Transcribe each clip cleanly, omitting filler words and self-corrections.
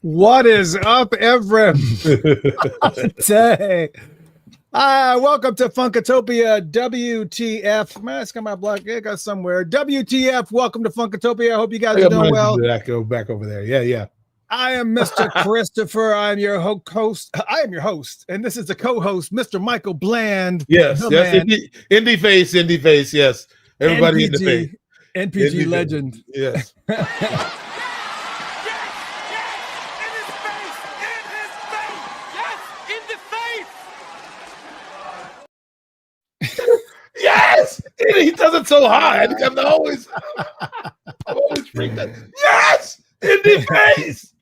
What is up, Ephraim? Say, welcome to Funkatopia WTF. Man, it's got my block. It got somewhere. WTF. Welcome to Funkatopia. I hope you guys are doing well. That go back over there. Yeah. I am Mr. Christopher. I am your host. I am your host, and this is the co-host, Mr. Michael Bland. Yes. Indie face. Yes. Everybody in the face. NPG legend. Yes. Yes, he does it so hard. I'm always freaked out. Yes, in the face.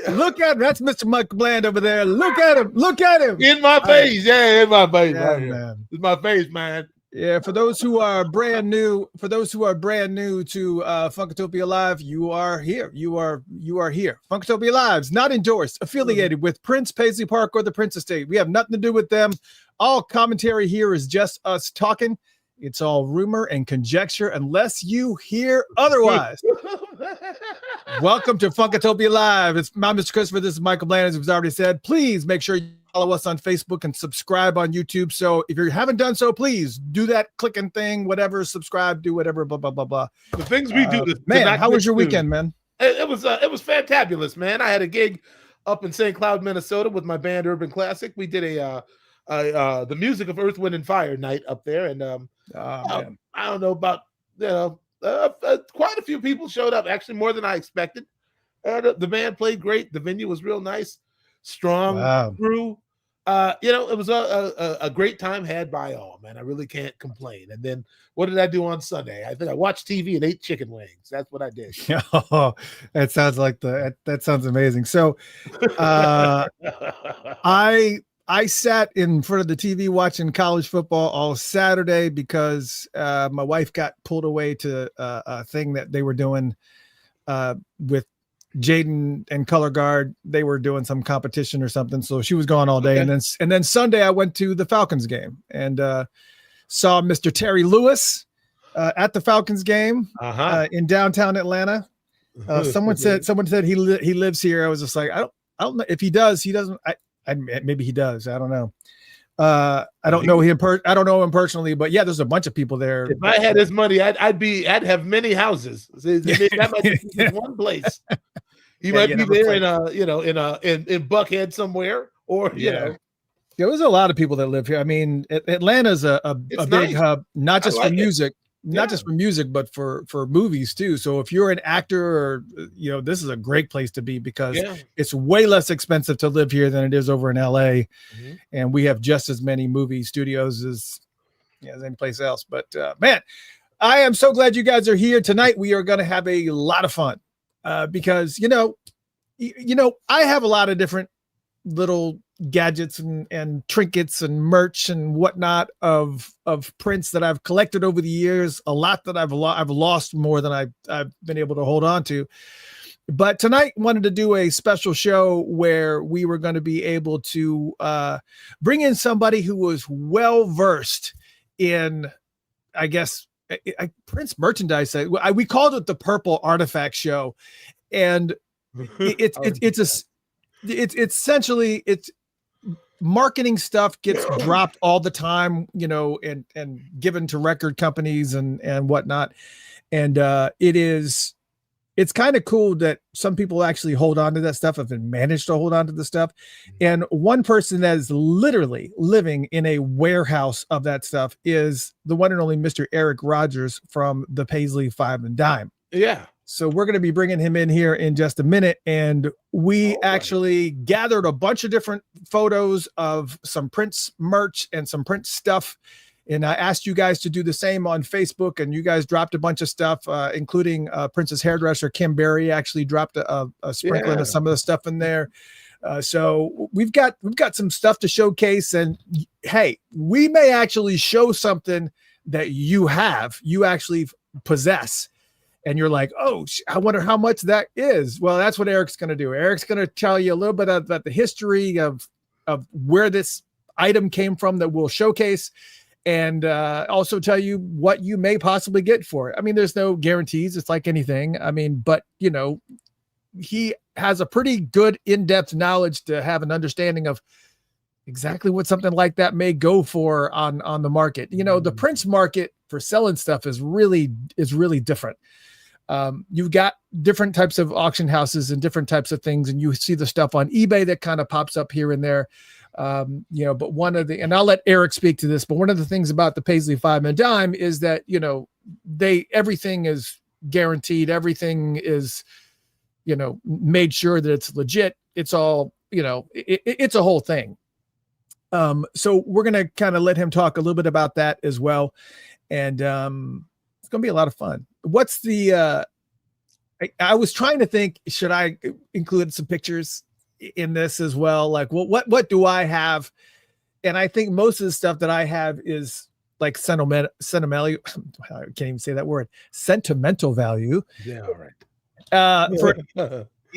Look at him. That's Mr. Michael Bland over there. Look at him. Look at him. In my face. Yeah, in my face. Yeah, man. It's my face, man. Yeah, for those who are brand new to Funkatopia Live, you are here. You are here. Funkatopia Live's not endorsed, affiliated with Prince Paisley Park or the Prince Estate. We have nothing to do with them. All commentary here is just us talking. It's all rumor and conjecture unless you hear otherwise. Welcome to Funkatopia Live. I'm Mr. Christopher. This is Michael Bland, as we've already said. Please make sure you follow us on Facebook and subscribe on YouTube. So if you haven't done so, please do that clicking thing, whatever, subscribe, do whatever, blah, blah, blah, blah. The things we do. Man, how was your weekend, man? It was fantabulous, man. I had a gig up in St. Cloud, Minnesota with my band Urban Classic. We did the music of Earth, Wind, and Fire night up there. And I don't know about, quite a few people showed up, actually more than I expected. The band played great. The venue was real nice, strong crew. It was a great time had by all, man. I really can't complain. And then what did I do on Sunday? I think I watched TV and ate chicken wings. That's what I did. Oh, that sounds like that sounds amazing. So I sat in front of the TV watching college football all Saturday because my wife got pulled away to a thing that they were doing with Jaden and Color Guard. They were doing some competition or something, so she was gone all day. Okay. And then Sunday I went to the Falcons game and saw Mr. Terry Lewis at the Falcons game in downtown Atlanta. Someone said he lives here. I was just like, I don't know if he does. He doesn't. Maybe he does. I don't know. I don't know him. I don't know him personally, but yeah, there's a bunch of people there. If I had his money, I'd have many houses. That might be one place. He might be there in Buckhead somewhere, or you know. Yeah, there's a lot of people that live here. I mean, Atlanta's a big hub, not just for music. Not just for music, but for movies too. So if you're an actor or, this is a great place to be because it's way less expensive to live here than it is over in LA. Mm-hmm. And we have just as many movie studios as any place else. But man, I am so glad you guys are here tonight. We are going to have a lot of fun because, I have a lot of different little gadgets and trinkets and merch and whatnot of Prince that I've collected over the years. A lot that I've lost more than I've been able to hold on to. But tonight wanted to do a special show where we were going to be able to bring in somebody who was well versed in, I guess, Prince merchandise. We called it the Purple Artifact Show, and it's essentially marketing stuff gets dropped all the time, and given to record companies and whatnot. And it's kind of cool that some people actually hold on to that stuff, have managed to hold on to the stuff. And one person that is literally living in a warehouse of that stuff is the one and only Mr. Eric Rogers from the Paisley 5 and Dime. Yeah. So we're going to be bringing him in here in just a minute. And we actually gathered a bunch of different photos of some Prince merch and some Prince stuff. And I asked you guys to do the same on Facebook, and you guys dropped a bunch of stuff, including Prince's hairdresser, Kim Berry, actually dropped a sprinkling of some of the stuff in there. So we've got some stuff to showcase, and hey, we may actually show something that you actually possess. And you're like, oh, I wonder how much that is. Well, that's what Eric's going to do. Eric's going to tell you a little bit about the history of where this item came from that we'll showcase, and also tell you what you may possibly get for it. I mean, there's no guarantees. It's like anything. I mean, but he has a pretty good in-depth knowledge to have an understanding of exactly what something like that may go for on the market. You know, the Prince market for selling stuff is really different. You've got different types of auction houses and different types of things, and you see the stuff on eBay that kind of pops up here and there. You know, but and I'll let Eric speak to this, but one of the things about the Paisley 5 and dime is that, you know, everything is guaranteed. Everything is, you know, made sure that it's legit. It's all, you know, it's a whole thing. So we're going to kind of let him talk a little bit about that as well. And, it's going to be a lot of fun. What's the, I was trying to think, should I include some pictures in this as well? Like, what do I have? And I think most of the stuff that I have is like sentimental, I can't even say that word, sentimental value. Yeah. All right. For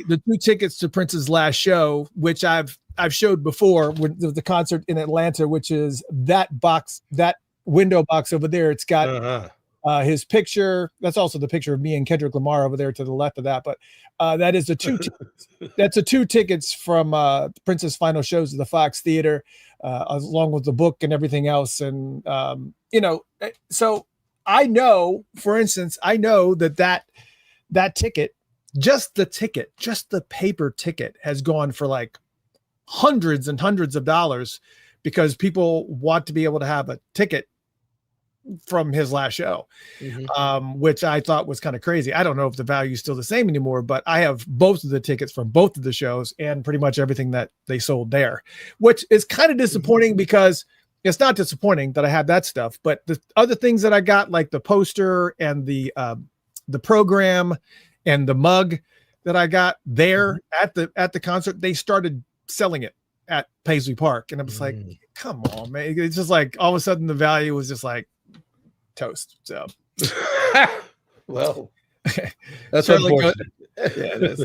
the 2 tickets to Prince's last show, which I've showed before with the concert in Atlanta, which is that box, that window box over there. It's got his picture. That's also the picture of me and Kendrick Lamar over there to the left of that. But that is that's 2 tickets from Prince's final shows at the Fox Theater, along with the book and everything else. And you know, so I know, for instance, that ticket, just the paper ticket, has gone for like hundreds and hundreds of dollars, because people want to be able to have a ticket from his last show, which I thought was kind of crazy. I don't know if the value is still the same anymore, but I have both of the tickets from both of the shows and pretty much everything that they sold there, which is kind of disappointing, because it's not disappointing that I have that stuff, but the other things that I got, like the poster and the program and the mug that I got there at the concert, they started selling it at Paisley Park. And I was like, come on, man. It's just like, all of a sudden the value was just like toast. So, well, that's unfortunate. Yeah, it is.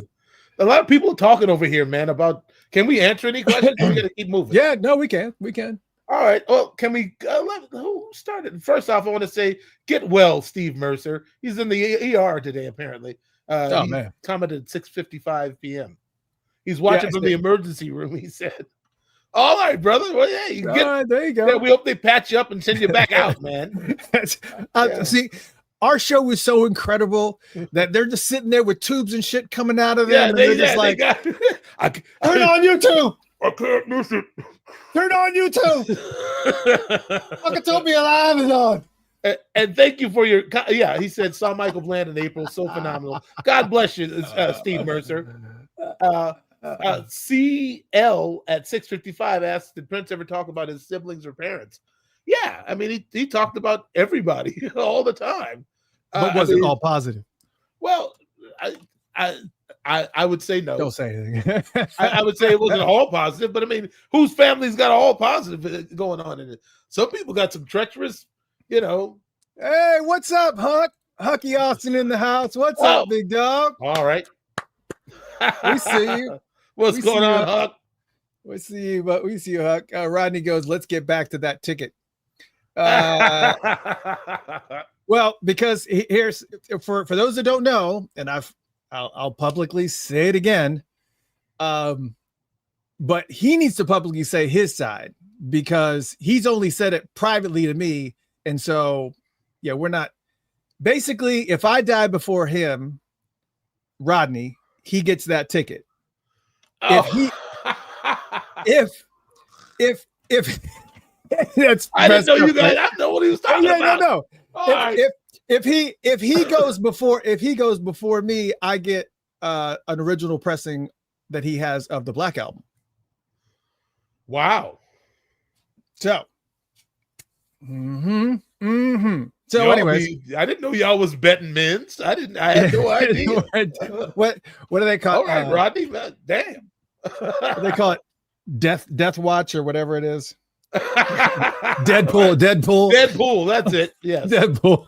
A lot of people talking over here, man, about, can we answer any questions? We got to keep moving. Yeah, no, we can. All right. Well, can we, who started? First off, I want to say, get well, Steve Mercer. He's in the ER today, apparently. He man. Commented at 6:55 p.m. He's watching from the emergency room, he said. All right, brother. Well, yeah, there you go. Yeah, we hope they patch you up and send you back out, man. See, our show was so incredible that they're just sitting there with tubes and shit coming out of them. They're just like, turn on YouTube. I can't miss it. Turn on YouTube. Fuckatopia Live is on. And thank you for your, he said, saw Michael Bland in April. So phenomenal. God bless you, Steve Mercer. CL at 6:55 asked, did Prince ever talk about his siblings or parents? Yeah, I mean, he talked about everybody all the time. But was it all positive? Well, I would say no. Don't say anything. I would say it wasn't all positive, but I mean, whose family's got all positive going on in it? Some people got some treacherous, you know. Hey, what's up, Huck? Hucky Austin in the house. What's up, big dog? All right. We see you. What's going on, Huck? We see you, but we see you, Huck. Rodney goes, let's get back to that ticket. Well, because here's, for those that don't know, and I'll publicly say it again, but he needs to publicly say his side, because he's only said it privately to me. And so, yeah, we're not, basically, if I die before him, Rodney, he gets that ticket. If that's, I didn't know you guys. I know what he was talking about. No. If he goes before me, I get an original pressing that he has of the Black Album. Wow. So, So anyways, I didn't know y'all was betting men's. I had no idea. What do they call it? All right, Rodney. Damn. They call it Death Watch or whatever it is. Deadpool. That's it. Yes. Deadpool.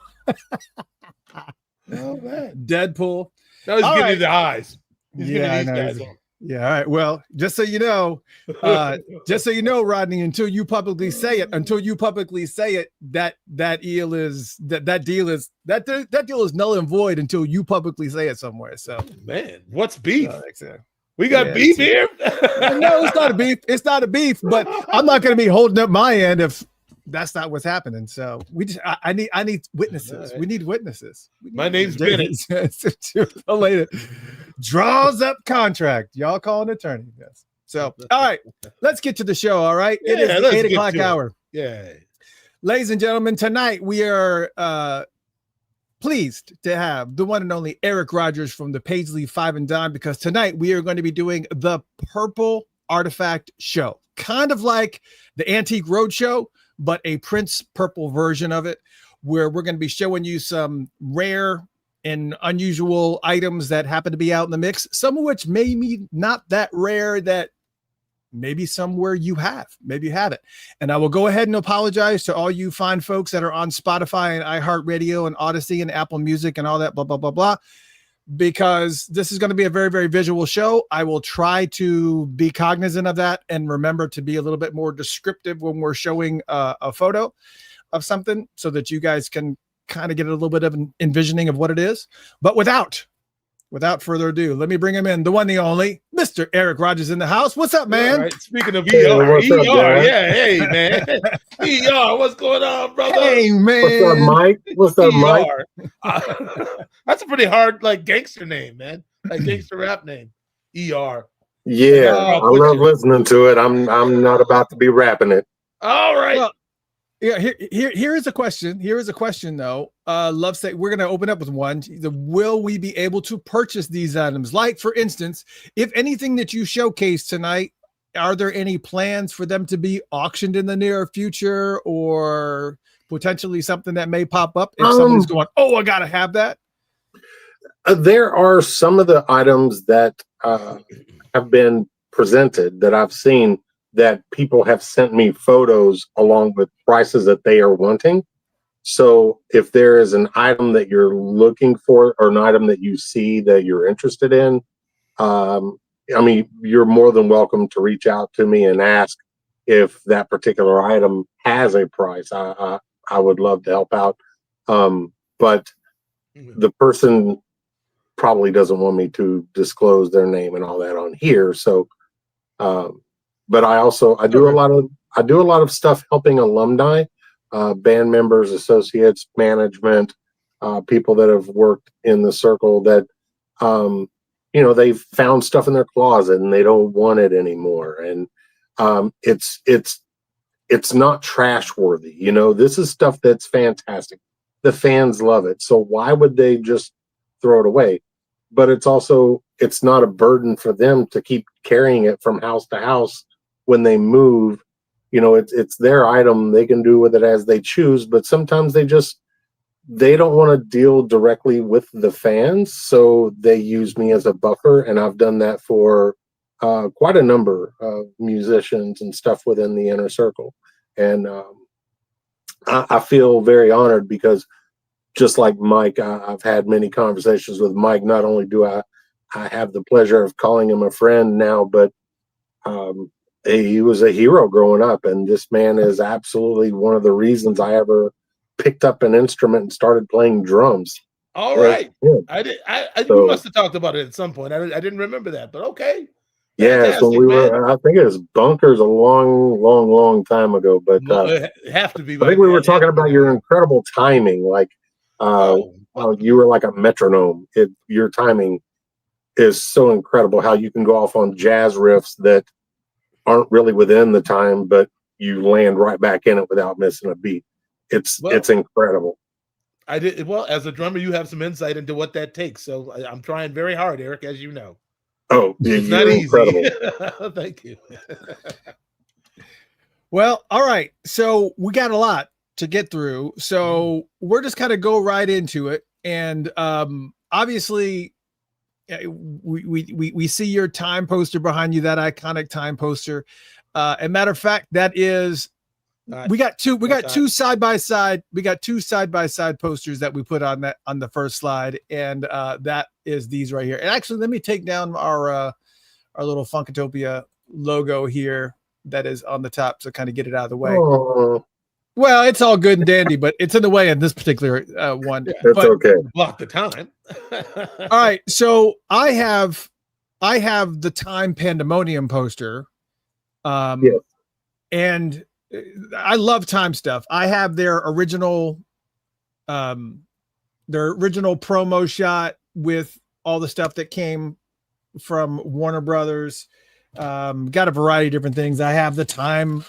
Oh man. Deadpool. Now he's giving you the eyes. He's yeah, giving these guys on. Yeah. All right. Well, just so you know, Rodney, until you publicly say it, that deal is null and void until you publicly say it somewhere. So, man, what's beef? So, we got beef here. No, it's not a beef. It's not a beef. But I'm not going to be holding up my end if that's not what's happening. So I need witnesses. Right. We need witnesses. My name's Bennett. Draws up contract. Y'all call an attorney. Yes. So, all right, let's get to the show. All right. It is the 8 o'clock hour. Yeah. Ladies and gentlemen, tonight we are pleased to have the one and only Eric Rogers from the Paisley 5 and Dime, because tonight we are going to be doing the Purple Artifact Show, kind of like the Antique Roadshow, but a Prince Purple version of it, where we're going to be showing you some rare and unusual items that happen to be out in the mix, some of which may be not that rare, that maybe somewhere you haven't. And I will go ahead and apologize to all you fine folks that are on Spotify and iHeartRadio and Odyssey and Apple Music and all that, blah, blah, blah, blah, because this is going to be a very, very visual show. I will try to be cognizant of that and remember to be a little bit more descriptive when we're showing a photo of something, so that you guys can kind of get a little bit of an envisioning of what it is. But without further ado, let me bring him in, the one, the only, Mr. Eric Rogers in the house. What's up, man? Right. Speaking of ER, yeah, hey, man. ER, what's going on, brother? Hey, man. What's up, Mike? What's up, Mike? That's a pretty hard, like, gangster name, man. Like, gangster rap name. ER. Yeah, I love listening to it. I'm not about to be rapping it. All right. Well, yeah, here is a question. Here is a question, though. Love say we're going to open up with one. Will we be able to purchase these items? Like, for instance, if anything that you showcase tonight, are there any plans for them to be auctioned in the near future, or potentially something that may pop up if somebody's going, oh, I got to have that? There are some of the items that have been presented that I've seen that people have sent me photos along with prices that they are wanting. So if there is an item that you're looking for, or an item that you see that you're interested in, I mean, you're more than welcome to reach out to me and ask if that particular item has a price. I would love to help out. But the person probably doesn't want me to disclose their name and all that on here. So, but I do a lot of stuff helping alumni, band members, associates, management, people that have worked in the circle that, they've found stuff in their closet and they don't want it anymore. And it's not trash worthy. This is stuff that's fantastic. The fans love it. So why would they just throw it away? But it's not a burden for them to keep carrying it from house to house when they move. It's their item. They can do with it as they choose, but sometimes they don't want to deal directly with the fans. So they use me as a buffer. And I've done that for quite a number of musicians and stuff within the inner circle. And I feel very honored, because just like Mike, I've had many conversations with Mike. Not only do I have the pleasure of calling him a friend now, but he was a hero growing up, and this man is absolutely one of the reasons I ever picked up an instrument and started playing drums. All right. We must have talked about it at some point. I didn't remember that, but okay. Yeah, so I think it was Bunkers a long time ago, but it have to be. I think we were talking about your incredible timing, like you were like a metronome. Your timing is so incredible, how you can go off on jazz riffs that aren't really within the time, but you land right back in it without missing a beat. It's incredible. As a drummer, you have some insight into what that takes. So I'm trying very hard, Eric, as you know. Oh, it's not easy. Thank you. Well, all right. So we got a lot to get through. So we're just kind of go right into it. And obviously, we see your time poster behind you, that iconic time poster. As a matter of fact, that is, we got two side by side posters that we put on the first slide, and that is these right here. And actually, let me take down our little Funkatopia logo here that is on the top, so kind of get it out of the way. Oh. Well, it's all good and dandy, but it's in the way in this particular one. Yeah, that's okay. Block the time. All right, so I have the Time Pandemonium poster, Yes. and I love Time stuff. I have their original promo shot with all the stuff that came from Warner Brothers. Got a variety of different things. I have the time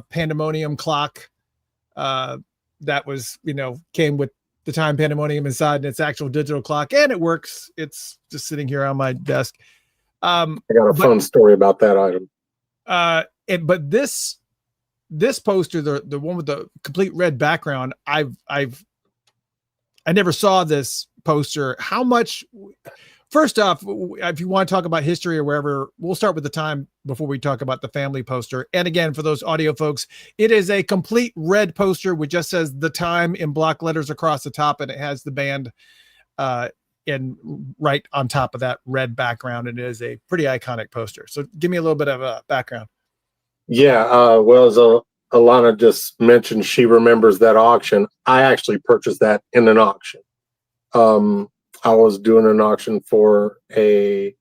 Pandemonium clock that was, came with the Time Pandemonium inside, and it's actual digital clock, and it works. It's just sitting here on my desk. I got a fun story about that item. But this poster, the one with the complete red background, I never saw this poster. How much? First off, if you want to talk about history or wherever, we'll start with the Time before we talk about the family poster. And again, for those audio folks, it is a complete red poster which just says the Time in block letters across the top, and it has the band in right on top of that red background. And it is a pretty iconic poster. So give me a little bit of a background. Yeah, well, as Alana just mentioned, she remembers that auction. I actually purchased that in an auction. I was doing an auction for a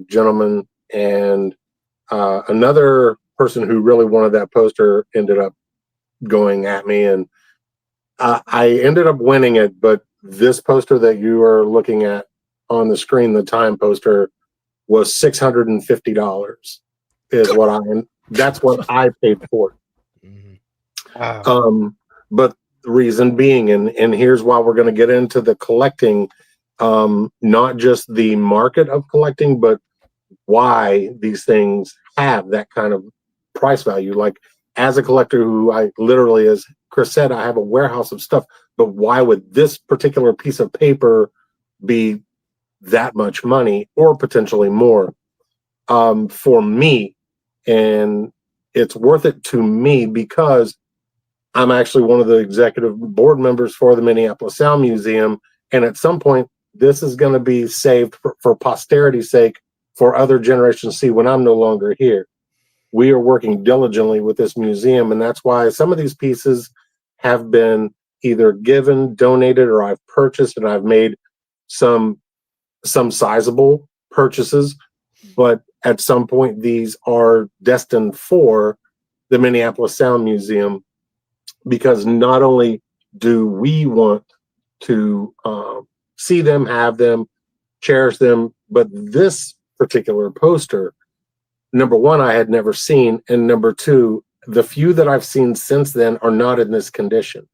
gentleman, and another person who really wanted that poster ended up going at me, and I ended up winning it. But this poster that you are looking at on the screen, the Time poster, was $650. That's what I paid for it. Mm-hmm. Wow. But the reason being, and here's why we're going to get into the collecting, not just the market of collecting, but why these things have that kind of price value. Like, as a collector who I literally, as Chris said, I have a warehouse of stuff, but why would this particular piece of paper be that much money or potentially more for me? And it's worth it to me because I'm actually one of the executive board members for the Minneapolis Sound Museum. And at some point, this is going to be saved for posterity's sake for other generations to see when I'm no longer here. We are working diligently with this museum, and that's why some of these pieces have been either given, donated, or I've purchased, and I've made some sizable purchases. But at some point, these are destined for the Minneapolis Sound Museum, because not only do we want to see them, have them, cherish them, but this particular poster, number one, I had never seen, and number two, the few that I've seen since then are not in this condition.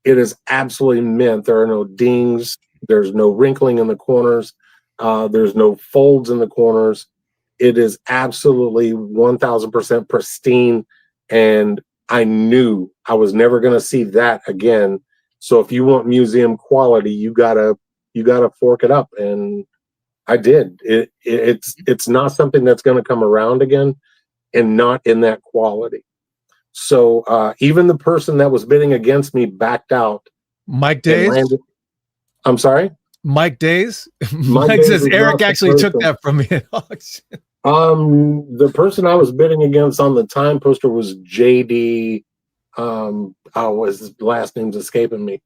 It is absolutely mint. There are no dings. There's no wrinkling in the corners. There's no folds in the corners. It is absolutely 1000% pristine, and I knew I was never going to see that again. So if you want museum quality, you gotta fork it up, and I did. It's not something that's going to come around again, and not in that quality. So even the person that was bidding against me backed out. Mike Days. I'm sorry, Mike Days. Mike says Eric actually took that from me at auction. The person I was bidding against on the Time poster was JD. His last name's escaping me.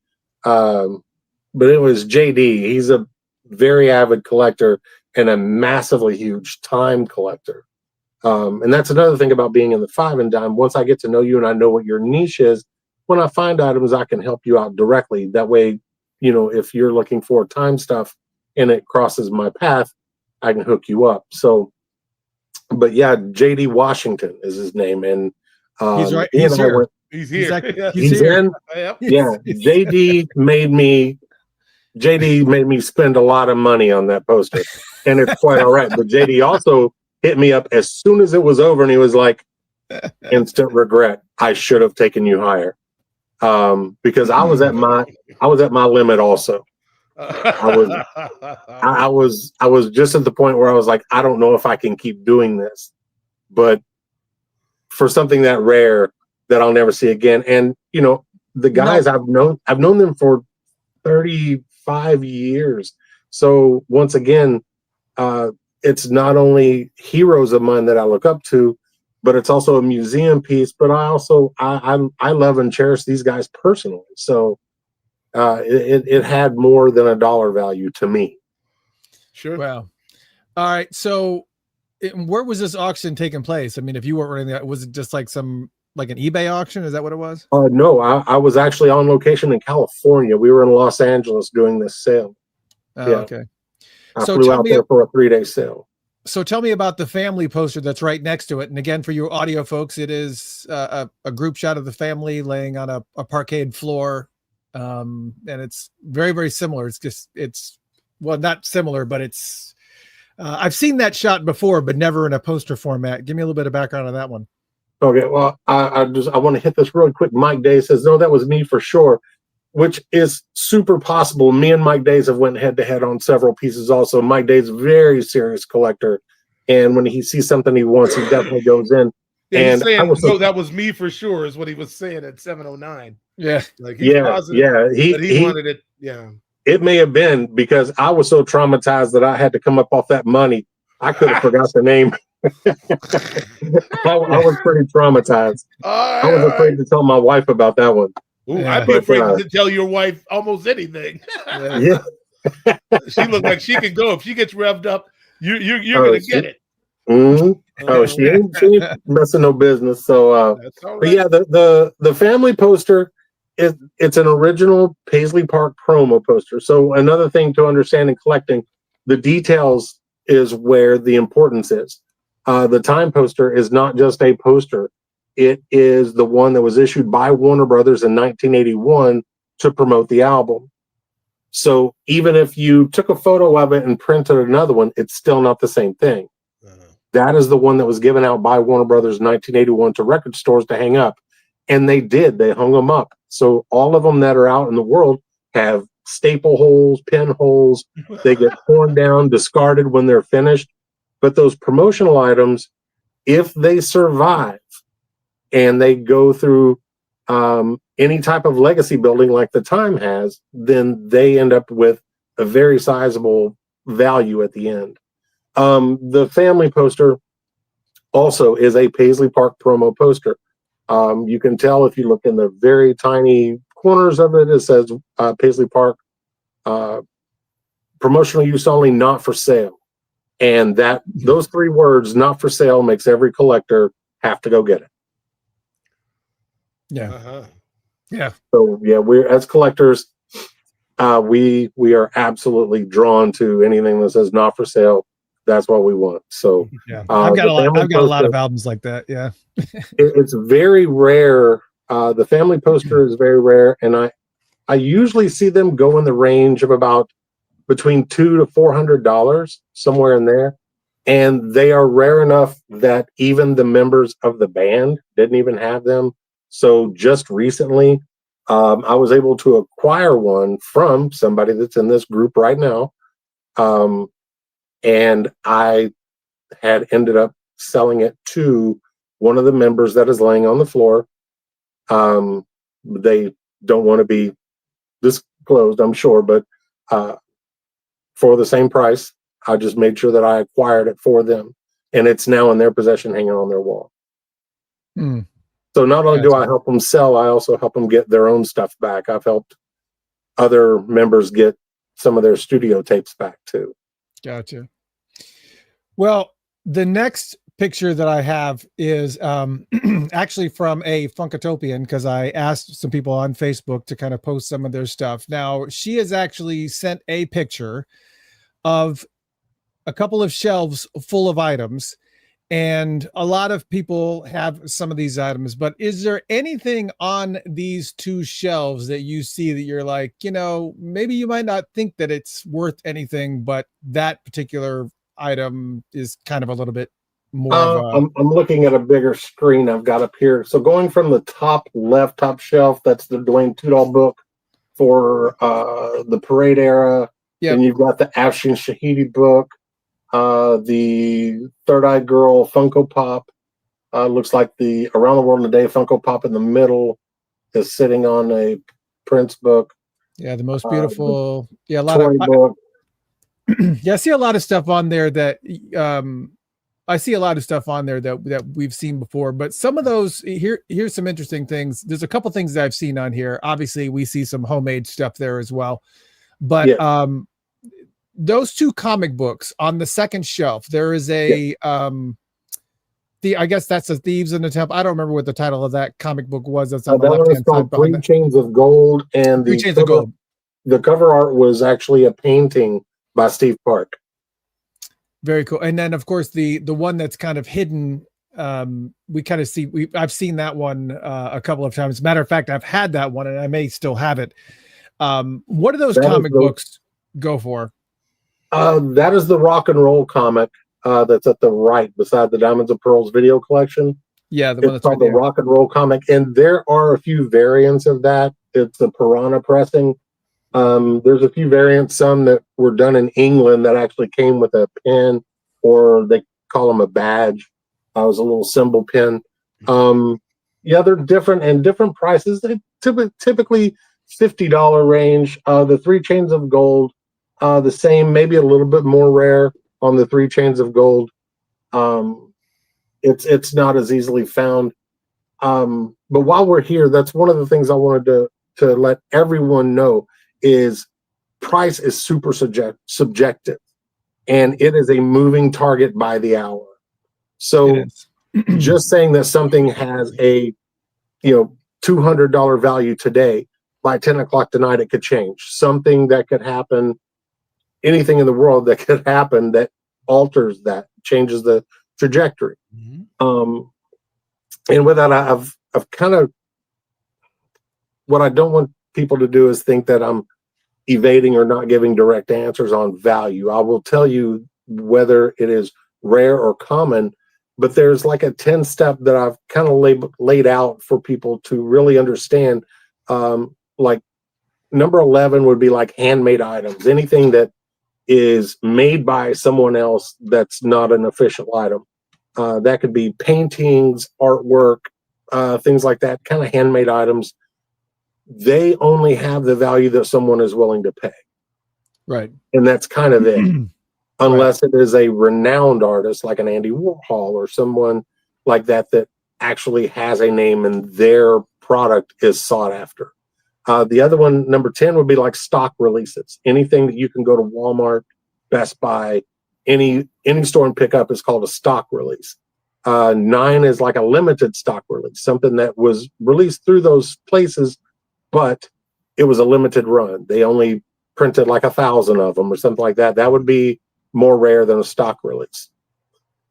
But it was JD. He's a very avid collector and a massively huge Time collector. And that's another thing about being in the five and dime. Once I get to know you and I know what your niche is, when I find items, I can help you out directly. That way, if you're looking for Time stuff and it crosses my path, I can hook you up. So, but yeah, JD Washington is his name. And he's right. He's here. He's here. He's in. Yeah. JD made me spend a lot of money on that poster, and it's quite all right. But JD also hit me up as soon as it was over, and he was like, instant regret. I should have taken you higher. Because I was at my limit also. I was just at the point where I was like, I don't know if I can keep doing this. But for something that rare that I'll never see again. And the guys I've known them for 35 years. So once again, it's not only heroes of mine that I look up to, but it's also a museum piece. But I also I love and cherish these guys personally. So it had more than a dollar value to me. Sure. Wow. All right. So where was this auction taking place? I mean, if you weren't running that, was it just like an eBay auction? Is that what it was? No, I was actually on location in California. We were in Los Angeles doing this sale. Oh, yeah. Okay. I flew out there for a 3-day sale. So tell me about the family poster that's right next to it. And again, for your audio folks, it is a group shot of the family laying on a parquet floor. And it's very, very similar. It's well, not similar, but it's, I've seen that shot before, but never in a poster format. Give me a little bit of background on that one. Okay. Well, I want to hit this really quick. Mike Day says, no, that was me for sure, which is super possible. Me and Mike Days have went head to head on several pieces also. Mike Days, very serious collector. And when he sees something he wants, he definitely goes in. Yeah, and he's saying, no, that was me for sure is what he was saying at 7:09. Yeah. Like he's positive he wanted it. Yeah. It may have been because I was so traumatized that I had to come up off that money. I could have forgot the name. I was pretty traumatized. I was afraid to tell my wife about that one. Ooh, I'd be afraid to tell your wife almost anything. Yeah. She looked like she can go. If she gets revved up, you're gonna get it. Mm-hmm. Oh, she ain't messing no business. So that's all right. But yeah, the family poster it's an original Paisley Park promo poster. So another thing to understand in collecting, the details is where the importance is. The Time poster is not just a poster. It is the one that was issued by Warner Brothers in 1981 to promote the album. So even if you took a photo of it and printed another one, it's still not the same thing. That is the one that was given out by Warner Brothers in 1981 to record stores to hang up. And they did. They hung them up. So all of them that are out in the world have staple holes, pin holes. They get torn down, discarded when they're finished. But those promotional items, if they survive and they go through any type of legacy building like the Time has, then they end up with a very sizable value at the end. The family poster also is a Paisley Park promo poster. You can tell if you look in the very tiny corners of it, it says Paisley Park, promotional use only, not for sale. And that those 3 words, not for sale, makes every collector have to go get it. Yeah. Yeah. So yeah, we're as collectors, we are absolutely drawn to anything that says not for sale. That's what we want. So yeah, I've got a lot of albums like that. Yeah. It's very rare. The family poster is very rare, and I usually see them go in the range of about between $200 to $400, somewhere in there. And they are rare enough that even the members of the band didn't even have them. So just recently, I was able to acquire one from somebody that's in this group right now. And I had ended up selling it to one of the members that is laying on the floor. They don't want to be disclosed, I'm sure, but for the same price, I just made sure that I acquired it for them, and it's now in their possession, hanging on their wall. So not only do I help them sell, I also help them get their own stuff back. I've helped other members get some of their studio tapes back too. Gotcha. Well, the next picture that I have is actually from a Funkatopian, because I asked some people on Facebook to kind of post some of their stuff. Now, she has actually sent a picture of a couple of shelves full of items, and a lot of people have some of these items, but is there anything on these 2 shelves that you see that you're like, maybe you might not think that it's worth anything, but that particular item is kind of a little bit more of a... I'm looking at a bigger screen I've got up here. So going from the top left, top shelf, that's the Dwayne Tudor book for the Parade era. Yep. And you've got the Afshin Shahidi book, the Third Eye Girl Funko Pop. Looks like the Around the World in a Day Funko Pop in the middle is sitting on a Prince book. Yeah, the most beautiful. Yeah, a lot of book. Yeah, I see a lot of stuff on there that that we've seen before, but some of those here's some interesting things. There's a couple things that I've seen on here. Obviously, we see some homemade stuff there as well. But those two comic books on the second shelf, there is a I guess that's the Thieves in the Temple. I don't remember what the title of that comic book was. That's on the left hand side. Three Chains of Gold, and Three Chains of Gold. The cover art was actually a painting by Steve Park. Very cool. And then, of course, the one that's kind of hidden. We kind of see. I've seen that one a couple of times. Matter of fact, I've had that one, and I may still have it. What do those comic books go for? That is the rock and roll comic. That's at the right beside the Diamonds and Pearls video collection. Yeah, the one that's called the rock and roll comic, and there are a few variants of that. It's a Piranha pressing. There's a few variants, some that were done in England that actually came with a pin, or they call them a badge. It was a little symbol pin. Yeah, they're different and different prices. They typically $50 range. The Three Chains of Gold, the same, maybe a little bit more rare on the Three Chains of Gold. It's not as easily found. But while we're here, that's one of the things I wanted to let everyone know is price is super subjective, and it is a moving target by the hour. So just saying that something has a $200 value today, by 10 o'clock tonight it could change. Something that could happen, anything in the world that could happen that alters that, changes the trajectory. And with that, I've kind of, what I don't want people to do is think that I'm evading or not giving direct answers on value. I will tell you whether it is rare or common, but there's like a 10-step that I've kind of laid out for people to really understand. Like number 11 would be like handmade items, anything that is made by someone else that's not an official item. That could be paintings, artwork, things like that, kind of handmade items. They only have the value that someone is willing to pay. Right. And that's kind of it. Unless it is a renowned artist like an Andy Warhol or someone like that that actually has a name and their product is sought after. The other one, number 10, would be like stock releases. Anything that you can go to Walmart, Best Buy, any store and pick up is called a stock release. 9 is like a limited stock release, something that was released through those places, but it was a limited run. They only printed like 1,000 of them or something like that. That would be more rare than a stock release.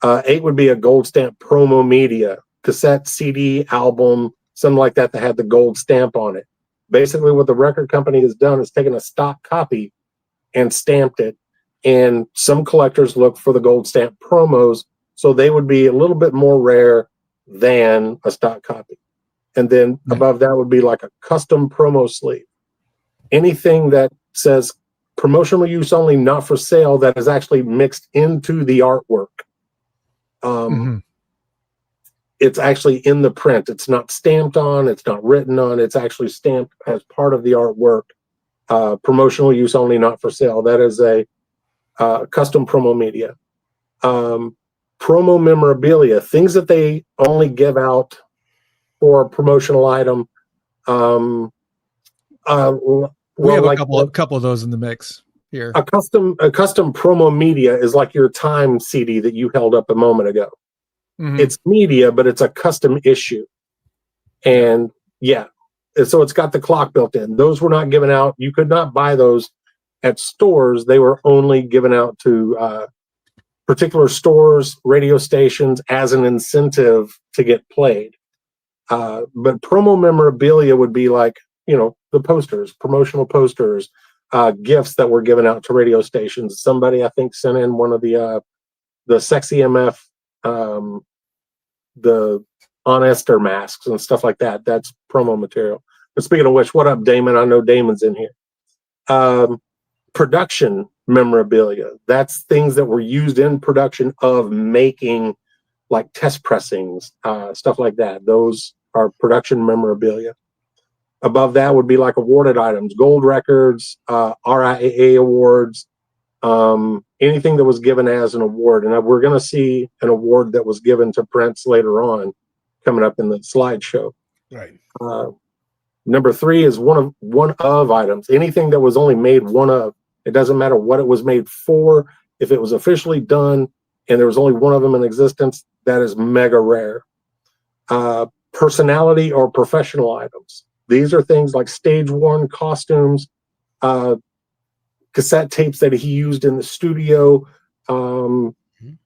8 would be a gold stamp promo media, cassette, CD, album, something like that had the gold stamp on it. Basically, what the record company has done is taken a stock copy and stamped it. And some collectors look for the gold stamp promos, so they would be a little bit more rare than a stock copy. And then above that would be like a custom promo sleeve. Anything that says promotional use only, not for sale, that is actually mixed into the artwork. It's actually in the print. It's not stamped on, it's not written on, it's actually stamped as part of the artwork. Promotional use only, not for sale. That is a custom promo media. Promo memorabilia, things that they only give out for a promotional item. We have a couple of those in the mix here. A custom promo media is like your Time CD that you held up a moment ago. It's media, but it's a custom issue. And so it's got the clock built in. Those were not given out. You could not buy those at stores. They were only given out to particular stores, radio stations as an incentive to get played. But promo memorabilia would be like, the posters, promotional posters, gifts that were given out to radio stations. Somebody, I think, sent in one of the Sexy MF, the Honester masks and stuff like that. That's promo material. But speaking of which, what up, Damon? I know Damon's in here. Production memorabilia. That's things that were used in production of making, like test pressings, stuff like that. Those are production memorabilia. Above that would be like awarded items, gold records, RIAA awards, anything that was given as an award. And we're going to see an award that was given to Prince later on coming up in the slideshow. Right. Number 3 is one of items. Anything that was only made one of. It doesn't matter what it was made for. If it was officially done and there was only one of them in existence, that is mega rare. Personality or professional items. These are things like stage worn costumes, cassette tapes that he used in the studio,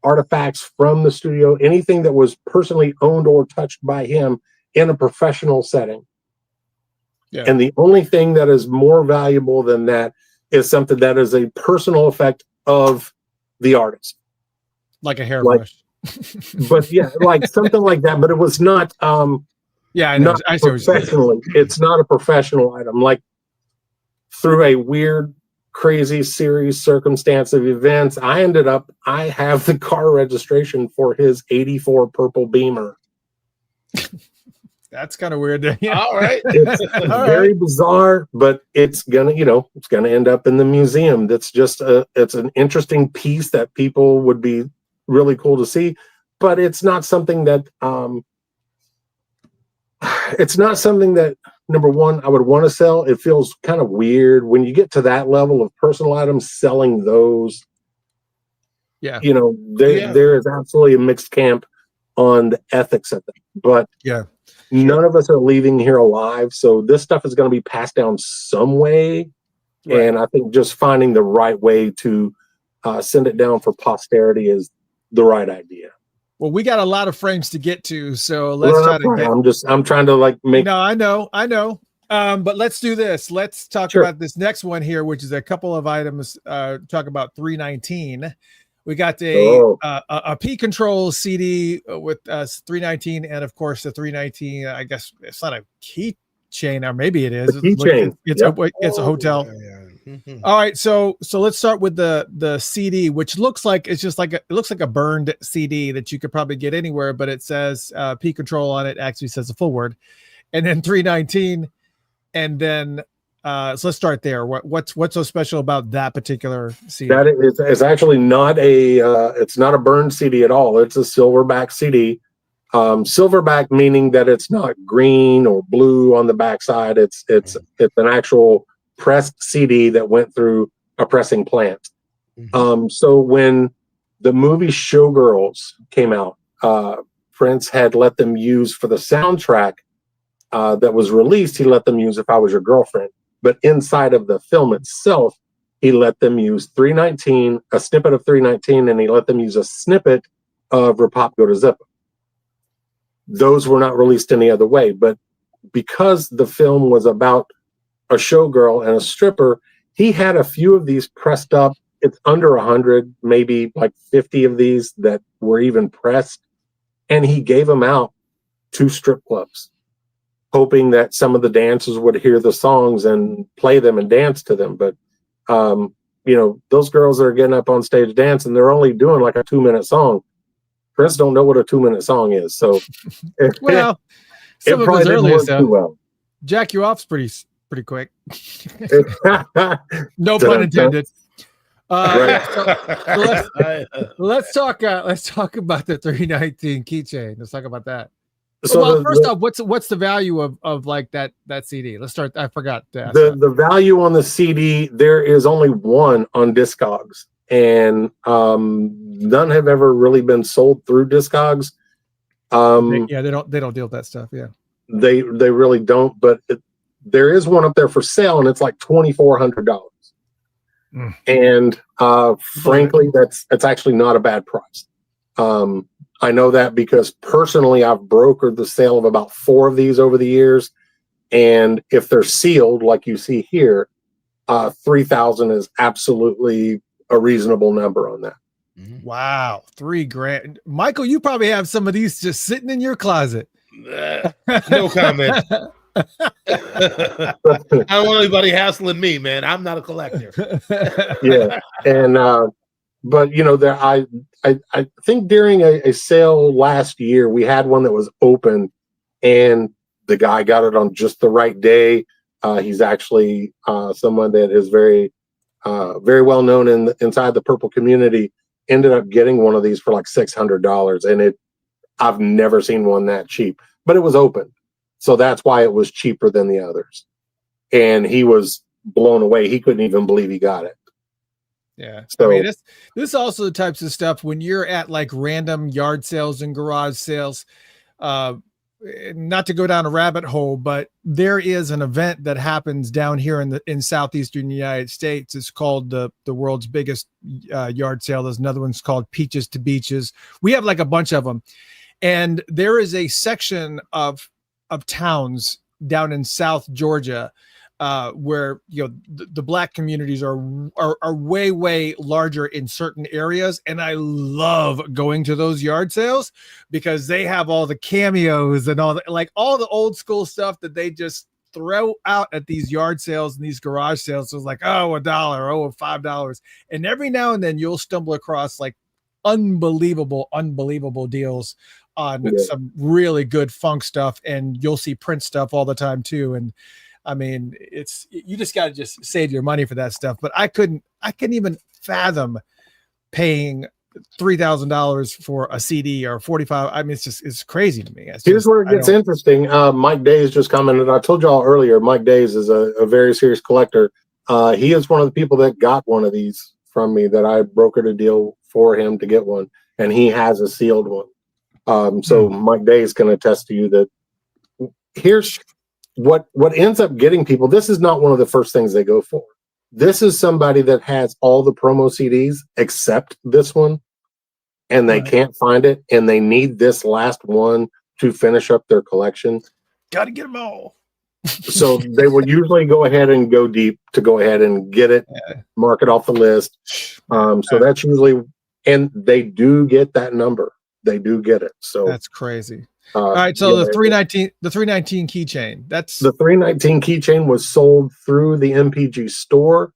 artifacts from the studio, anything that was personally owned or touched by him in a professional setting. Yeah. And the only thing that is more valuable than that is something that is a personal effect of the artist. Like a hairbrush. But yeah, like something like that. But it was not yeah, I know. Not professionally. It's not a professional item. Like through a weird, crazy series circumstance of events, I have the car registration for his 84 purple Beamer. That's kind of weird. Yeah. All right. It's very bizarre, but it's gonna end up in the museum. That's just it's an interesting piece that people would be really cool to see, but it's not something that number one I would want to sell. It feels kind of weird when you get to that level of personal items, selling those. Yeah. There is absolutely a mixed camp on the ethics of it, but yeah. None of us are leaving here alive, so this stuff is going to be passed down some way. Right. And I think just finding the right way to send it down for posterity is the right idea. Well, we got a lot of frames to get to, so let's try to get. I'm trying to make. No, I know. But let's do this. Let's talk about this next one here, which is a couple of items. Talk about 319. We got a P Control CD with 319, and of course the 319. I guess it's not a keychain, or maybe it is. Keychain. It's a hotel. Yeah. Mm-hmm. All right, so let's start with the CD, which looks like it looks like a burned CD that you could probably get anywhere, but it says P Control on it. Actually says the full word, and then 319, and then. So let's start there. What's so special about that particular CD? That is actually not it's not a burned CD at all. It's a silverback CD. Silverback meaning that it's not green or blue on the backside. It's an actual pressed CD that went through a pressing plant. Mm-hmm. So when the movie Showgirls came out, Prince had let them use for the soundtrack that was released. He let them use "If I Was Your Girlfriend." But inside of the film itself, he let them use 319, a snippet of 319, and he let them use a snippet of Repop Go to Zippo. Those were not released any other way. But because the film was about a showgirl and a stripper, he had a few of these pressed up. It's under 100, maybe like 50 of these that were even pressed. And he gave them out to strip clubs, hoping that some of the dancers would hear the songs and play them and dance to them. But, those girls that are getting up on stage dancing, they're only doing like a 2-minute song. Prince don't know what a 2-minute song is. So, well, some of his earliest stuff, Jack You Off's pretty quick. No pun intended. Let's talk about the 319 keychain. Let's talk about that. So first off, what's the value of like that CD? Let's start. I forgot to ask the value on the CD. There is only one on Discogs, and none have ever really been sold through Discogs. They don't deal with that stuff. Yeah, they really don't. But there is one up there for sale, and it's like $2,400. And frankly, that's actually not a bad price. I know that because personally, I've brokered the sale of about 4 of these over the years. And if they're sealed, like you see here, 3,000 is absolutely a reasonable number on that. Wow. $3,000. Michael, you probably have some of these just sitting in your closet. No comment. I don't want anybody hassling me, man. I'm not a collector. Yeah. And, but I think during a sale last year, we had one that was open and the guy got it on just the right day. He's actually someone that is very very well known inside the purple community, ended up getting one of these for like $600, and I've never seen one that cheap, but it was open, so that's why it was cheaper than the others. And he was blown away; he couldn't even believe he got it. Yeah, so, I mean, this is also the types of stuff when you're at like random yard sales and garage sales. Not to go down a rabbit hole, but there is an event that happens down here in southeastern United States. It's called the world's biggest yard sale. There's another one's called Peaches to Beaches. We have like a bunch of them, and there is a section of towns down in South Georgia where the black communities are way larger in certain areas, and I love going to those yard sales because they have all the cameos and all the old school stuff that they just throw out at these yard sales and these garage sales. So it's like, oh, $1, oh, $5, and every now and then you'll stumble across like unbelievable deals on some really good funk stuff, and you'll see Prince stuff all the time too. And I mean, you just got to just save your money for that stuff. But I couldn't even fathom paying $3,000 for a CD or 45. I mean, it's crazy to me. Here's where it gets interesting. Mike Days just commented. I told y'all earlier, Mike Days is a very serious collector. He is one of the people that got one of these from me, that I brokered a deal for him to get one, and he has a sealed one. So Mike Days can attest to you that here's what ends up getting people. This is not one of the first things they go for. This is somebody that has all the promo CDs except this one, and they can't find it, and they need this last one to finish up their collection. Got to get them all. So they will usually go ahead and go deep to go ahead and get it, mark it off the list. So that's usually, and they do get that number. They do get it. So that's crazy. All right, so the 319 keychain. That's the 319 keychain was sold through the MPG store.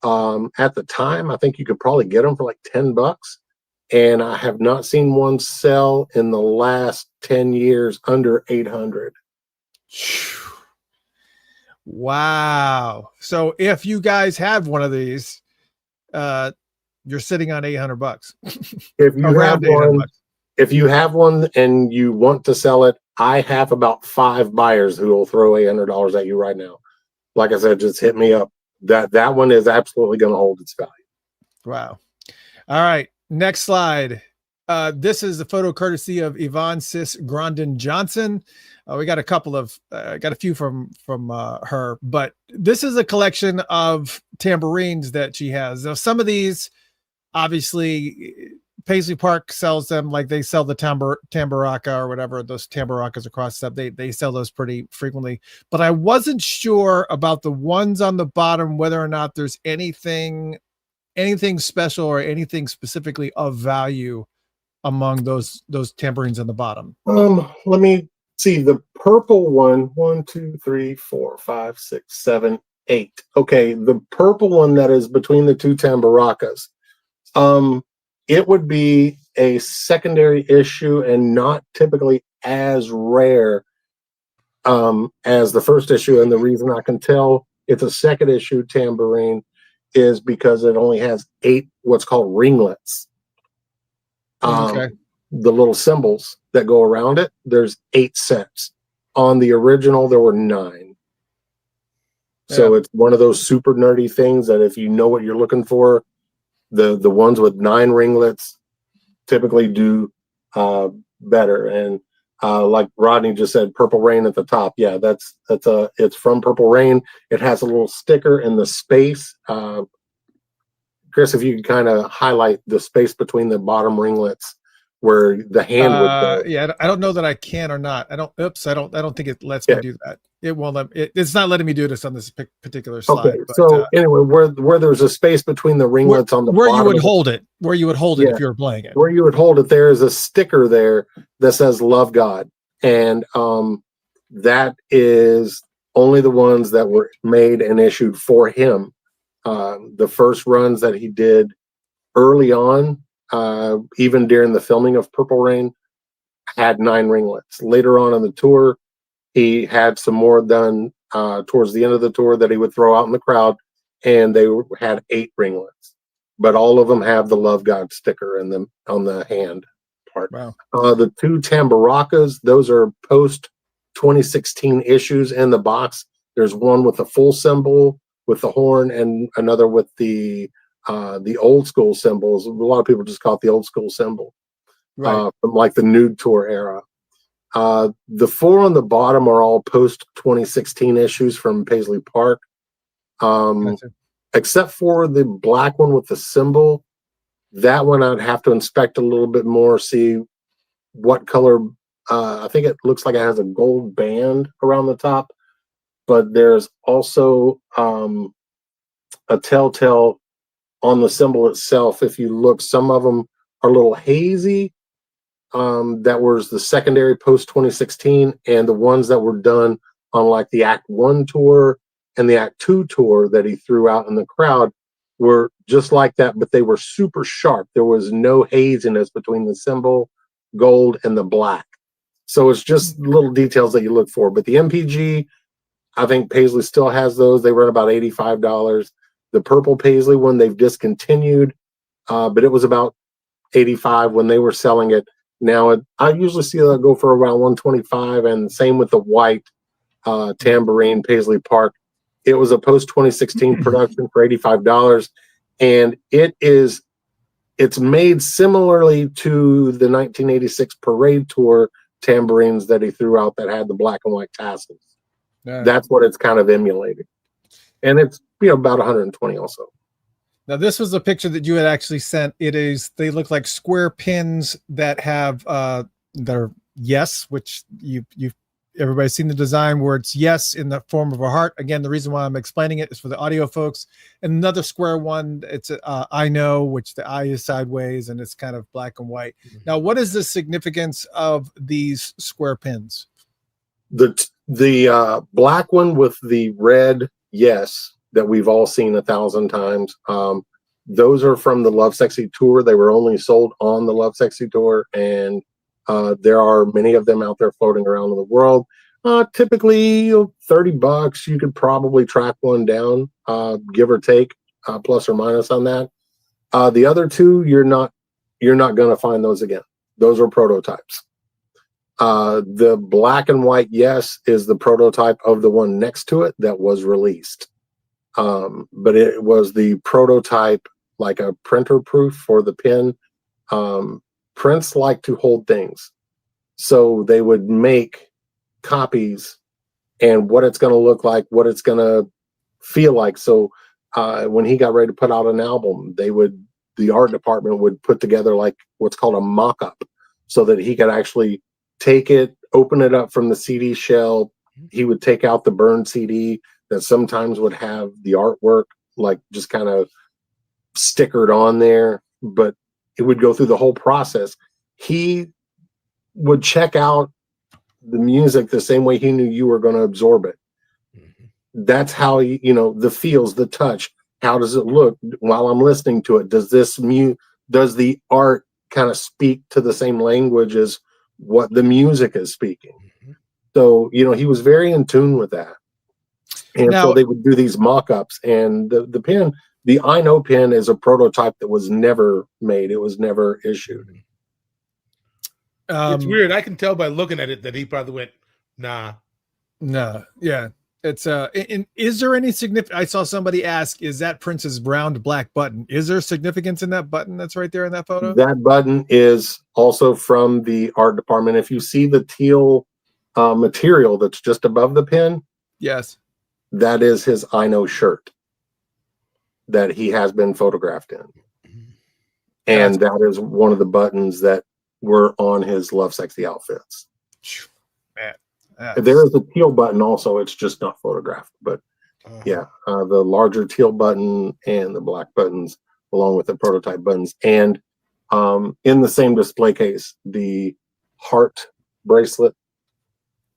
At the time, I think you could probably get them for like $10, and I have not seen one sell in the last 10 years under 800. Wow! So if you guys have one of these, you're sitting on $800. If you have one. If you have one and you want to sell it, I have about 5 buyers who will throw $800 at you right now. Like I said, just hit me up. That one is absolutely going to hold its value. Wow. All right. Next slide. This is a photo courtesy of Yvonne Sis Grandin Johnson. We got a few from her, but this is a collection of tambourines that she has. Now, some of these, obviously, Paisley Park sells them, like they sell the tamburaca or whatever, those tamburacas across stuff. They sell those pretty frequently, but I wasn't sure about the ones on the bottom, whether or not there's anything special or anything specifically of value among those tambourines on the bottom. Let me see the purple one. 1, 2, 3, 4, 5, 6, 7, 8. Okay, the purple one that is between the two tamburacas. It would be a secondary issue and not typically as rare as the first issue. And the reason I can tell it's a second issue tambourine is because it only has 8 what's called ringlets. The little cymbals that go around it, there's 8 sets. On the original, there were 9. So it's one of those super nerdy things that if you know what you're looking for, the ones with 9 ringlets typically do better. And like Rodney just said, Purple Rain at the top. Yeah, it's from Purple Rain. It has a little sticker in the space. Chris, if you could kind of highlight the space between the bottom ringlets where the hand would go. Yeah, I don't know that I can or not. I don't think it lets me do that. It won't let it's not letting me do this on this particular slide. Okay, but, so anyway, where there's a space between the ringlets on the where bottom you would hold it, if you were playing it. Where you would hold it, there is a sticker there that says "Love God," and that is only the ones that were made and issued for him. The first runs that he did early on, even during the filming of Purple Rain, had 9 ringlets. Later on in the tour, he had some more done towards the end of the tour that he would throw out in the crowd, and they had 8 ringlets, but all of them have the Love God sticker in them on the hand part. Wow. The 2 Tambaracas, those are post 2016 issues in the box. There's one with a full symbol with the horn, and another with the old school symbols. A lot of people just call it the old school symbol, right? From like the Nude Tour era. The 4 on the bottom are all post 2016 issues from Paisley Park, Gotcha. except for the black one with the symbol. That one I'd have to inspect a little bit more, see what color. I think it looks like it has a gold band around the top, but there's also a telltale on the symbol itself. If you look, some of them are a little hazy. That was the secondary post 2016, and the ones that were done on like the Act 1 tour and the Act 2 tour that he threw out in the crowd were just like that, but they were super sharp. There was no haziness between the symbol, gold, and the black. So it's just little details that you look for. But the MPG, I think Paisley still has those. They run about $85. The purple Paisley one they've discontinued, but it was about $85 when they were selling it. Now I usually see that go for around $125, and same with the white tambourine Paisley Park. It was a post 2016 production for $85, and it's made similarly to the 1986 Parade Tour tambourines that he threw out that had the black and white tassels. Yeah. That's what it's kind of emulating, and it's about 120 also. Now this was a picture that you had actually sent. They look like square pins that have that are yes, which everybody's seen the design where it's yes in the form of a heart. Again, the reason why I'm explaining it is for the audio folks. And another square one, it's I know, which the eye is sideways and it's kind of black and white. Mm-hmm. Now, what is the significance of these square pins? The black one with the red yes that we've all seen 1,000 times. Those are from the Love Sexy tour. They were only sold on the Love Sexy tour, and there are many of them out there floating around in the world. Typically $30. You could probably track one down, give or take, plus or minus on that. The other 2, you're not going to find those again. Those are prototypes. The black and white yes is the prototype of the one next to it that was released. But it was the prototype, like a printer proof for the pen. Prints like to hold things, so they would make copies and what it's going to look like, what it's going to feel like. So when he got ready to put out an album, the art department would put together like what's called a mock-up, so that he could actually take it, open it up from the CD shell. He would take out the burned CD that sometimes would have the artwork like just kind of stickered on there, but it would go through the whole process. He would check out the music the same way he knew you were going to absorb it. Mm-hmm. That's how the feels, the touch. How does it look while I'm listening to it? Does does the art kind of speak to the same language as what the music is speaking? Mm-hmm. So he was very in tune with that. And so they would do these mock-ups, and the pen, the I Know pen, is a prototype that was never made. It was never issued. It's weird. I can tell by looking at it that he probably went, nah. Yeah. It's is there any significance? I saw somebody ask, is that Prince's round black button? Is there significance in that button that's right there in that photo? That button is also from the art department. If you see the teal material that's just above the pen, yes, that is his I Know shirt that he has been photographed in. And that is one of the buttons that were on his Love Sexy outfits. Man, there is a teal button also. It's just not photographed. But the larger teal button and the black buttons along with the prototype buttons. And in the same display case, the heart bracelet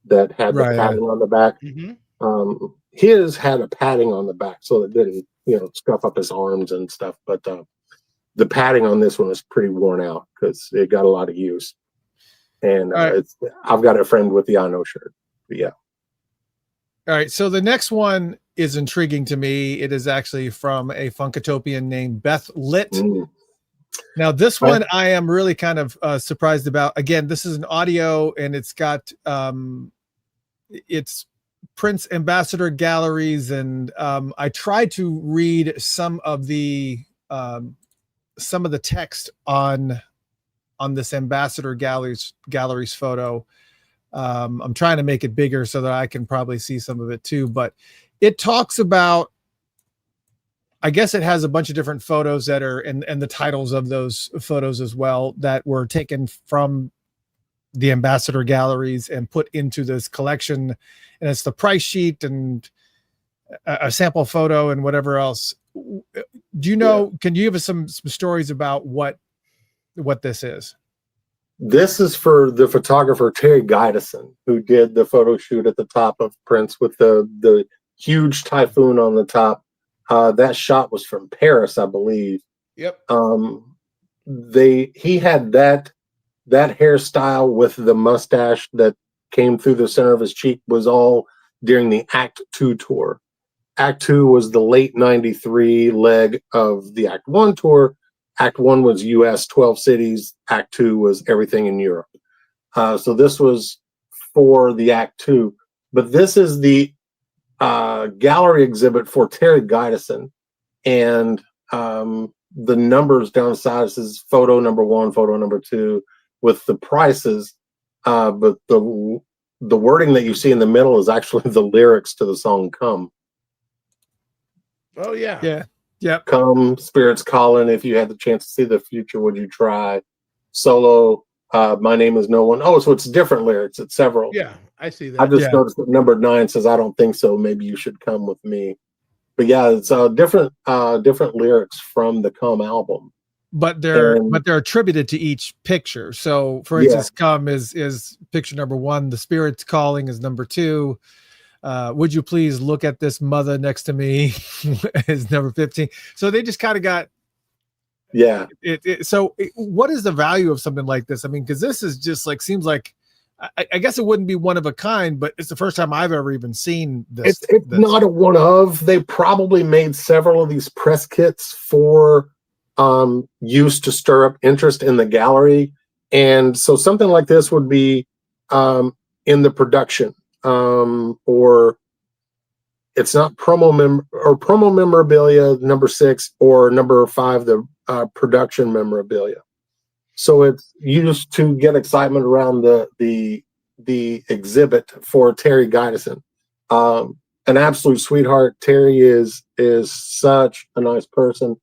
that had the padding on the back. Mm-hmm. His had a padding on the back so it didn't, scuff up his arms and stuff. But the padding on this one is pretty worn out because it got a lot of use. And I've got a friend with the I Know shirt. But yeah. All right. So the next one is intriguing to me. It is actually from a Funkatopian named Beth Litt. Now, this one I am really kind of surprised about. Again, this is an audio, and it's got it's Prince Ambassador Galleries, and I tried to read some of the text on this Ambassador Galleries photo. I'm trying to make it bigger so that I can probably see some of it too, but it talks about, I guess it has a bunch of different photos that are, and the titles of those photos as well, that were taken from the Ambassador Galleries and put into this collection. And it's the price sheet and a sample photo and whatever else. Do you know, can you give us some stories about what this is? This is for the photographer Terry Gideson, who did the photo shoot at the top of Prince with the huge typhoon on the top. That shot was from Paris, I believe. Yep. He had that hairstyle with the mustache that came through the center of his cheek was all during the Act 2 tour. Act 2 was the late 93 leg of the Act 1 tour. Act 1 was US, 12 cities. Act 2 was everything in Europe. So this was for the Act 2. But this is the gallery exhibit for Terry Gideson. And the numbers down the side says photo number 1, photo number 2 with the prices. But the wording that you see in the middle is actually the lyrics to the song Come. Oh, yeah. Yeah. Yep. Come, spirits calling. If you had the chance to see the future, would you try? Solo, my name is no one. Oh, so it's different lyrics. It's several. Yeah, I see that. I just noticed that number 9 says, I don't think so. Maybe you should come with me. But it's different lyrics from the Come album. But they're attributed to each picture. So for instance, Come is picture number 1. The Spirit's Calling is number 2. Would you please look at this mother next to me is number 15. So they just kind of got So what is the value of something like this? I mean, because this is just like, seems like, I guess it wouldn't be one of a kind, but it's the first time I've ever even seen this. It's not a one of. They probably made several of these press kits for use to stir up interest in the gallery. And so something like this would be in the production. Or it's not promo memorabilia number 6 or number 5, the production memorabilia. So it's used to get excitement around the exhibit for Terry Gideson. An absolute sweetheart. Terry is such a nice person.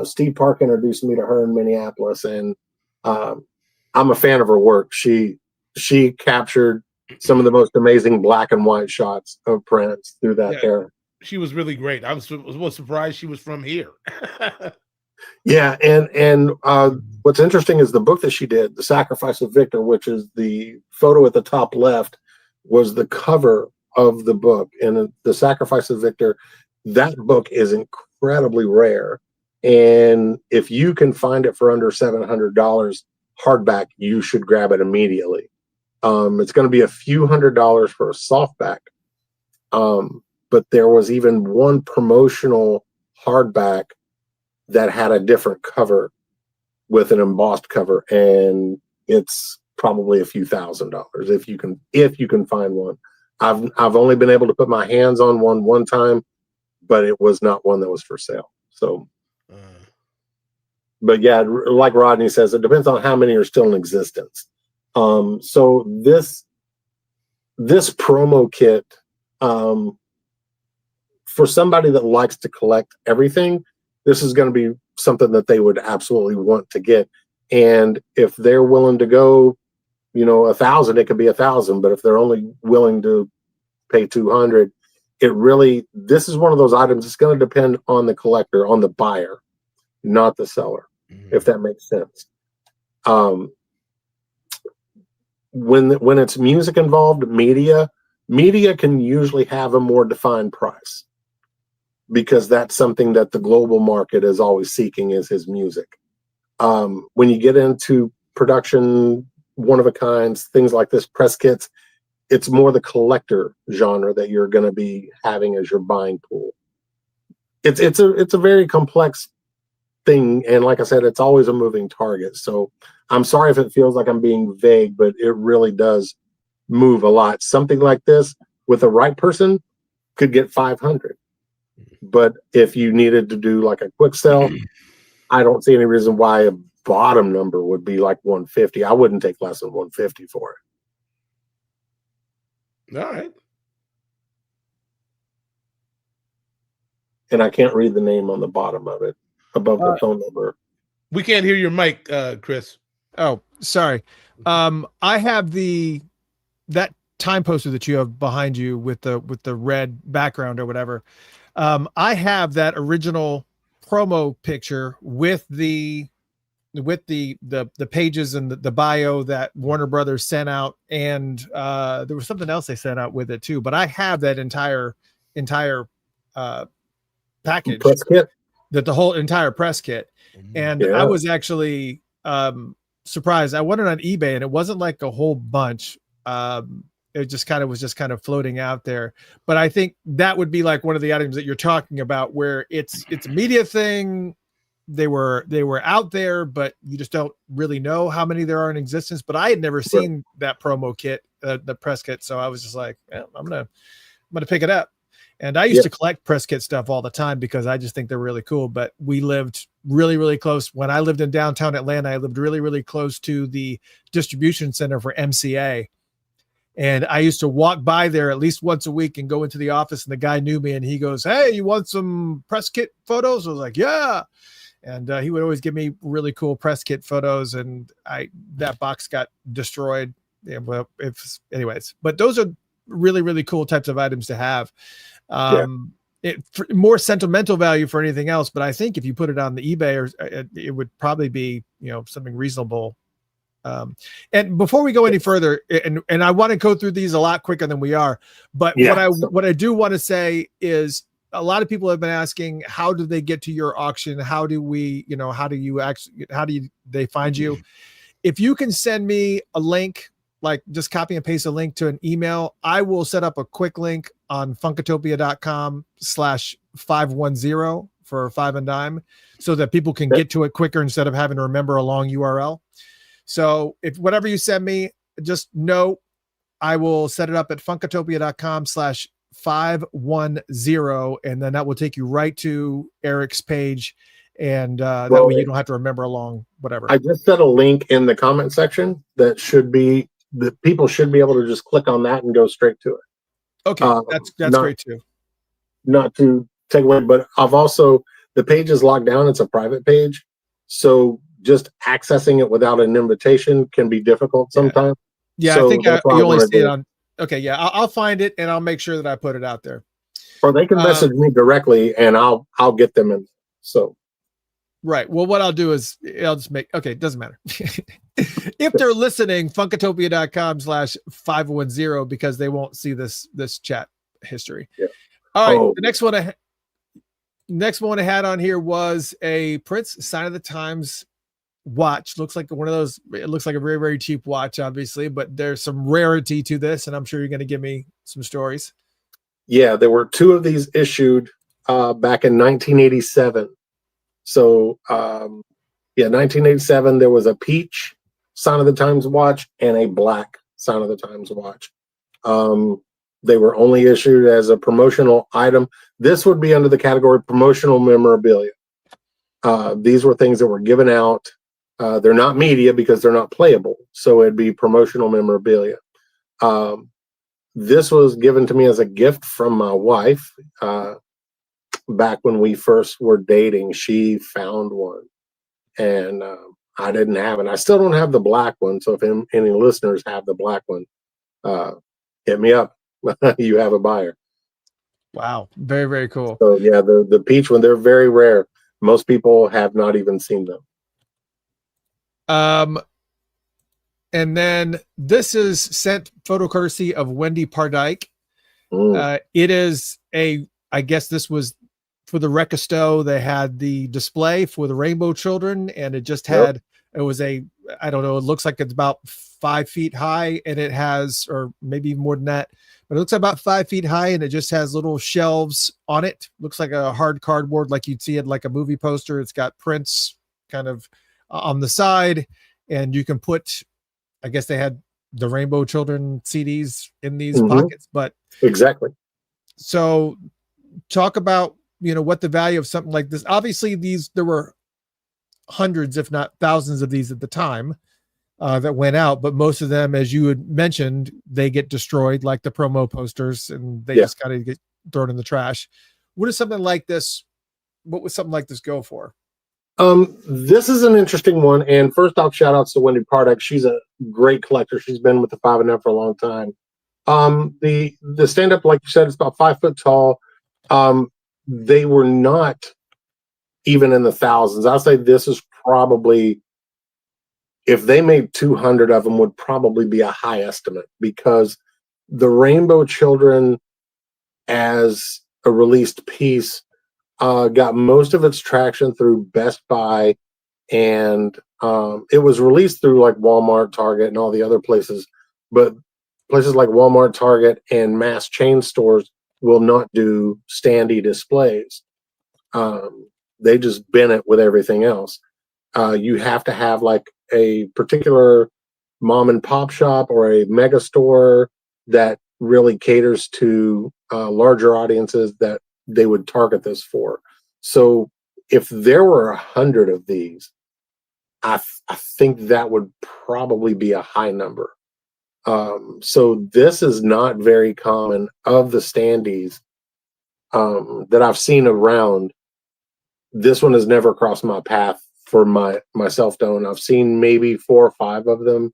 Steve Park introduced me to her in Minneapolis, and I'm a fan of her work. She captured some of the most amazing black and white shots of Prince through that era. She was really great. I was surprised she was from here. And what's interesting is the book that she did, The Sacrifice of Victor, which is the photo at the top left, was the cover of the book. And The Sacrifice of Victor, that book is incredibly rare. And if you can find it for under $700 hardback, you should grab it immediately. It's going to be a few $100s for a softback. But there was even one promotional hardback that had a different cover with an embossed cover, and it's probably a few $1,000s if you can find one. I've only been able to put my hands on one time, but it was not one that was for sale. So, but yeah, like Rodney says, it depends on how many are still in existence. So this promo kit, for somebody that likes to collect everything, this is going to be something that they would absolutely want to get. And if they're willing to go, $1,000, it could be $1,000. But if they're only willing to pay $200, this is one of those items. It's going to depend on the collector, on the buyer, not the seller, if that makes sense. When it's music involved, media can usually have a more defined price, because that's something that the global market is always seeking, is his music. When you get into production, one of a kinds, things like this, press kits, it's more the collector genre that you're going to be having as your buying pool. It's a very complex thing, and like I said, it's always a moving target. So I'm sorry if it feels like I'm being vague, but it really does move a lot. Something like this with the right person could get 500, but if you needed to do like a quick sell, I don't see any reason why a bottom number would be like 150. I wouldn't take less than 150 for it. All right. And I can't read the name on the bottom of it above the phone number. We can't hear your mic, Chris. Oh, sorry. I have that time poster that you have behind you with the red background or whatever. I have that original promo picture with the pages and the bio that Warner Brothers sent out, and there was something else they sent out with it too. But I have that entire package, press kit, the whole entire press kit, and I was actually surprised. I went on eBay, and it wasn't like a whole bunch. It just kind of floating out there. But I think that would be like one of the items that you're talking about, where it's a media thing. They were out there, but you just don't really know how many there are in existence. But I had never seen that promo kit, the press kit, so I was just like, I'm gonna pick it up. And I used to collect press kit stuff all the time because I just think they're really cool. But we lived really, really close. When I lived in downtown Atlanta, I lived really, really close to the distribution center for MCA. And I used to walk by there at least once a week and go into the office, and the guy knew me, and he goes, "Hey, you want some press kit photos?" I was like, "Yeah." And he would always give me really cool press kit photos, and that box got destroyed. Yeah, well, anyways, but those are really, really cool types of items to have. More sentimental value for anything else, but I think if you put it on the eBay, it would probably be something reasonable. And before we go any further, and I want to go through these a lot quicker than we are, but what I do want to say is, a lot of people have been asking, how do they get to your auction? How do they find you? If you can send me a link, like just copy and paste a link to an email, I will set up a quick link on funkatopia.com/510 for 5 and dime, so that people can get to it quicker instead of having to remember a long URL. So if whatever you send me, just know I will set it up at funkatopia.com/510, and then that will take you right to Eric's page, and that way you don't have to remember along whatever. I just set a link in the comment section that people should be able to just click on that and go straight to it. Okay, that's great too. Not to take away, but the page is locked down. It's a private page, so just accessing it without an invitation can be difficult sometimes. Yeah, so I think you only see it on. Okay, yeah, I'll find it, and I'll make sure that I put it out there. Or they can message me directly, and I'll get them in. So, right. Well, what I'll do is I'll just it doesn't matter. If they're listening, funkatopia.com/510, because they won't see this chat history. Yeah. All right. The next one I had on here was a Prince Sign of the Times watch. Looks like one of those. It looks like a very, very cheap watch, obviously, but there's some rarity to this, and I'm sure you're going to give me some stories. Yeah, there were 2 of these issued back in 1987. So 1987, there was a peach Sign of the Times watch and a black Sign of the Times watch. They were only issued as a promotional item. This would be under the category promotional memorabilia. These were things that were given out. They're not media because they're not playable, so it'd be promotional memorabilia. This was given to me as a gift from my wife. Back when we first were dating, she found one, and I didn't have it. I still don't have the black one, so if any listeners have the black one, hit me up. You have a buyer. Wow, very, very cool. So yeah, the peach one, they're very rare. Most people have not even seen them. And then this is sent photo courtesy of Wendy Pardike. It is I guess this was for the Rekisto. They had the display for the Rainbow Children, and it just had, it was a I don't know, it looks like it's about 5 feet high, and it has, or maybe more than that, but it looks about 5 feet high, and it just has little shelves on it. Looks like a hard cardboard, like you'd see it like a movie poster. It's got prints kind of on the side, and you can put, I guess they had the Rainbow Children CDs in these pockets, but exactly. So talk about, what the value of something like this. Obviously there were hundreds, if not thousands of these at the time that went out, but most of them, as you had mentioned, they get destroyed like the promo posters, and they just kind of get thrown in the trash. What would something like this go for? This is an interesting one. And first off, shout outs to Wendy Parduck. She's a great collector. She's been with the 5 and F for a long time. The stand up, like you said, it's about 5 foot tall. They were not even in the thousands. I'll say this is probably, if they made 200 of them, would probably be a high estimate, because the Rainbow Children as a released piece got most of its traction through Best Buy, and it was released through like Walmart, Target, and all the other places. But places like Walmart, Target, and mass chain stores will not do standee displays. They just bin it with everything else. You have to have like a particular mom and pop shop or a mega store that really caters to larger audiences that they would target this for. So if there were 100 of these, I think that would probably be a high number. So this is not very common of the standees that I've seen around. This one has never crossed my path for myself to own. I've seen maybe 4 or 5 of them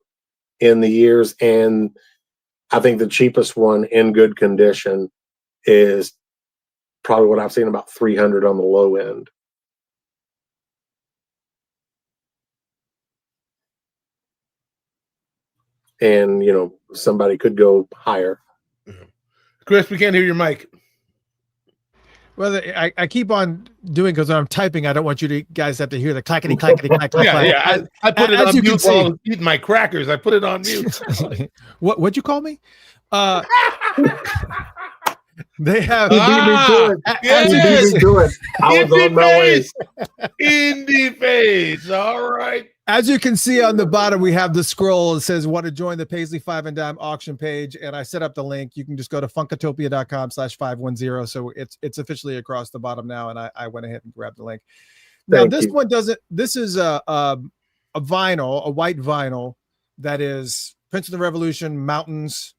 in the years, and I think the cheapest one in good condition is probably what I've seen, about 300 on the low end. And somebody could go higher. Chris, we can't hear your mic. Well, I keep on doing, because when I'm typing, I don't want you guys to have to hear the clackety clackety clack clack. Yeah. I put it on mute while I was eating my crackers. I put it on mute. What'd you call me? They have He beat me to it. I was on my way. Indie face. All right. As you can see on the bottom, we have the scroll. It says, want to join the Paisley 5 and Dime auction page. And I set up the link. You can just go to funkatopia.com/510. So it's officially across the bottom now. And I went ahead and grabbed the link. Now, this one doesn't, this is a vinyl, a white vinyl that is Prince of the Revolution, Mountains.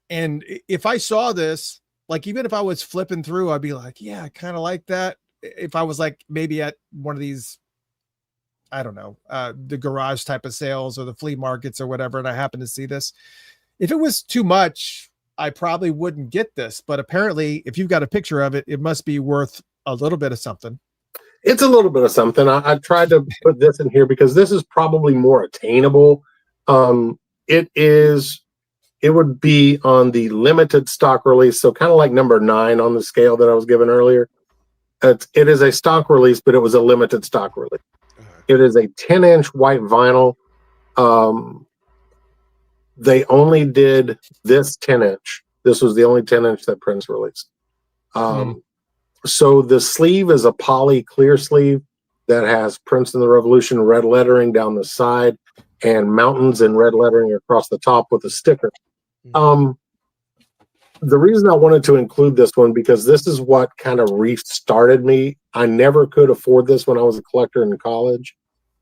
And if I saw this, like, even if I was flipping through, I'd be like, yeah, I kind of like that. If I was like maybe at one of these, I don't know, the garage type of sales or the flea markets or whatever, and I happen to see this, if it was too much, I probably wouldn't get this. But apparently, if you've got a picture of it, it must be worth a little bit of something. It's a little bit of something. I tried to put this in here because this is probably more attainable. It would be on the limited stock release, so kind of like number 9 on the scale that I was given earlier. It is a stock release, but it was a limited stock release. It is a 10-inch white vinyl. They only did this 10-inch. This was the only 10-inch that Prince released. So the sleeve is a poly clear sleeve that has Prince and the Revolution red lettering down the side and mountains in red lettering across the top with a sticker. The reason I wanted to include this one, because this is what kind of restarted me. I never could afford this when I was a collector in college.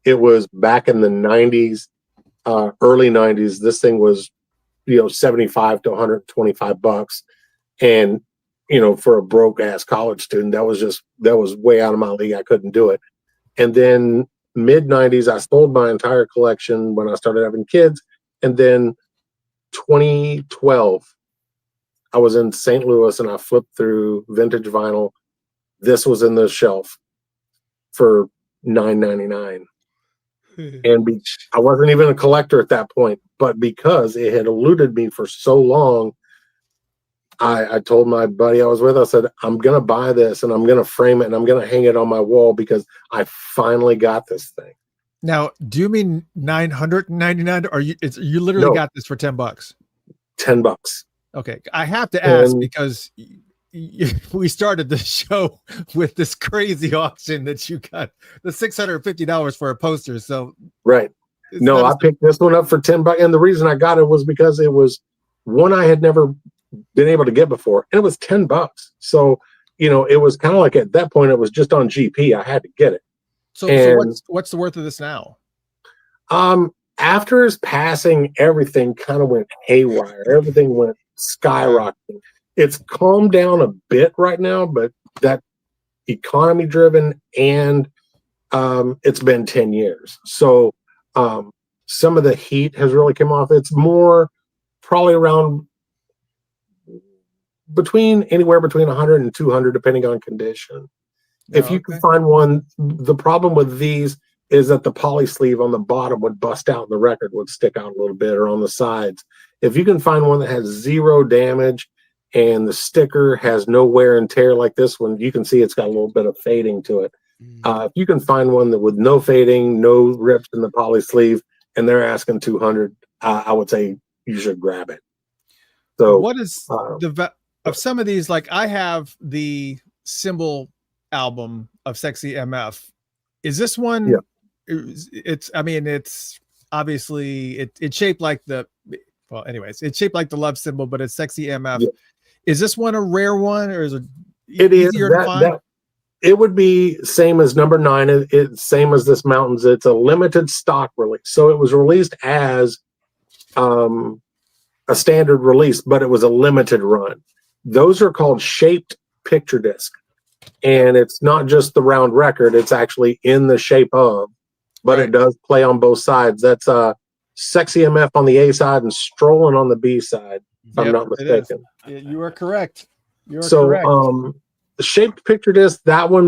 It was back in the 90s, early 90s. This thing was, $75 to $125. And, for a broke ass college student, that was way out of my league. I couldn't do it. And then mid 90s, I sold my entire collection when I started having kids. And then 2012, I was in St. Louis and I flipped through vintage vinyl. This was in the shelf for $9.99. And I wasn't even a collector at that point, but because it had eluded me for so long, I told my buddy I was with, I said, I'm going to buy this and I'm going to frame it and I'm going to hang it on my wall because I finally got this thing. Now, do you mean 999 or you literally got this for $10? $10. Okay. I have to ask because we started the show with this crazy auction that you got the $650 for a poster. So right. No, I picked this one up for $10. And the reason I got it was because it was one I had never been able to get before. And it was $10. So, it was kind of like at that point, it was just on GP. I had to get it. So what's the worth of this now? After his passing, everything kind of went haywire. Everything went skyrocketing. It's calmed down a bit right now, but that economy driven, and it's been 10 years. So some of the heat has really come off. It's more probably around anywhere between 100 and 200, depending on condition. If you can find one, the problem with these is that the poly sleeve on the bottom would bust out and the record would stick out a little bit, or on the sides. If you can find one that has zero damage and the sticker has no wear and tear like this one, you can see it's got a little bit of fading to it. If you can find one that with no fading, no rips in the poly sleeve, and they're asking 200, I would say you should grab it. So what is the of some of these? Like, I have the symbol album of Sexy MF. Is this one? Yeah. It's obviously it's shaped like it's shaped like the love symbol, but it's Sexy MF. Yeah. Is this one a rare one, or is it easier to find? It would be same as number 9. It's same as this Mountains. It's a limited stock release. So it was released as a standard release, but it was a limited run. Those are called shaped picture disc. And it's not just the round record, it's actually in the shape of, but it does play on both sides. That's Sexy MF on the A side and Strolling on the B side, if I'm not mistaken. You are correct. The shaped picture disc, that one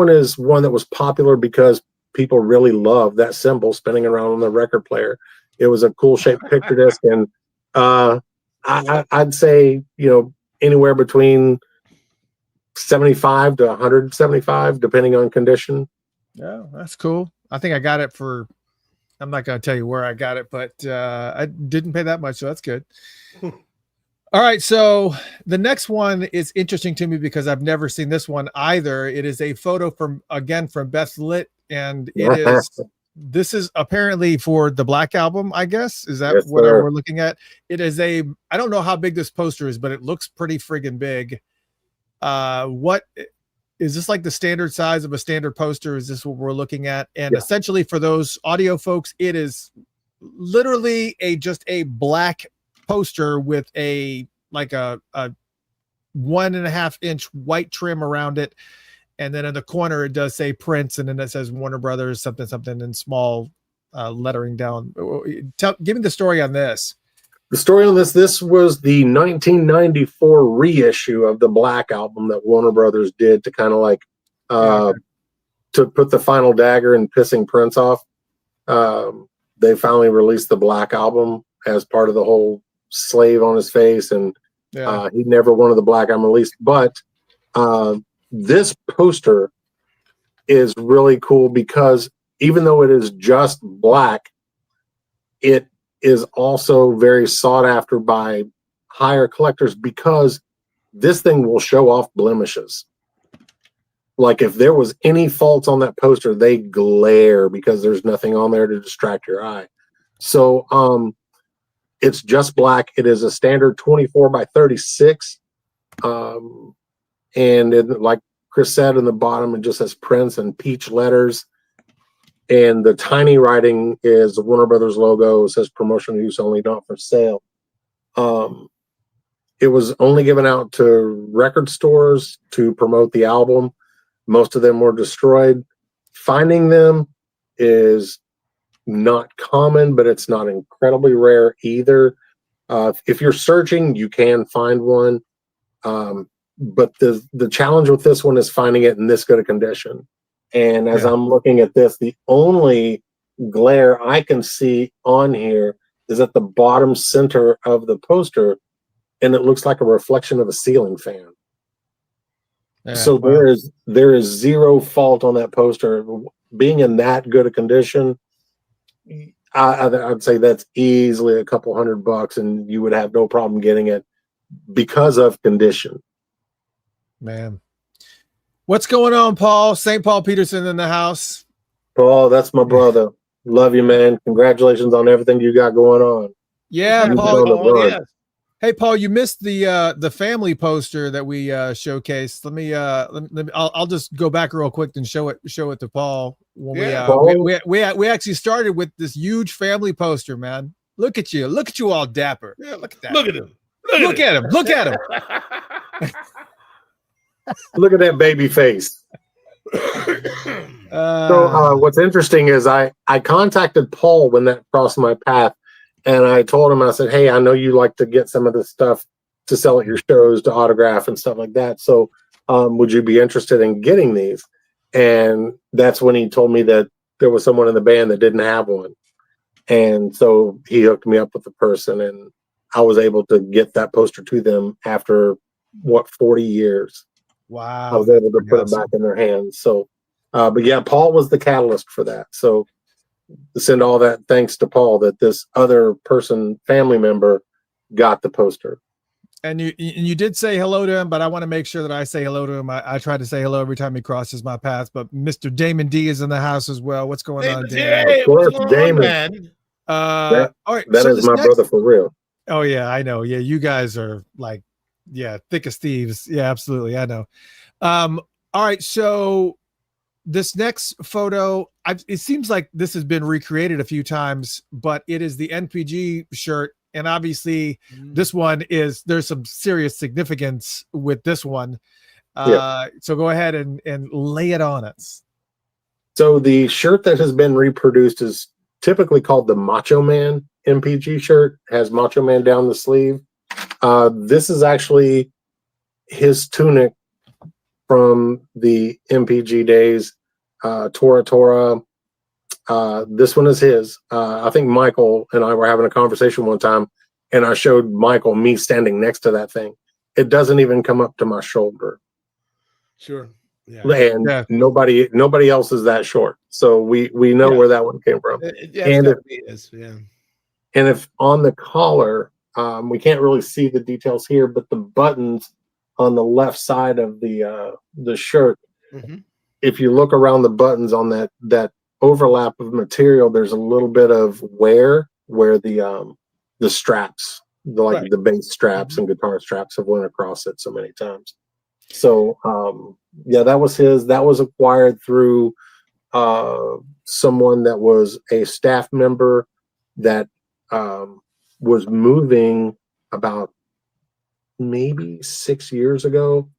is one that was popular because people really love that symbol spinning around on the record player. It was a cool shaped picture disc, and I'd say anywhere between 75 to 175, depending on condition. Yeah, that's cool. I think I got it for, I'm not going to tell you where I got it, but I didn't pay that much, so that's good. All right, so the next one is interesting to me because I've never seen this one either. It is a photo from Beth Litt, and this is apparently for the Black Album, I guess. Is that what we're looking at? It is I don't know how big this poster is, but it looks pretty friggin' big. What is this, like the standard size of a standard poster? Is this what we're looking at? And essentially, for those audio folks, it is literally just a black poster with a 1.5 inch white trim around it, and then in the corner it does say Prince, and then it says Warner Brothers something in small lettering down. Give me the story on this. The story on this was the 1994 reissue of the Black Album that Warner Brothers did to kind of to put the final dagger in pissing Prince off. They finally released the Black Album as part of the whole slave on his face, and he never wanted the Black Album released. But this poster is really cool because even though it is just black, it is also very sought after by higher collectors because this thing will show off blemishes. Like if there was any faults on that poster, they glare because there's nothing on there to distract your eye. So it's just black. It is a standard 24 by 36. And like Chris said, in the bottom, it just says Prince in peach letters. And the tiny writing is the Warner Brothers logo. It says promotional use only, not for sale. It was only given out to record stores to promote the album. Most of them were destroyed. Finding them is not common, but it's not incredibly rare either. If you're searching, you can find one. But the challenge with this one is finding it in this good a condition. And as I'm looking at this, the only glare I can see on here is at the bottom center of the poster, and it looks like a reflection of a ceiling fan. So there is zero fault on that poster. being in that good a condition, I'd say that's easily a couple $100, and you would have no problem getting it because of condition. Man, what's going on, Paul? St. Paul Peterson in the house. Paul, that's my brother. Love you, man. Congratulations on everything you got going on. Yeah, Paul. Yes. Hey, Paul, you missed the family poster that we showcased. I'll just go back real quick and show it to Paul. When we actually started with this huge family poster, man. Look at you all dapper. Yeah, look at that. Look at him. Look at him. Look at that baby face. So what's interesting is I contacted Paul when that crossed my path, and I told him, I said, hey, I know you like to get some of this stuff to sell at your shows, to autograph and stuff like that. So would you be interested in getting these? And that's when he told me that there was someone in the band that didn't have one. And so he hooked me up with the person, and I was able to get that poster to them after 40 years. Wow. I was able to put it back in their hands. So, but yeah, Paul was the catalyst for that. So send all that thanks to Paul that this other person, family member, got the poster. And you did say hello to him, but I want to make sure that I say hello to him. I try to say hello every time he crosses my path, but Mr. Damon D is in the house as well. What's going on, Damon? Of course, Damon. All right. That is my brother for real. Oh yeah, I know. Yeah, you guys are like, thick as thieves. Yeah, absolutely. I know. All right. So this next photo, it seems like this has been recreated a few times, but it is the NPG shirt. And obviously this one there's some serious significance with this one. So go ahead and lay it on us. So the shirt that has been reproduced is typically called the Macho Man MPG shirt. It has Macho Man down the sleeve. This is actually his tunic from the MPG days, Tora Tora. This one is his. I think Michael and I were having a conversation one time, and I showed Michael me standing next to that thing. It doesn't even come up to my shoulder. Sure. Yeah. And nobody else is that short. So we know where that one came from. And if on the collar, we can't really see the details here, but the buttons on the left side of the shirt, if you look around the buttons on that overlap of material, there's a little bit of wear where the straps, the bass straps and guitar straps have went across it so many times. So that was his. That was acquired through someone that was a staff member that was moving about maybe 6 years ago,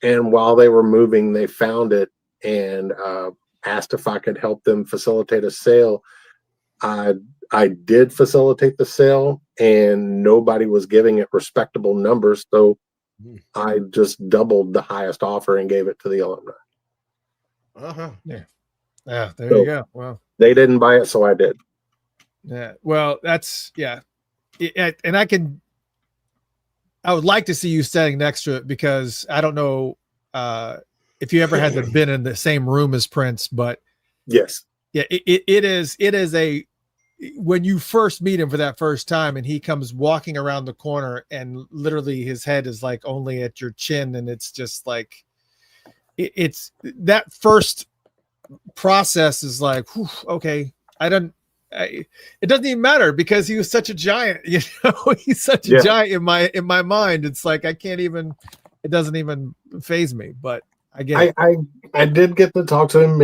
and while they were moving, they found it and asked if I could help them facilitate a sale. I did facilitate the sale, and nobody was giving it respectable numbers, so I just doubled the highest offer and gave it to the alumni. Yeah, there you go. Well, they didn't buy it, so I did. Yeah, well, that's and I would like to see you standing next to it, because I don't know if you ever had been in the same room as Prince, but yes, it is a, when you first meet him for that first time and he comes walking around the corner and literally his head is like only at your chin, and it's just like it's that first process is like, whew, okay, it doesn't even matter, because he was such a giant, he's such a giant in my mind. It's like it doesn't even faze me, but I did get to talk to him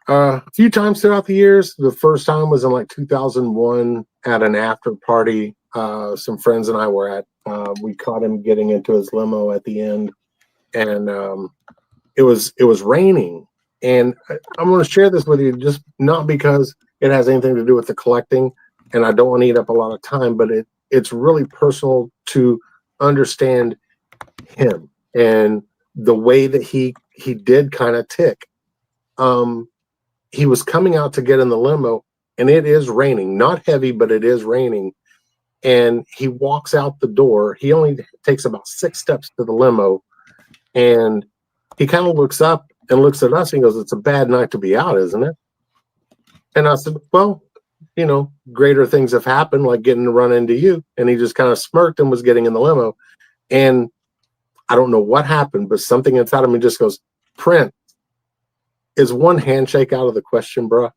a few times throughout the years. The first time was in like 2001 at an after party some friends and I were at. We caught him getting into his limo at the end, and it was raining. And I'm going to share this with you, just not because it has anything to do with the collecting, and I don't want to eat up a lot of time, but it's really personal to understand him and the way that he did kind of tick. He was coming out to get in the limo, and it is raining, not heavy, but it is raining. And he walks out the door. He only takes about 6 steps to the limo, and he kind of looks up and looks at us and goes, "It's a bad night to be out, isn't it?" And I said, well, greater things have happened, like getting to run into you. And he just kind of smirked and was getting in the limo. And I don't know what happened, but something inside of me just goes, Prince, is one handshake out of the question, bruh?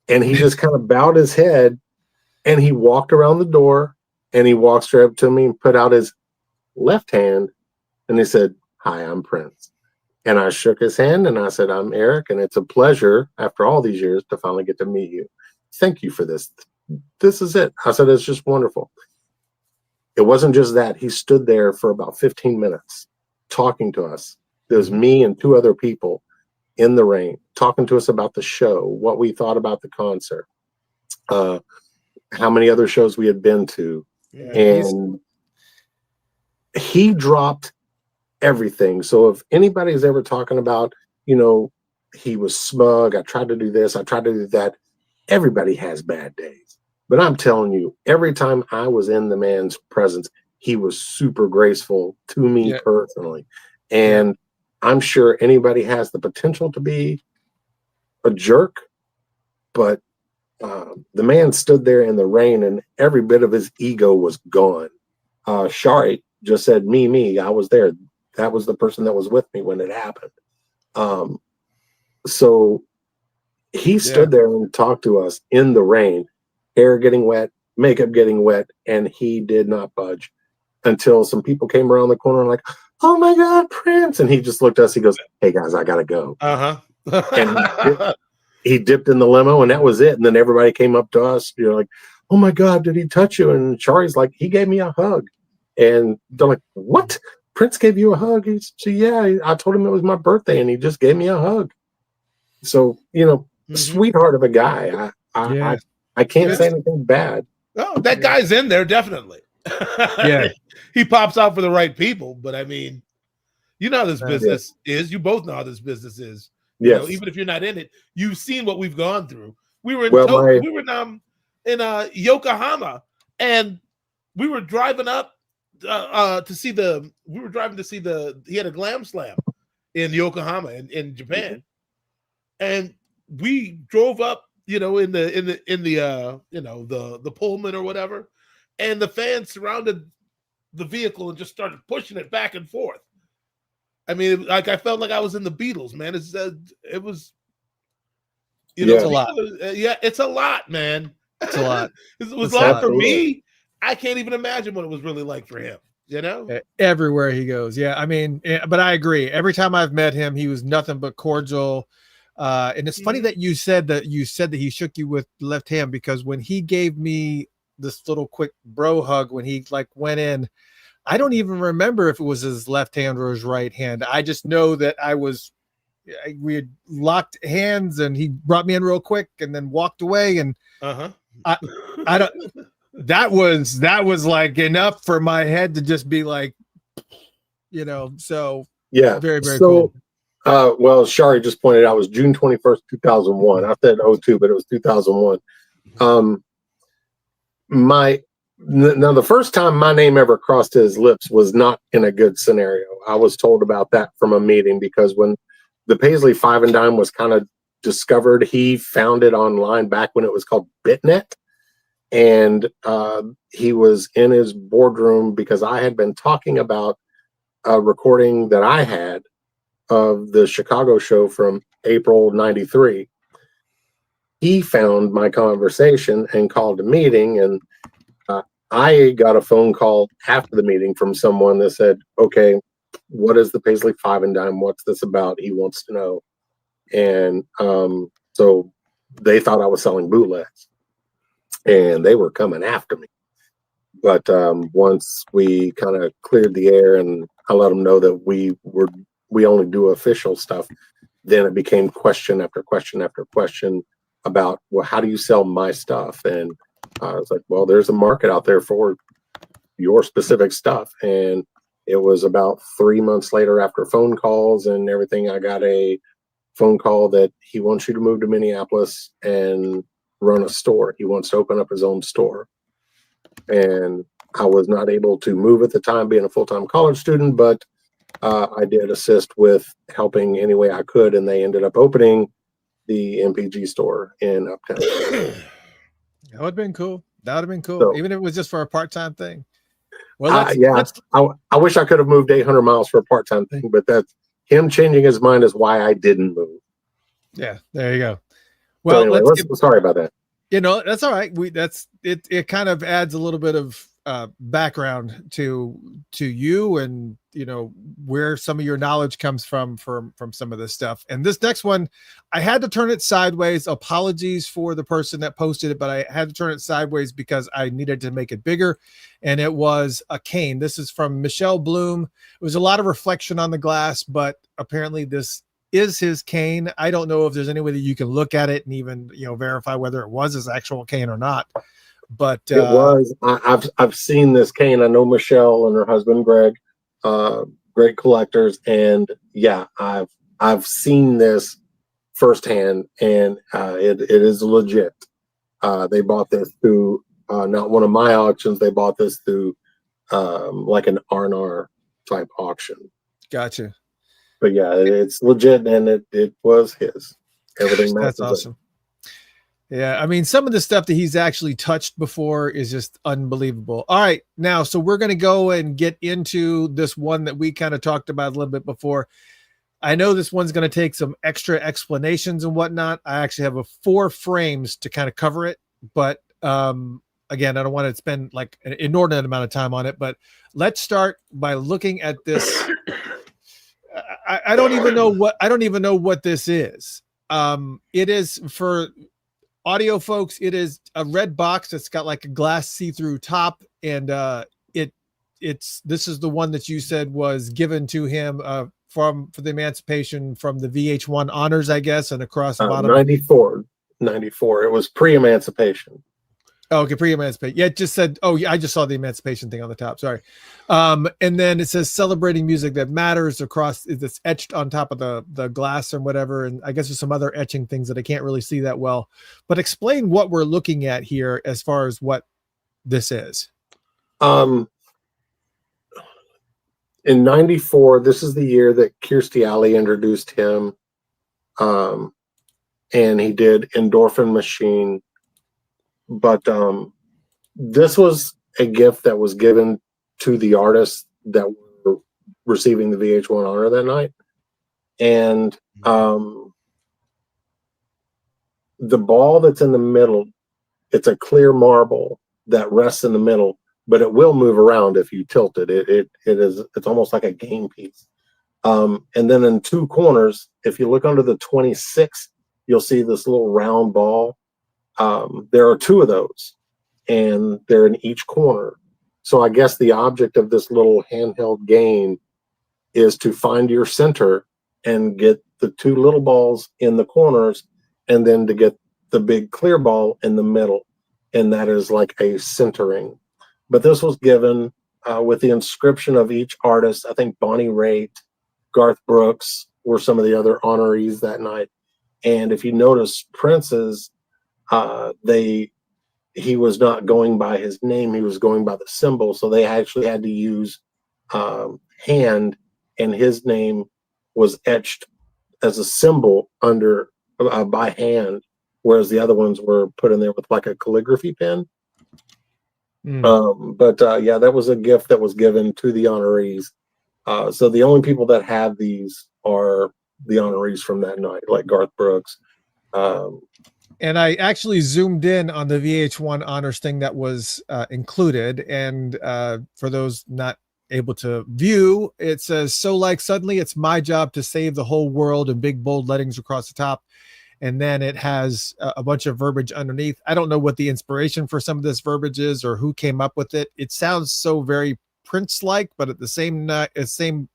And he just kind of bowed his head and he walked around the door and he walked straight up to me and put out his left hand and he said, hi, I'm Prince. And I shook his hand and I said, I'm Eric, and it's a pleasure after all these years to finally get to meet you. Thank you for this. This is it. I said, it's just wonderful. It wasn't just that. He stood there for about 15 minutes talking to us. There was me and two other people in the rain talking to us about the show, what we thought about the concert, how many other shows we had been to. Yeah. And he dropped everything. So if anybody's ever talking about, he was smug, I tried to do this, I tried to do that, everybody has bad days. But I'm telling you, every time I was in the man's presence, he was super graceful to me personally. And I'm sure anybody has the potential to be a jerk, but the man stood there in the rain and every bit of his ego was gone. Shari just said, me, I was there. That was the person that was with me when it happened. So he stood there and talked to us in the rain, hair getting wet, makeup getting wet, and he did not budge until some people came around the corner and like, oh my God, Prince. And he just looked at us. He goes, hey guys, I got to go. And he dipped in the limo and that was it. And then everybody came up to us, like, oh my God, did he touch you? And Shari's like, he gave me a hug. And they're like, what? Prince gave you a hug? He said, yeah, I told him it was my birthday and he just gave me a hug. So, sweetheart of a guy. I can't say anything bad. Oh, that guy's in there, definitely. Yeah. He pops out for the right people, but I mean, how this business is. You both know how this business is. Yes. Even if you're not in it, you've seen what we've gone through. We were in Yokohama, and we were driving up to see he had a glam slam in Yokohama in Japan, and we drove up, in the Pullman or whatever, and the fans surrounded the vehicle and just started pushing it back and forth. I mean, I felt like I was in the Beatles, man. It was, it's a lot. It's a lot, man. It's a lot. It was a lot for me. I can't even imagine what it was really like for him. Everywhere he goes. Yeah, I mean, but I agree. Every time I've met him, he was nothing but cordial. And it's funny that you said that he shook you with the left hand, because when he gave me this little quick bro hug when he went in, I don't even remember if it was his left hand or his right hand. I just know that we had locked hands and he brought me in real quick and then walked away. And I don't, that was like enough for my head to just be like, so yeah, very, very cool. Well, Shari just pointed out it was June 21st, 2001. I said 02, but it was 2001. Now, the first time my name ever crossed his lips was not in a good scenario. I was told about that from a meeting, because when the Paisley 5 and Dime was kind of discovered, he found it online back when it was called BitNet. And he was in his boardroom because I had been talking about a recording that I had of the Chicago show from April '93. He found my conversation and called a meeting, and I got a phone call after the meeting from someone that said, okay, what is the Paisley 5 and Dime? What's this about? He wants to know. And so they thought I was selling bootlegs and they were coming after me. But once we kind of cleared the air and I let them know that we only do official stuff, then it became question after question after question about, well, how do you sell my stuff? And I was like, well, there's a market out there for your specific stuff. And it was about 3 months later, after phone calls and everything, I got a phone call that he wants you to move to Minneapolis and run a store. He wants to open up his own store. And I was not able to move at the time, being a full-time college student, but I did assist with helping any way I could. And they ended up opening the MPG store in Uptown. That would have been cool. That would have been cool, So, even if it was just for a part-time thing. Well, I wish I could have moved 800 miles for a part-time thing, but that's him changing his mind is why I didn't move. Yeah, there you go. Well, so anyway, sorry about that. That's all right. It kind of adds a little bit of background to you, and where some of your knowledge comes from some of this stuff. And this next one, I had to turn it sideways. Apologies for the person that posted it, but I had to turn it sideways because I needed to make it bigger. And it was a cane. This is from Michelle Bloom. It was a lot of reflection on the glass, but apparently this is his cane. I don't know if there's any way that you can look at it and even verify whether it was his actual cane or not. But it was. I've seen this cane. I know Michelle and her husband Greg, great collectors, and yeah, I've seen this firsthand, and it is legit. They bought this through not one of my auctions. They bought this through like an R&R type auction. Gotcha. But yeah, it's legit, and it was his. Everything. That's awesome. Yeah, I mean, some of the stuff that he's actually touched before is just unbelievable. All right, now, so we're going to go and get into this one that we kind of talked about a little bit before. I know this one's going to take some extra explanations and whatnot. I actually have 4 frames to kind of cover it, but again, I don't want to spend like an inordinate amount of time on it. But let's start by looking at this. I don't even know what this is. It is for audio folks. It is a red box that's got like a glass see-through top, and this is the one that you said was given to him for the emancipation from the VH1 Honors, I guess, and across the bottom. 94. It was pre-emancipation. Oh, okay, pre-emancipation. Yeah, it just said, oh, yeah, I just saw the emancipation thing on the top. Sorry. And then it says celebrating music that matters across. It's etched on top of the glass or whatever. And I guess there's some other etching things that I can't really see that well. But explain what we're looking at here as far as what this is. In 94, this is the year that Kirstie Alley introduced him. And he did Endorphin Machine. But this was a gift that was given to the artists that were receiving the VH1 honor that night. And the ball that's in the middle, it's a clear marble that rests in the middle, but it will move around if you tilt it. It's almost like a game piece. And then in 2 corners, if you look under the 26, you'll see this little round ball. There are 2 of those, and they're in each corner. So I guess the object of this little handheld game is to find your center and get the 2 little balls in the corners, and then to get the big clear ball in the middle. And that is like a centering. But this was given with the inscription of each artist. I think Bonnie Raitt, Garth Brooks were some of the other honorees that night. And if you notice Prince's, he was not going by his name, he was going by the symbol, so they actually had to use hand, and his name was etched as a symbol under by hand, whereas the other ones were put in there with like a calligraphy pen. Yeah, that was a gift that was given to the honorees. So the only people that have these are the honorees from that night, like Garth Brooks. And I actually zoomed in on the VH1 honors thing that was included. And for those not able to view, it says, so like suddenly it's my job to save the whole world, in big bold lettings across the top. And then it has a bunch of verbiage underneath. I don't know what the inspiration for some of this verbiage is or who came up with it. It sounds so very Prince-like, but at the same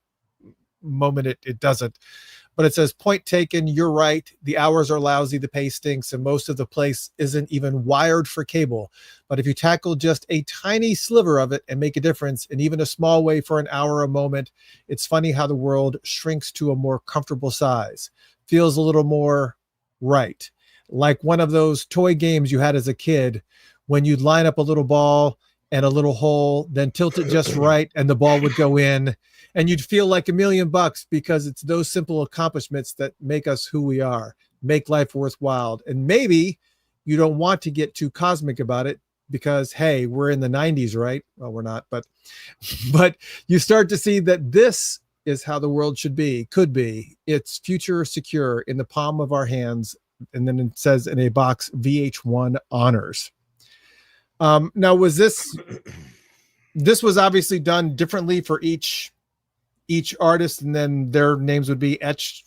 moment, it doesn't. But it says, point taken, you're right. The hours are lousy, the pay stinks, and most of the place isn't even wired for cable. But if you tackle just a tiny sliver of it and make a difference in even a small way for an hour, a moment, it's funny how the world shrinks to a more comfortable size. Feels a little more right. Like one of those toy games you had as a kid when you'd line up a little ball and a little hole, then tilt it just right, and the ball would go in. And you'd feel like $1 million because it's those simple accomplishments that make us who we are. make life worthwhile. And maybe you don't want to get too cosmic about it because, hey, we're in the 90s, right? Well, we're not, but you start to see that this is how the world could be. It's future secure in the palm of our hands. And then it says in a box, VH1 Honors. Now, was this was obviously done differently for each artist, and then their names would be etched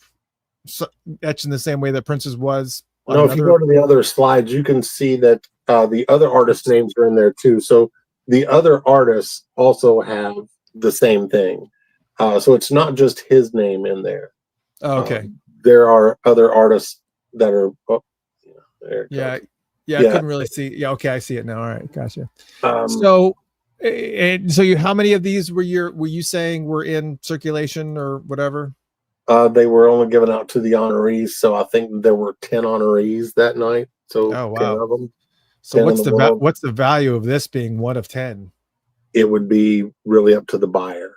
in the same way that Prince's was? No, if you go to the other slides, you can see that the other artist names are in there too. So the other artists also have the same thing. So it's not just his name in there. Oh, okay. There are other artists that are. Oh, yeah. I couldn't really see. Yeah, okay, I see it now. All right, gotcha. So how many of these were you saying were in circulation or whatever? They were only given out to the honorees, so I think there were 10 honorees that night. So 10 of them. So what's the value of this being one of 10? It would be really up to the buyer.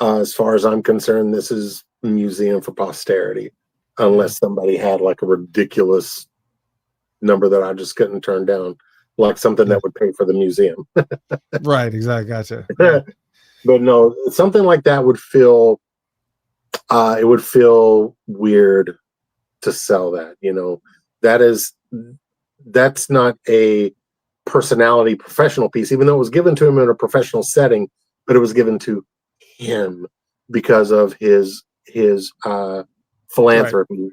As far as I'm concerned, this is a museum for posterity, unless somebody had like a ridiculous number that I just couldn't turn down, like something that would pay for the museum. Right, exactly, gotcha. But no, something like that would feel it would feel weird to sell that. That's not a personality professional piece, even though it was given to him in a professional setting, but it was given to him because of his philanthropy. Right.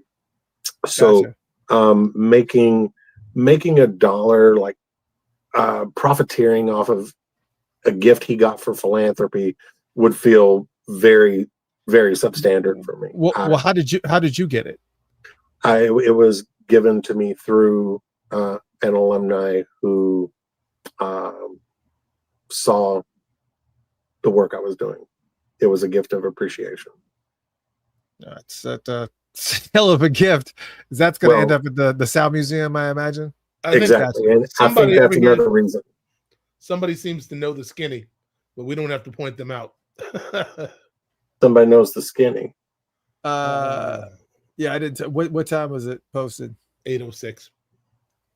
So gotcha. Making $1, like profiteering off of a gift he got for philanthropy, would feel very, very substandard for me. Well, how did you get it? It was given to me through an alumni who saw the work I was doing. It was a gift of appreciation. That's a hell of a gift. That's going to end up at the Sound Museum, I imagine. Exactly, and I think that's another reason. Somebody seems to know the skinny, but we don't have to point them out. Somebody knows the skinny. Yeah, I didn't. What time was it posted? 8:06.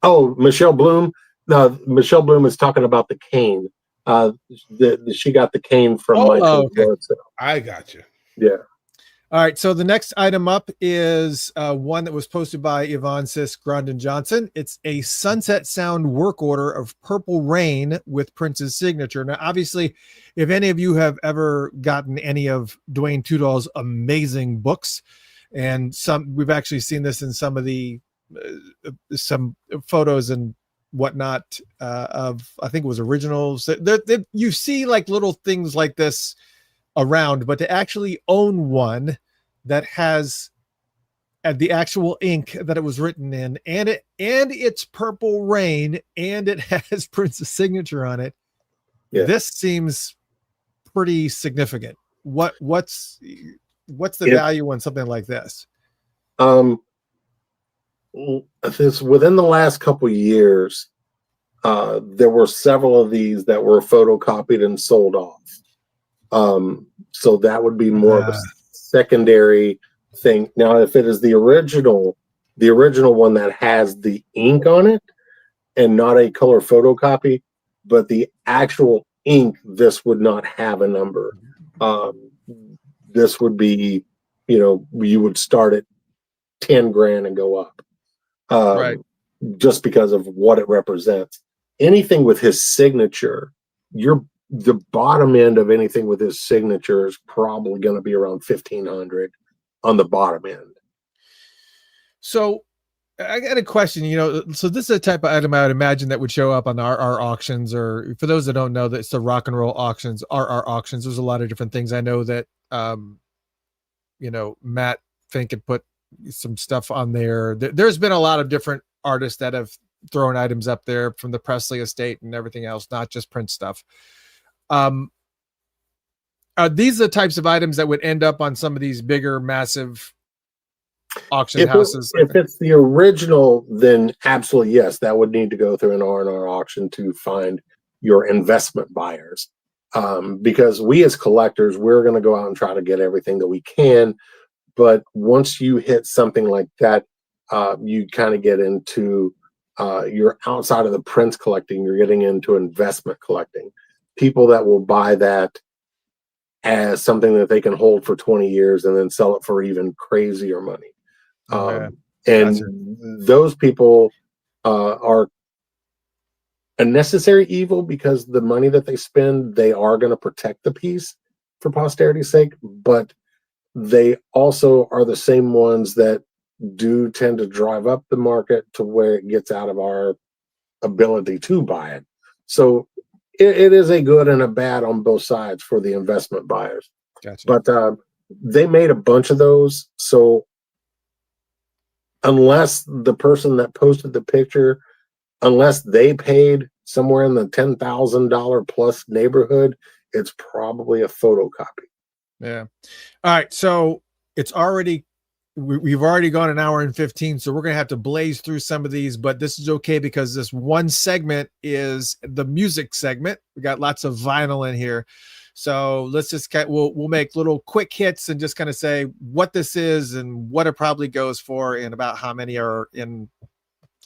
Oh, Michelle Bloom. No, Michelle Bloom is talking about the cane. She got the cane from Michael. Okay. I got you. Yeah. All right. So the next item up is one that was posted by Yvonne Sis Grondin Johnson. It's a Sunset Sound work order of Purple Rain with Prince's signature. Now, obviously, if any of you have ever gotten any of Dwayne Tudor's amazing books, and we've actually seen this in some of the some photos and whatnot of, I think it was originals. You see like little things like this around, but to actually own one that has the actual ink that it was written in, and it's Purple Rain, and it has Prince's signature on it. Yeah. This seems pretty significant. What's the value on something like this? This within the last couple of years, there were several of these that were photocopied and sold off. So that would be more of a secondary thing. Now, if it is the original one that has the ink on it and not a color photocopy, but the actual ink, this would not have a number. This would be, you would start at 10 grand and go up. Right. Just because of what it represents. Anything with his signature, the bottom end of anything with his signature is probably going to be around 1,500 on the bottom end. So I got a question, so this is a type of item I would imagine that would show up on our auctions, or for those that don't know, that's the rock and roll auctions, our auctions. There's a lot of different things. I know that, Matt Fink had put some stuff on there. There's been a lot of different artists that have thrown items up there from the Paisley estate and everything else, not just Prince stuff. Are these the types of items that would end up on some of these bigger, massive auction houses? If it's the original, then absolutely yes, that would need to go through an R&R auction to find your investment buyers. Because we as collectors, we're going to go out and try to get everything that we can. But once you hit something like that, you kind of get into you're outside of the prints collecting. You're getting into investment collecting. People that will buy that as something that they can hold for 20 years and then sell it for even crazier money. And those people are a necessary evil because the money that they spend, they are going to protect the piece for posterity's sake, but they also are the same ones that do tend to drive up the market to where it gets out of our ability to buy it. So it is a good and a bad on both sides for the investment buyers. Gotcha. But they made a bunch of those. So unless the person that posted the picture, unless they paid somewhere in the $10,000 plus neighborhood, it's probably a photocopy. Yeah. All right. So it's already, we've already gone an hour and 15. So we're going to have to blaze through some of these, but this is okay because this one segment is the music segment. We got lots of vinyl in here. So let's just we'll make little quick hits and just kind of say what this is and what it probably goes for and about how many are in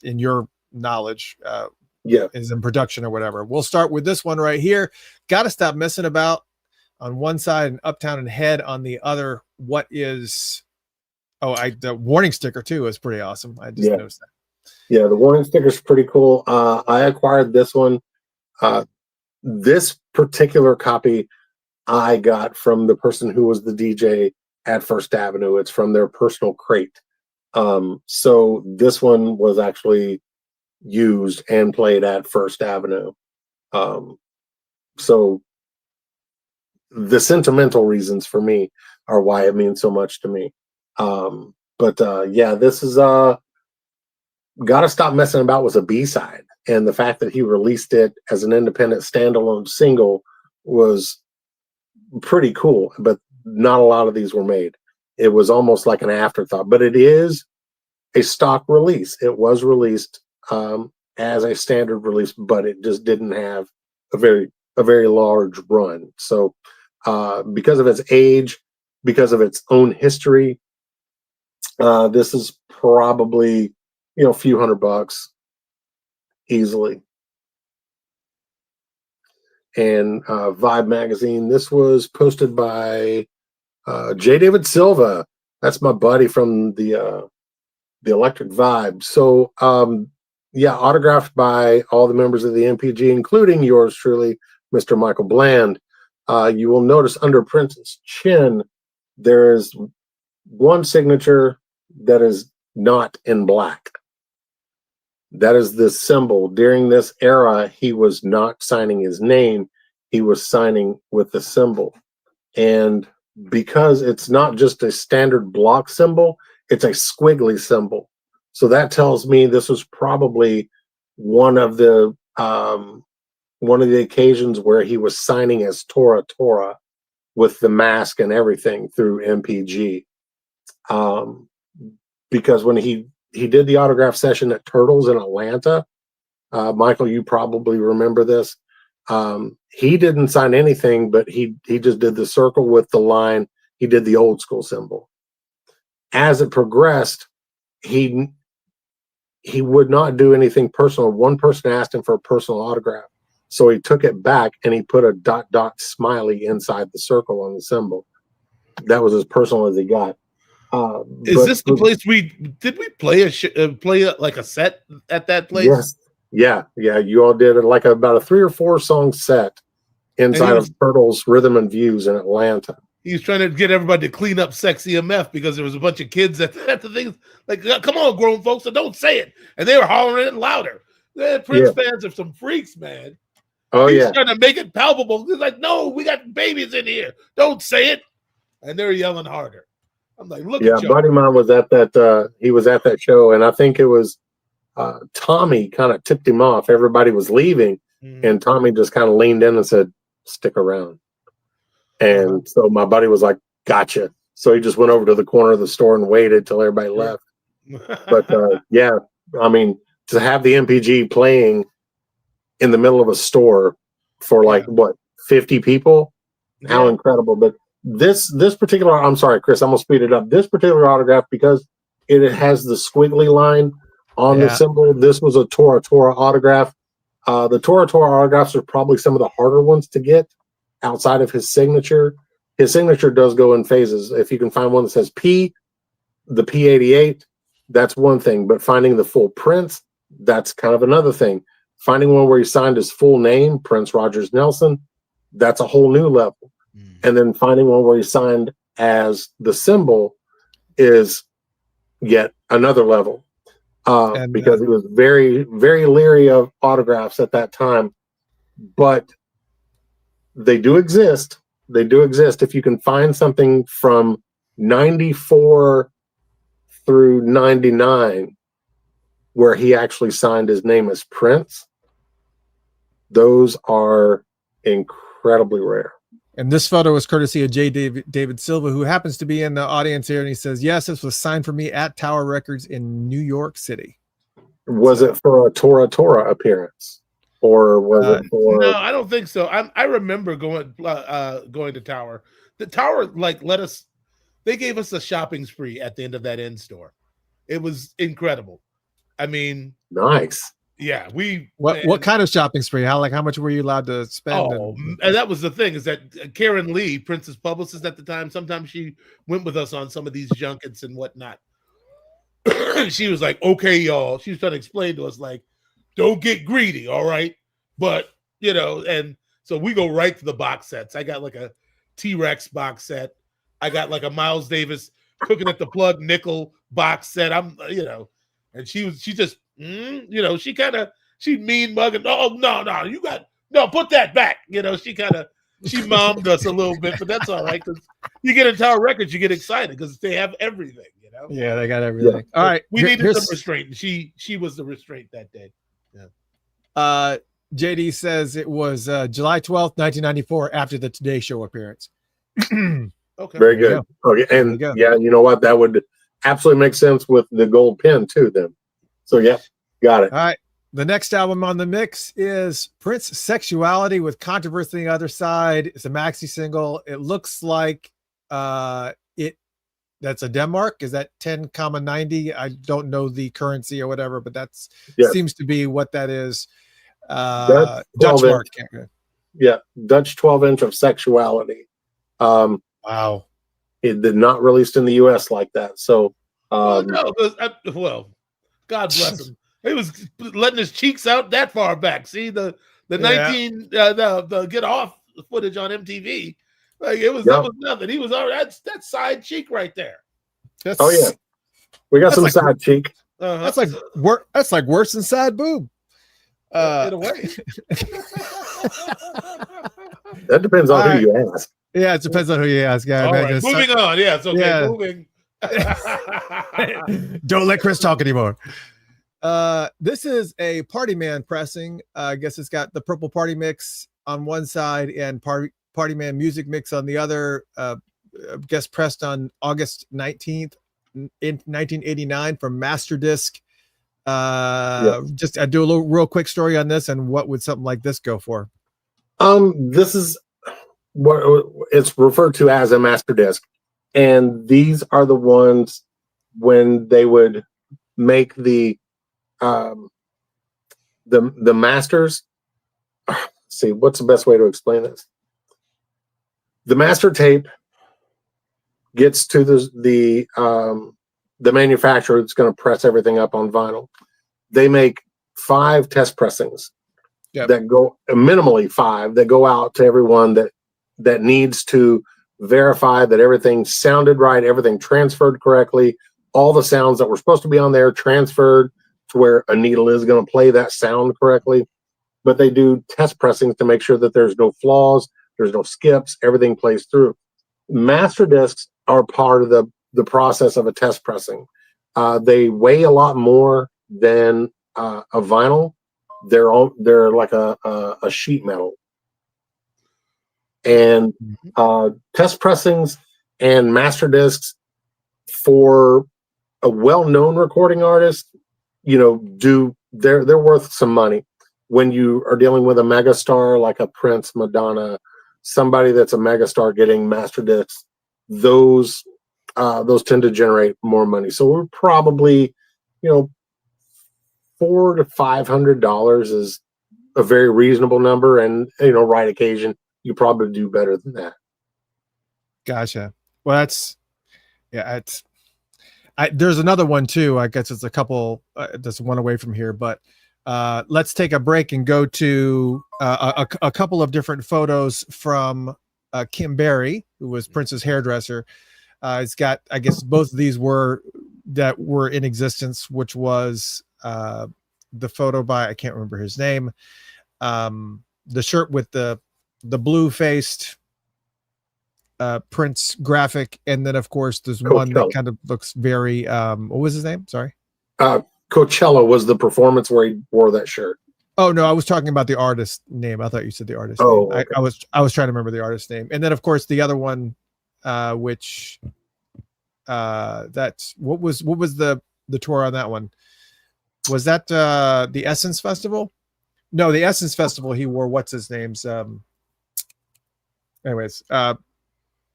your knowledge is in production or whatever. We'll start with this one right here. Gotta Stop Messing About on one side and Uptown and Head on the other. What is the warning sticker too is pretty awesome. I just noticed that. Yeah, the warning sticker is pretty cool. I acquired this one. This particular copy I got from the person who was the DJ at First Avenue. It's from their personal crate. So this one was actually used and played at First Avenue. So the sentimental reasons for me are why it means so much to me. This is Gotta Stop Messing About was a B-side, and the fact that he released it as an independent standalone single was pretty cool, but not a lot of these were made. It was almost like an afterthought, but it is a stock release. It was released as a standard release, but it just didn't have a very large run. So because of its age, because of its own history, this is probably a few $100 easily. And Vibe magazine, this was posted by J. David Silva. That's my buddy from the Electric Vibe. So autographed by all the members of the MPG, including yours truly, Mr. Michael Bland. You will notice under Prince's chin, there is one signature that is not in black. That is the symbol. During this era, he was not signing his name. He was signing with the symbol. And because it's not just a standard block symbol, it's a squiggly symbol. So that tells me this was probably one of the occasions where he was signing as Tora with the mask and everything through MPG. Because when he did the autograph session at Turtles in Atlanta, Michael, you probably remember this. He didn't sign anything, but he just did the circle with the line. He did the old school symbol. As it progressed, he would not do anything personal. One person asked him for a personal autograph, so he took it back and he put a ... smiley inside the circle on the symbol. That was as personal as he got. Is this the place did we play like a set at that place? Yes. Yeah. You all did about a 3 or 4 song set inside of Turtles Rhythm and Views in Atlanta. He was trying to get everybody to clean up Sexy MF because there was a bunch of kids at the thing. Like, come on, grown folks, so don't say it. And they were hollering it louder. Prince fans are some freaks, man. He's trying to make it palpable. He's like, no, we got babies in here. Don't say it. And they're yelling harder. I'm like, look at you. Yeah, buddy of mine was at that. He was at that show, and I think it was Tommy kind of tipped him off. Everybody was leaving, and Tommy just kind of leaned in and said, "Stick around." And so my buddy was like, "Gotcha." So he just went over to the corner of the store and waited till everybody left. But I mean, to have the MPG playing in the middle of a store for 50 people, how incredible! But this particular, I'm sorry, Chris, I'm gonna speed it up. This particular autograph, because it has the squiggly line on the symbol. This was a Tora Tora autograph. The Tora Tora autographs are probably some of the harder ones to get outside of his signature. His signature does go in phases. If you can find one that says P, the P88, that's one thing. But finding the full Prince, that's kind of another thing. Finding one where he signed his full name, Prince Rogers Nelson, that's a whole new level. And then finding one where he signed as the symbol is yet another level. Because he was very, very leery of autographs at that time. But they do exist. They do exist. If you can find something from 94 through 99 where he actually signed his name as Prince, those are incredibly rare. And this photo was courtesy of J. David Silva, who happens to be in the audience here. And he says, yes, this was signed for me at Tower Records in New York City. Was it for a Tora Tora appearance? Or was it for... No, I don't think so. I remember going to Tower. The Tower, like, they gave us a shopping spree at the end of that end store. It was incredible. I mean... Nice. Yeah, what kind of shopping spree? How much were you allowed to spend? And that was the thing, is that Karen Lee, Prince's publicist at the time, sometimes she went with us on some of these junkets and whatnot. She was like, okay, y'all. She was trying to explain to us, like, don't get greedy, all right? But, and so we go right to the box sets. I got like a T-Rex box set. I got like a Miles Davis Cooking at the Plug nickel box set. And she just, she mean mugging. Oh, no, put that back. She mommed us a little bit, but that's all right. Because you get a Tower Records, you get excited because they have everything, Yeah, they got everything. Yeah. All right. We needed some restraint. She was the restraint that day. Yeah. JD says it was July 12th, 1994, after the Today Show appearance. Okay. Very good. Okay. And yeah, you know what? That would absolutely make sense with the gold pin too, then. So yeah, got it. All right. The next album on the mix is Prince Sexuality with Controversy on the Other Side. It's a maxi single. It looks like that's a Denmark. Is that 10,90? I don't know the currency or whatever, but that's seems to be what that is. Dutch mark. Yeah, Dutch 12-inch of Sexuality. Wow. It did not released in the US like that. So God bless him. He was letting his cheeks out that far back. See the Get Off footage on MTV. Like that was nothing. He was that's side cheek right there. We got some side cheek. That's like worse than side boob. In a way. That depends on who you ask. Yeah, it depends on who you ask. Yeah, right. Moving on. Yeah, it's okay. Yeah. Moving. Don't let Chris talk anymore. This is a Party Man pressing. I guess it's got the Purple Party Mix on one side and Party Man Music Mix on the other. I guess pressed on August 19th in 1989 from Master Disc. Just I do a little real quick story on this, and what would something like this go for? This is what it's referred to as a master disc, and these are the ones when they would make the masters. Let's see, what's the best way to explain this? The master tape gets to the manufacturer that's going to press everything up on vinyl. They make 5 test pressings that go minimally 5 that go out to everyone that needs to verify that everything sounded right, everything transferred correctly, all the sounds that were supposed to be on there transferred to where a needle is going to play that sound correctly. But they do test pressings to make sure that there's no flaws, there's no skips, everything plays through. Master discs are part of the process of a test pressing. They weigh a lot more than a vinyl. They're like a sheet metal. And test pressings and master discs for a well-known recording artist, they're worth some money. When you are dealing with a megastar like a Prince, Madonna, somebody that's a megastar getting master discs, those those tend to generate more money. So we're probably, $400 to $500 is a very reasonable number, and right occasion you probably do better than that. Gotcha. Well, there's another one too. I guess it's a couple. That's one away from here, but let's take a break and go to a couple of different photos from Kim Berry, who was Prince's hairdresser. It's got, I guess, both of these were in existence, which was the photo by, I can't remember his name, the shirt with the blue-faced Prince graphic, and then of course there's one that kind of looks very what was his name? Sorry. Coachella was the performance where he wore that shirt. Oh no, I was talking about the artist name. I thought you said the artist name. Okay. I was trying to remember the artist name. And then of course the other one, which that's what was the tour on that one? Was that the Essence Festival? No, the Essence Festival he wore what's his name's anyways,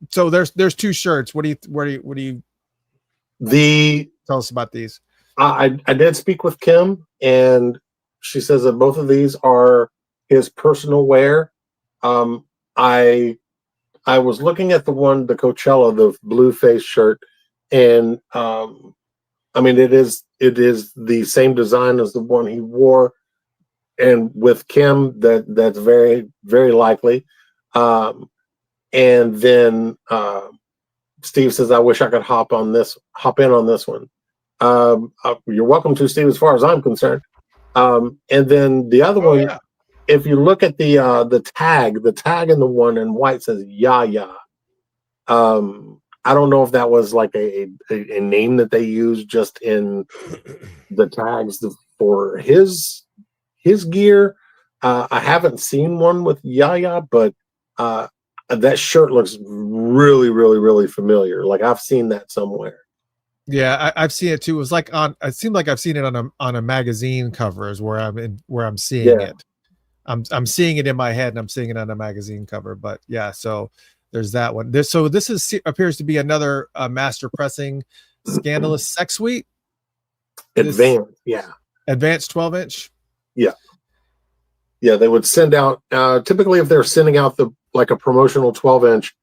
so there's two shirts. What do you tell us about these? I did speak with Kim, and she says that both of these are his personal wear. I was looking at the Coachella, the blue face shirt, and I mean it is the same design as the one he wore, and with Kim that's very, very likely. And then Steve says, I wish I could hop in on this one. You're welcome to, Steve, as far as I'm concerned. And then the other one, yeah. If you look at the tag in the one in white says Yaya. I don't know if that was like a name that they used just in the tags for his gear. I haven't seen one with Yaya, but that shirt looks really, really, really familiar. Like I've seen that somewhere. Yeah, I've seen it too. It was like it seemed like I've seen it on a magazine cover is where I'm seeing it. I'm seeing it in my head and I'm seeing it on a magazine cover. But yeah, so there's that one. This appears to be another master pressing Scandalous Sex Suite. Advanced 12-inch. Yeah. Yeah, they would send out typically if they're sending out like a promotional 12-inch,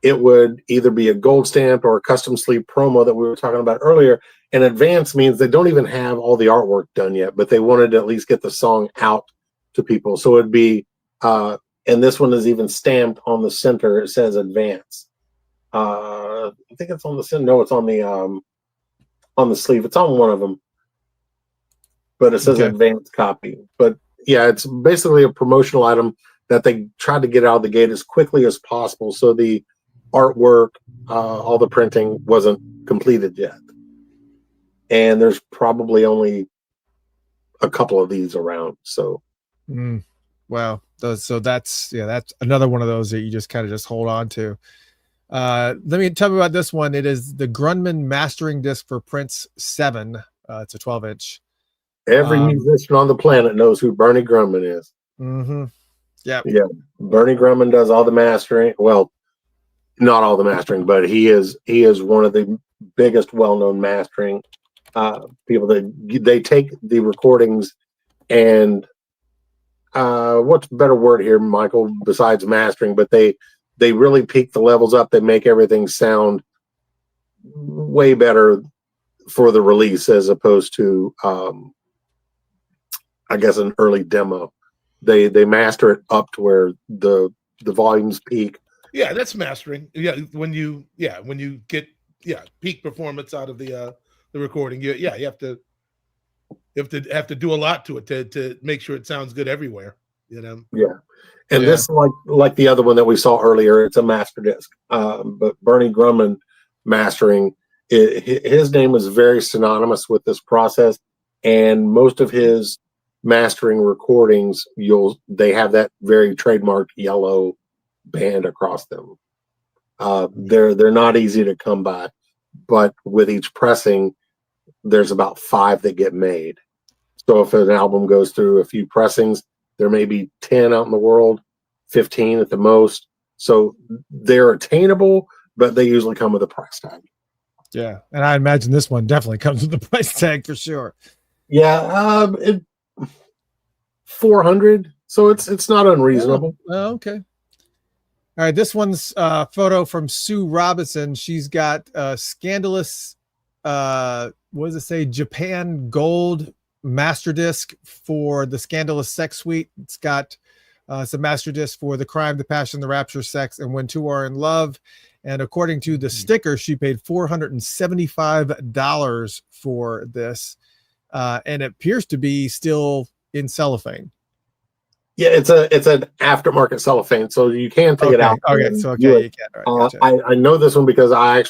it would either be a gold stamp or a custom sleeve promo that we were talking about earlier. And advanced means they don't even have all the artwork done yet, but they wanted to at least get the song out to people. So it'd be, and this one is even stamped on the center. It says advance. I think it's on the center. No, it's on the sleeve. It's on one of them, but it says advanced copy. But yeah, it's basically a promotional item that they tried to get out of the gate as quickly as possible. So the artwork, all the printing wasn't completed yet. And there's probably only a couple of these around. So, wow. So that's another one of those that you just kind of just hold on to. Tell me about this one. It is the Grunman mastering disc for Prince 7. It's a 12-inch. Every musician on the planet knows who Bernie Grunman is. Mm-hmm. Yeah. Bernie Grunman does all the mastering. Well, not all the mastering, but he is one of the biggest well-known mastering people. They take the recordings and what's a better word here, Michael, besides mastering, but they really peak the levels up. They make everything sound way better for the release as opposed to I guess an early demo. They master it up to where the volumes peak. Yeah, that's mastering. Yeah, when you get peak performance out of the recording. You have to do a lot to it to make sure it sounds good everywhere. Yeah, and this like the other one that we saw earlier, it's a master disc. But Bernie Grunman mastering, his name is very synonymous with this process, and most of his mastering recordings, they have that very trademark yellow band across them. They're not easy to come by, but with each pressing, there's about 5 that get made. So if an album goes through a few pressings, there may be 10 out in the world, 15 at the most. So they're attainable, but they usually come with a price tag. Yeah, and I imagine this one definitely comes with the price tag for sure. Yeah, 400. So it's not unreasonable. Oh, okay. All right, this one's photo from Sue Robinson. She's got scandalous, what does it say? Japan gold master disc for the Scandalous Sex Suite. It's got it's a master disc for The Crime, the Passion, the Rapture, Sex, and When Two Are in Love. And according to the sticker, she paid $475 for this, and it appears to be still in cellophane. Yeah, it's an aftermarket cellophane, so you can take it out. Okay, so okay, you can. Right, gotcha. I know this one because I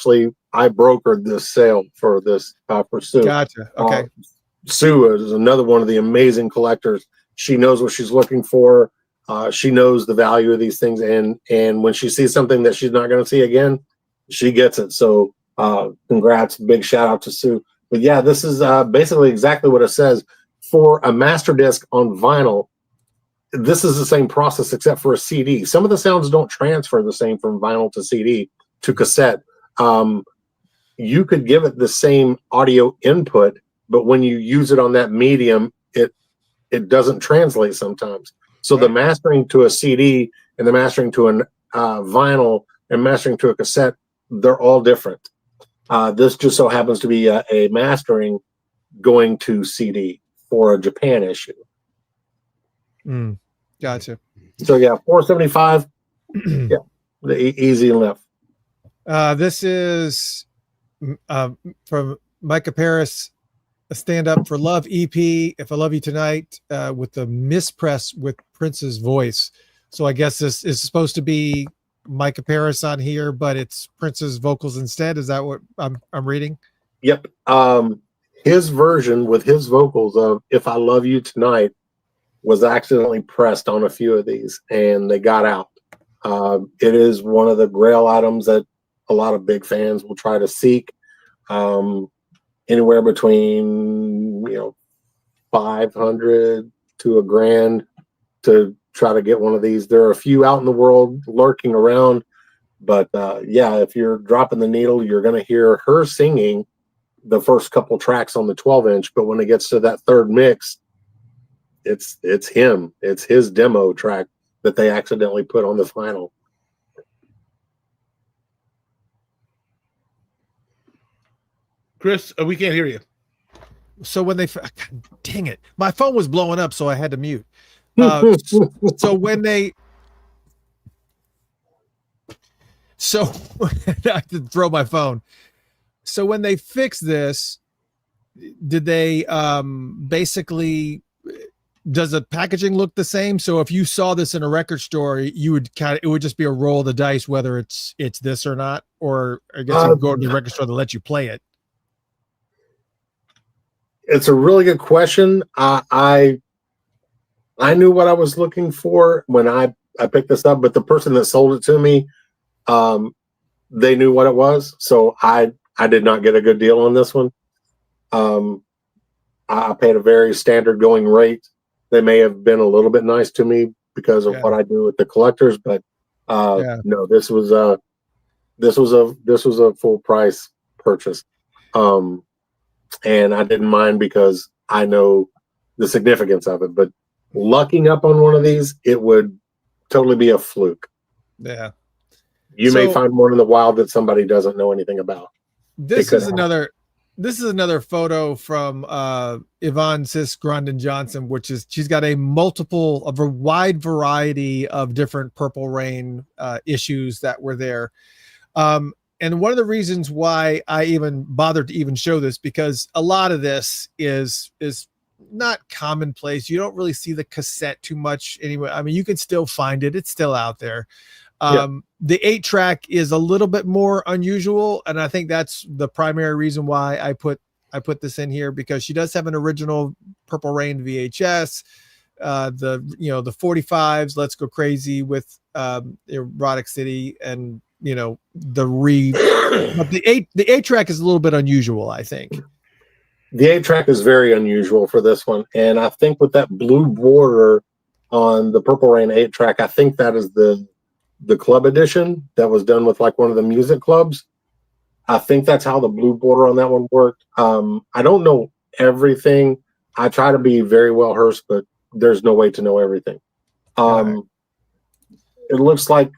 brokered this sale for this for Sue. Gotcha. Okay. Sue is another one of the amazing collectors. She knows what she's looking for. She knows the value of these things, and when she sees something that she's not going to see again, she gets it. So, congrats, big shout out to Sue. But yeah, this is basically exactly what it says. For a master disc on vinyl, this is the same process except for a CD. Some of the sounds don't transfer the same from vinyl to CD to cassette. You could give it the same audio input, but when you use it on that medium, it doesn't translate sometimes. So the mastering to a CD and the mastering to a vinyl and mastering to a cassette, they're all different. This just so happens to be a mastering going to CD for a Japan issue. Gotcha. So yeah, 475. Yeah, easy enough. This is from Micah Paris, a Stand Up for Love EP. If I Love You Tonight, with the mispress with Prince's voice. So I guess this is supposed to be Micah Paris on here, but it's Prince's vocals instead. Is that what I'm reading? Yep. His version with his vocals of If I Love You Tonight was accidentally pressed on a few of these, and they got out. It is one of the grail items that a lot of big fans will try to seek. Anywhere between 500 to $1,000 to try to get one of these. There are a few out in the world lurking around, but yeah, if you're dropping the needle, you're going to hear her singing the first couple tracks on the 12-inch, but when it gets to that third mix, it's him. It's his demo track that they accidentally put on the vinyl. Chris, we can't hear you. So when they, God, dang it, my phone was blowing up, so I had to mute. So when they, so I had to throw my phone. So when they fix this, did they basically? Does the packaging look the same? So if you saw this in a record store, you would it would just be a roll of the dice whether it's this or not, or I guess you go to the record store to let you play it. It's a really good question. I knew what I was looking for when I picked this up, but the person that sold it to me, they knew what it was, so I did not get a good deal on this one. I paid a very standard going rate. They may have been a little bit nice to me because of what I do with the collectors, but no, this was a full price purchase, and I didn't mind because I know the significance of it. But lucking up on one of these, it would totally be a fluke. Yeah, you may find one in the wild that somebody doesn't know anything about. This is another photo from Yvonne Sis Grondin Johnson, which is she's got a wide variety of different Purple Rain issues that were there. And one of the reasons why I even bothered to even show this, because a lot of this is not commonplace. You don't really see the cassette too much anyway. I mean, you can still find it. It's still out there. The 8-track is a little bit more unusual, and I think that's the primary reason why I put this in here, because she does have an original Purple Rain VHS, the 45s, Let's Go Crazy with Erotic City, and but the 8-track is a little bit unusual, I think. The 8-track is very unusual for this one, and I think with that blue border on the Purple Rain 8-track, I think that is the club edition that was done with like one of the music clubs. I think that's how the blue border on that one worked. I don't know everything. I try to be very well versed, but there's no way to know everything. Right. It looks like,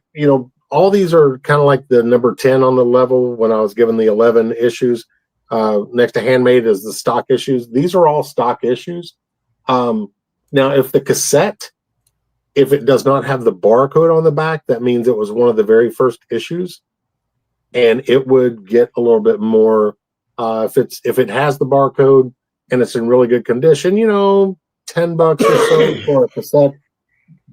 all these are kind of like the number 10 on the level when I was given the 11 issues. Next to handmade is the stock issues. These are all stock issues. Now, if the cassette, if it does not have the barcode on the back, that means it was one of the very first issues, and it would get a little bit more. If it has the barcode and it's in really good condition, $10 or so for a cassette.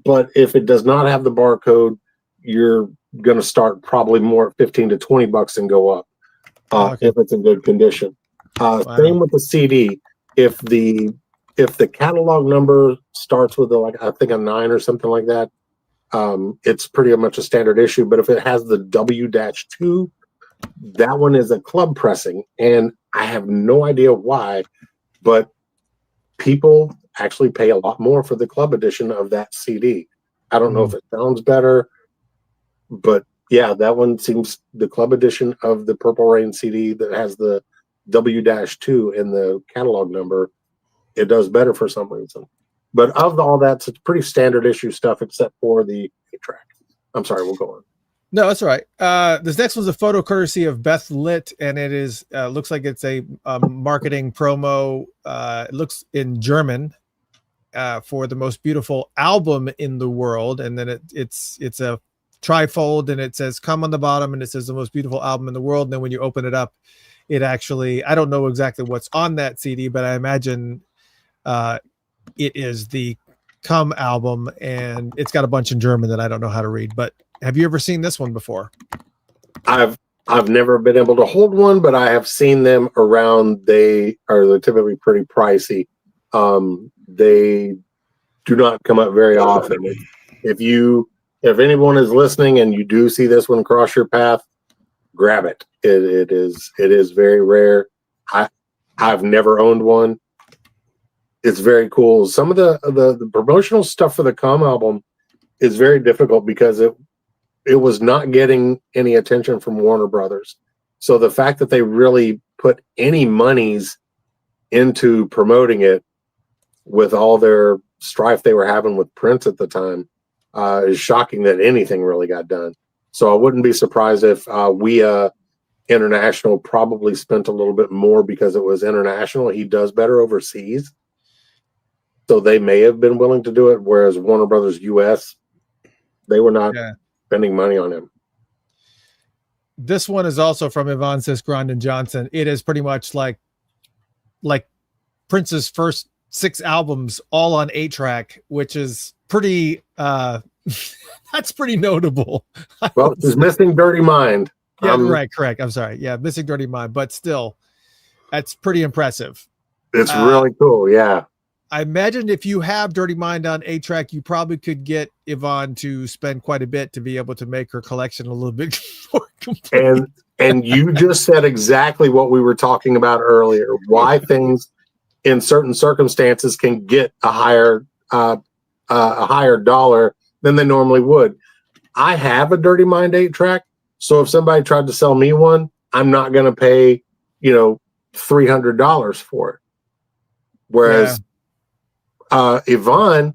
But if it does not have the barcode, you're going to start probably more at $15 to $20 and go up if it's in good condition. Same with the CD. If the catalog number starts with I think a 9 or something like that, it's pretty much a standard issue. But if it has the W-2, that one is a club pressing, and I have no idea why, but people actually pay a lot more for the club edition of that CD. I don't know if it sounds better, but yeah, that one seems the club edition of the Purple Rain CD that has the W-2 in the catalog number, it does better for some reason. But of all that, it's pretty standard issue stuff except for the track. I'm sorry, we'll go on. No, that's all right. This next one's a photo courtesy of Beth Litt, and it is looks like it's a marketing promo. It looks in German for the most beautiful album in the world, and then it's a trifold, and it says "Come" on the bottom, and it says the most beautiful album in the world. And then when you open it up, it actually, I don't know exactly what's on that CD, but I imagine it is the Come album, and it's got a bunch in German that I don't know how to read. But have you ever seen this one before? I've never been able to hold one, but I have seen them around. They're typically pretty pricey. They do not come up very often. If anyone is listening and you do see this one cross your path, grab it. It is very rare. I've never owned one. It's very cool. Some of the promotional stuff for the Come album is very difficult because it was not getting any attention from Warner Brothers. So the fact that they really put any monies into promoting it with all their strife they were having with Prince at the time is shocking that anything really got done. So I wouldn't be surprised if WEA International probably spent a little bit more because it was international. He does better overseas. So they may have been willing to do it, whereas Warner Brothers US, they were not spending money on him. This one is also from Yvonne Sis-Grondin Johnson. It is pretty much like Prince's first 6 albums all on 8-track, which is pretty that's pretty notable. Well, he's missing Dirty Mind. Yeah, right, correct. I'm sorry. Yeah, missing Dirty Mind, but still, that's pretty impressive. It's really cool, yeah. I imagine if you have Dirty Mind on 8-track, you probably could get Yvonne to spend quite a bit to be able to make her collection a little bit more complete. And you just said exactly what we were talking about earlier. Why things in certain circumstances can get a higher dollar than they normally would. I have a Dirty Mind 8-track, so if somebody tried to sell me one, I'm not going to pay, $300 for it. Whereas Yvonne,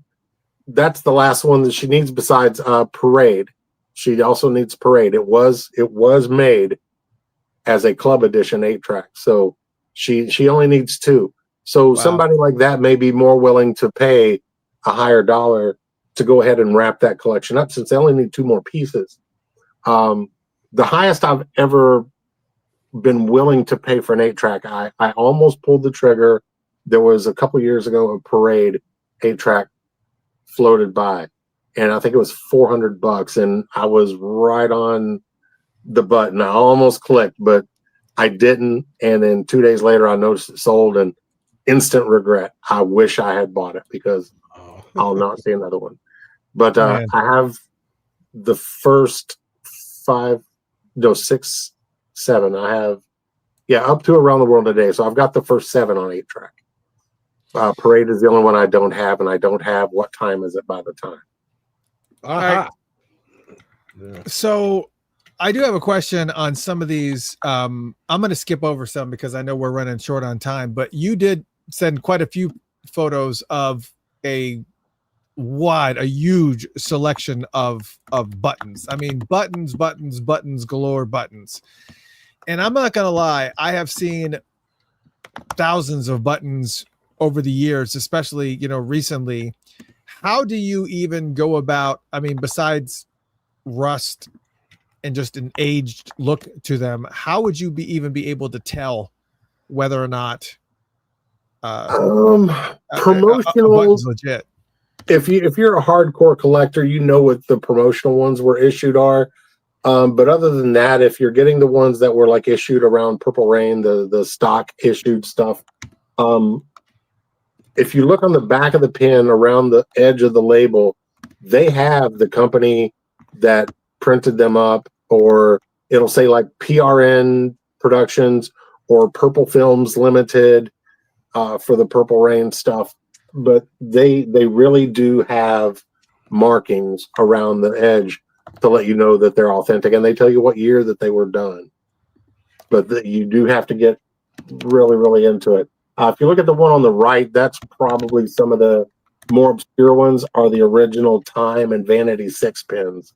that's the last one that she needs besides Parade. She also needs Parade. It was made as a club edition 8-track, so she only needs 2. So somebody like that may be more willing to pay a higher dollar to go ahead and wrap that collection up, since they only need 2 more pieces. The highest I've ever been willing to pay for an 8-track, I almost pulled the trigger. There was a couple years ago a Parade 8-track floated by, and I think it was $400, and I was right on the button. I almost clicked, but I didn't. And then 2 days later, I noticed it sold, and instant regret. I wish I had bought it because I'll not see another one. But I have the first 6, 7. I have, up to Around the World Today. So I've got the first 7 on 8-track. Parade is the only one I don't have, and I don't have What Time Is It by the Time. Right. So I do have a question on some of these. I'm going to skip over some because I know we're running short on time, but you did send quite a few photos of a huge selection of buttons. I mean, buttons galore, buttons. And I'm not going to lie, I have seen thousands of buttons over the years, especially, recently. How do you even go about, I mean, besides rust and just an aged look to them, how would you even be able to tell whether or not promotional button's legit? If you're a hardcore collector, you know what the promotional ones were issued are. But other than that, if you're getting the ones that were like issued around Purple Rain, the stock issued stuff, if you look on the back of the pin around the edge of the label, they have the company that printed them up, or it'll say like PRN Productions or Purple Films Limited for the Purple Rain stuff. But they really do have markings around the edge to let you know that they're authentic, and they tell you what year that they were done. But you do have to get really, really into it. If you look at the one on the right, that's probably some of the more obscure ones are the original Time and Vanity 6 pins.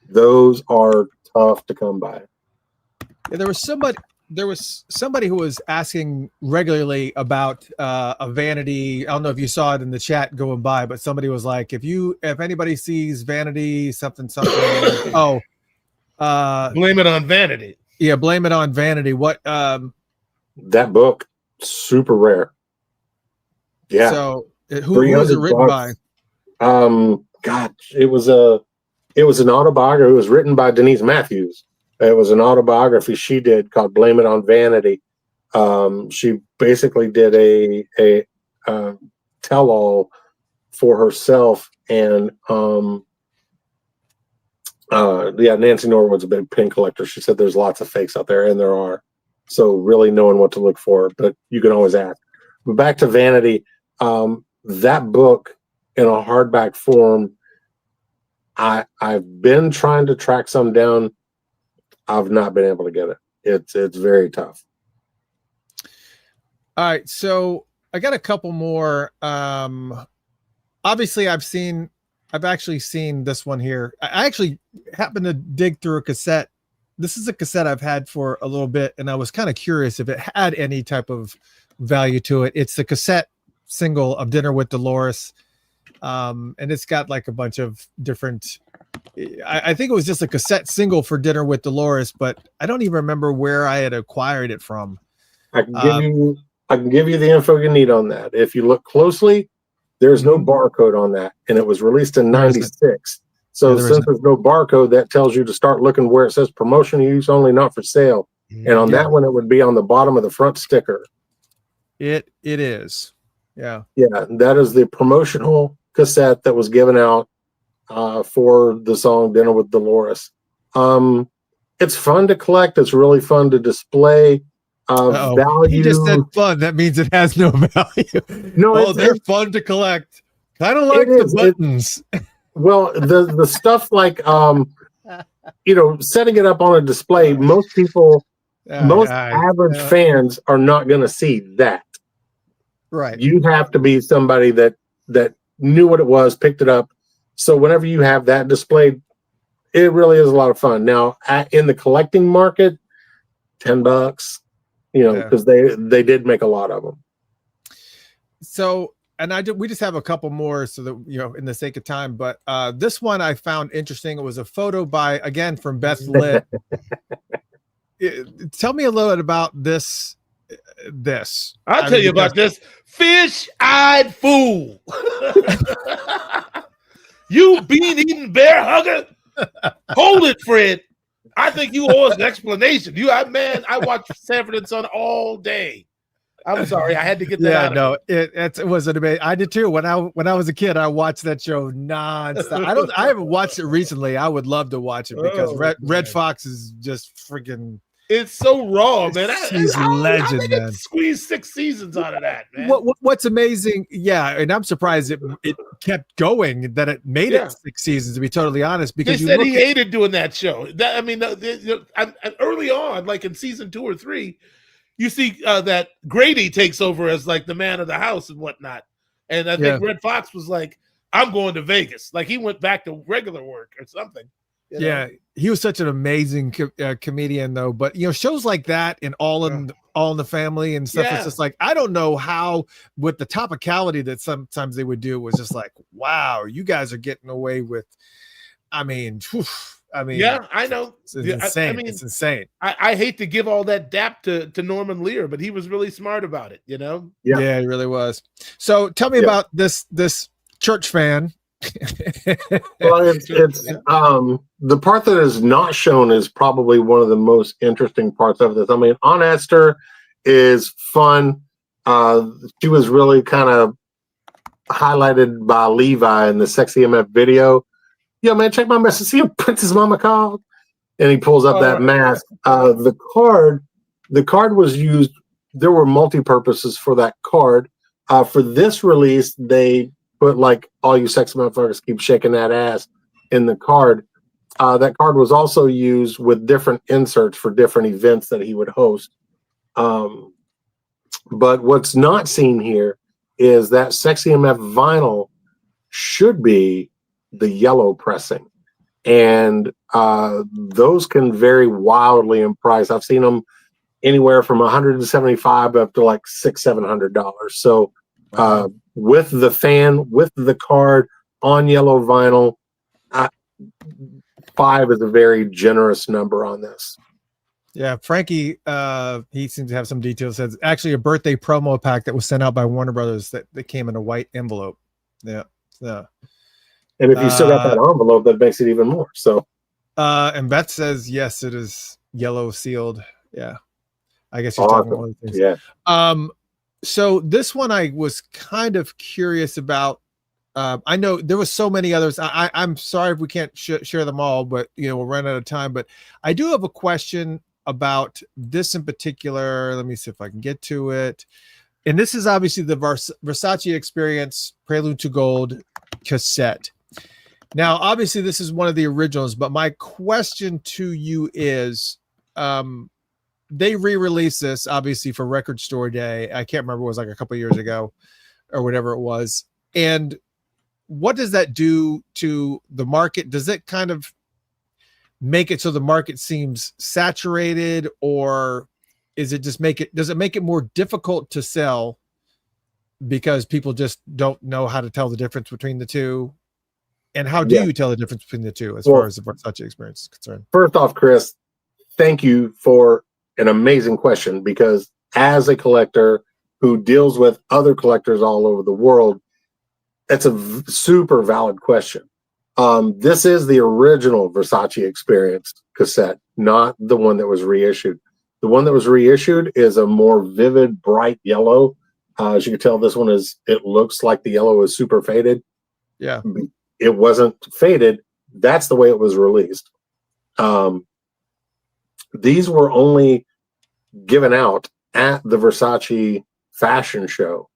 Those are tough to come by. Yeah, there was somebody who was asking regularly about a Vanity. I don't know if you saw it in the chat going by, but somebody was like, if anybody sees Vanity something, blame it on Vanity. Yeah, blame it on Vanity. What that book, super rare. Yeah. So who was it written by? God, it was an autobiography. It was written by Denise Matthews. It was an autobiography she did called "Blame It on Vanity." She basically did a tell-all for herself, and Nancy Norwood's a big pin collector. She said there's lots of fakes out there, and there are. So really knowing what to look for, but you can always ask. But back to Vanity, that book in a hardback form, I've been trying to track some down. I've not been able to get it. It's very tough. All right, so I got a couple more. Obviously, I've actually seen this one here. I actually happened to dig through a cassette. This is a cassette I've had for a little bit, and I was kind of curious if it had any type of value to it. It's the cassette single of Dinner with Dolores, and it's got like a bunch of different. I think it was just a cassette single for Dinner with Dolores, but I don't even remember where I had acquired it from. I can give you the info you need on that. If you look closely, there's no barcode on that, and it was released in '96. So since there's no barcode, that tells you to start looking where it says promotion use only, not for sale. And on that one, it would be on the bottom of the front sticker. It is. Yeah. Yeah, that is the promotional cassette that was given out for the song Dinner with Dolores. It's fun to collect. It's really fun to display. Value. He just said fun. That means it has no value. No, they're fun to collect. Kind of like the buttons. Well, the stuff like setting it up on a display, most people, average fans are not going to see that. Right. You have to be somebody that knew what it was, picked it up. So whenever you have that displayed, it really is a lot of fun. Now, in the collecting market, $10, because they did make a lot of them. So, and we just have a couple more, so that in the sake of time. But this one I found interesting. It was a photo from Beth Lit. Tell me a little bit about this. I'll tell you about this fish-eyed fool. You bean-eating bear hugger. Hold it, Fred. I think you owe us an explanation. I watched Sanford and Son all day. I'm sorry, I had to get that out. It was an amazing. I did too. When I was a kid, I watched that show nonstop. I haven't watched it recently. I would love to watch it because Red Fox is just freaking It's so raw, man. He's legend, how they man. Squeeze 6 seasons out of that, man. What's amazing, yeah, and I'm surprised it kept going, that it made it 6 seasons, to be totally honest, because they said he hated doing that show. Early on, like in season 2 or 3, you see that Grady takes over as like the man of the house and whatnot. And I think Red Fox was like, I'm going to Vegas. Like he went back to regular work or something. You know? Yeah, he was such an amazing comedian, though. But shows like that and All in the Family and stuff. It's just like, I don't know how, with the topicality that sometimes they would do, was just like, wow, you guys are getting away with. I mean, yeah, I know. It's insane. It's insane. I hate to give all that dap to Norman Lear, but he was really smart about it. Yeah, he really was. So tell me about this church fan. Well, it's the part that is not shown is probably one of the most interesting parts of this. I mean, Aunt Esther is fun. She was really kind of highlighted by Levi in the Sexy MF video. Yo, man, check my message. See what Princess Mama called? And he pulls up that mask. The card was used. There were multi-purposes for that card. For this release, they put like all you sexy motherfuckers keep shaking that ass in the card. That card was also used with different inserts for different events that he would host. But what's not seen here is that Sexy MF vinyl should be the yellow pressing. And those can vary wildly in price. I've seen them anywhere from $175 up to like $600-700. So with the fan, with the card on yellow vinyl, 5 is a very generous number on this. Yeah, Frankie, he seems to have some details. Says actually a birthday promo pack that was sent out by Warner Brothers that came in a white envelope. Yeah. And if you still got that envelope, that makes it even more. So, and Beth says yes, it is yellow sealed. Yeah, I guess you're talking about other things. Yeah. So this one I was kind of curious about. I know there was so many others. I'm sorry if we can't share them all, but we'll run out of time. But I do have a question about this in particular. Let me see if I can get to it. And this is obviously the Versace Experience Prelude to Gold cassette. Now, obviously, this is one of the originals, but my question to you is, they re-released this, obviously, for Record Store Day. I can't remember, it was like a couple of years ago or whatever it was. And what does that do to the market? Does it kind of make it so the market seems saturated, or does it make it more difficult to sell because people just don't know how to tell the difference between the two? And how do you tell the difference between the two as far as the Versace Experience is concerned? First off, Chris, thank you for an amazing question, because as a collector who deals with other collectors all over the world, that's a super valid question. This is the original Versace Experience cassette, not the one that was reissued. The one that was reissued is a more vivid, bright yellow. As you can tell, this one it looks like the yellow is super faded. Yeah. It wasn't faded. That's the way it was released. These were only given out at the Versace fashion show.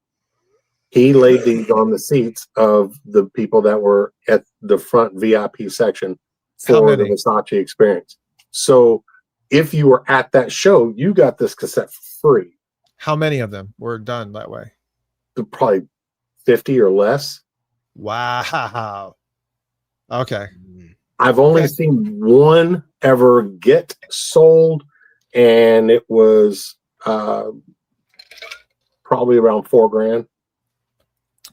He laid these on the seats of the people that were at the front VIP section for the Versace Experience. So if you were at that show, you got this cassette for free. How many of them were done that way? Probably 50 or less. Wow. Okay. I've only seen one ever get sold, and it was probably around $4,000.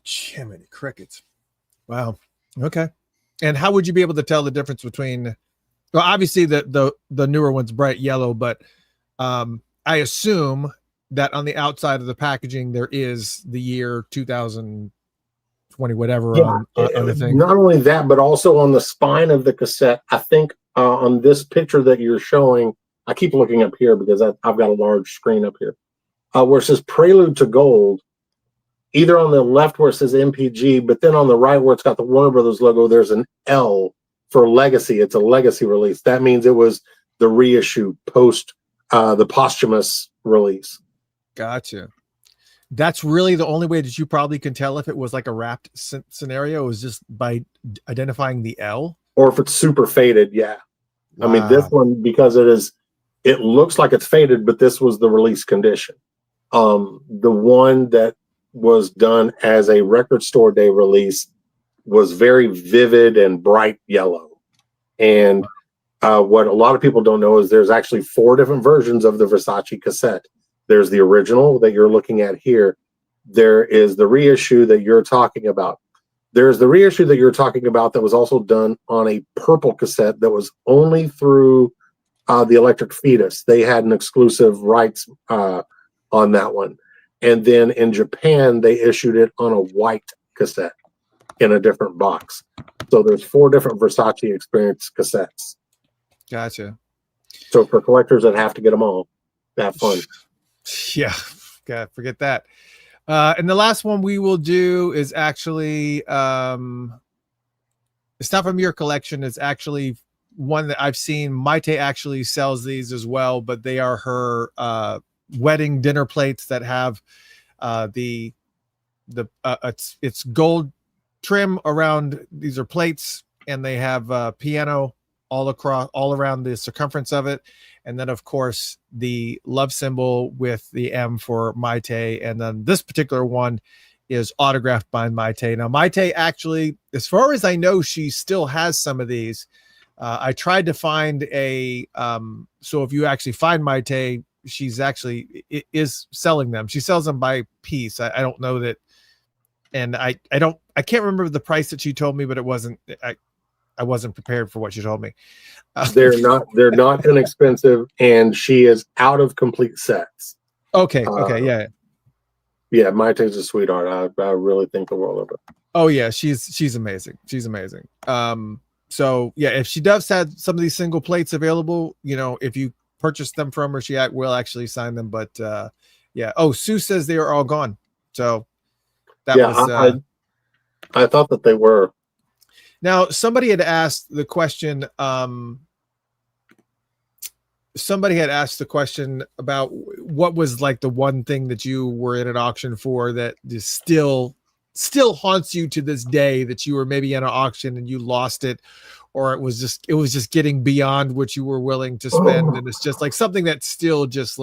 Jiminy crickets. Wow. Okay. And how would you be able to tell the difference between, well, obviously the newer one's bright yellow, but I assume that on the outside of the packaging there is the year 2020 whatever on the thing. Not only that, but also on the spine of the cassette. I think on this picture that you're showing, I keep looking up here because I've got a large screen up here, where it says Prelude to Gold, either on the left where it says MPG, but then on the right where it's got the Warner Brothers logo, there's an L for Legacy. It's a Legacy release. That means it was the reissue post the posthumous release. Gotcha. That's really the only way that you probably can tell if it was like a wrapped scenario, is just by identifying the L, or if it's super faded. Yeah. Wow. I mean, this one, because it looks like it's faded, but this was the release condition. The one that was done as a record store day release was very vivid and bright yellow. And what a lot of people don't know is there's actually 4 different versions of the Versace cassette. There's the original that you're looking at here. There is the reissue that you're talking about. There's the reissue that you're talking about that was also done on a purple cassette that was only through the Electric Fetus. They had an exclusive rights on that one. And then in Japan, they issued it on a white cassette in a different box. So there's 4 different Versace Experience cassettes. Gotcha. So for collectors that have to get them all, have fun. Yeah, God, forget that. And the last one we will do is actually, it's not from your collection. It's actually one that I've seen. Maite actually sells these as well, but they are her wedding dinner plates that have it's gold trim around. These are plates, and they have piano all around the circumference of it. And then, of course, the love symbol with the M for Maite. And then this particular one is autographed by Maite. Now, Maite actually, as far as I know, she still has some of these. I tried to find so if you actually find Maite, she's actually is selling them. She sells them by piece. I don't know that. And I can't remember the price that she told me, but it wasn't, I wasn't prepared for what she told me. They're not inexpensive, and she is out of complete sets. Okay. Yeah, Maite's a sweetheart. I really think the world of her. Oh yeah, she's amazing. She's amazing. So yeah, if she does have some of these single plates available, if you purchase them from her, she will actually sign them. But yeah. Oh, Sue says they are all gone. So that was. I thought that they were. Now, somebody had asked the question. Somebody had asked the question about what was like the one thing that you were in an auction for that is still haunts you to this day, that you were maybe in an auction and you lost it, or it was just getting beyond what you were willing to spend, and it's just like something that still just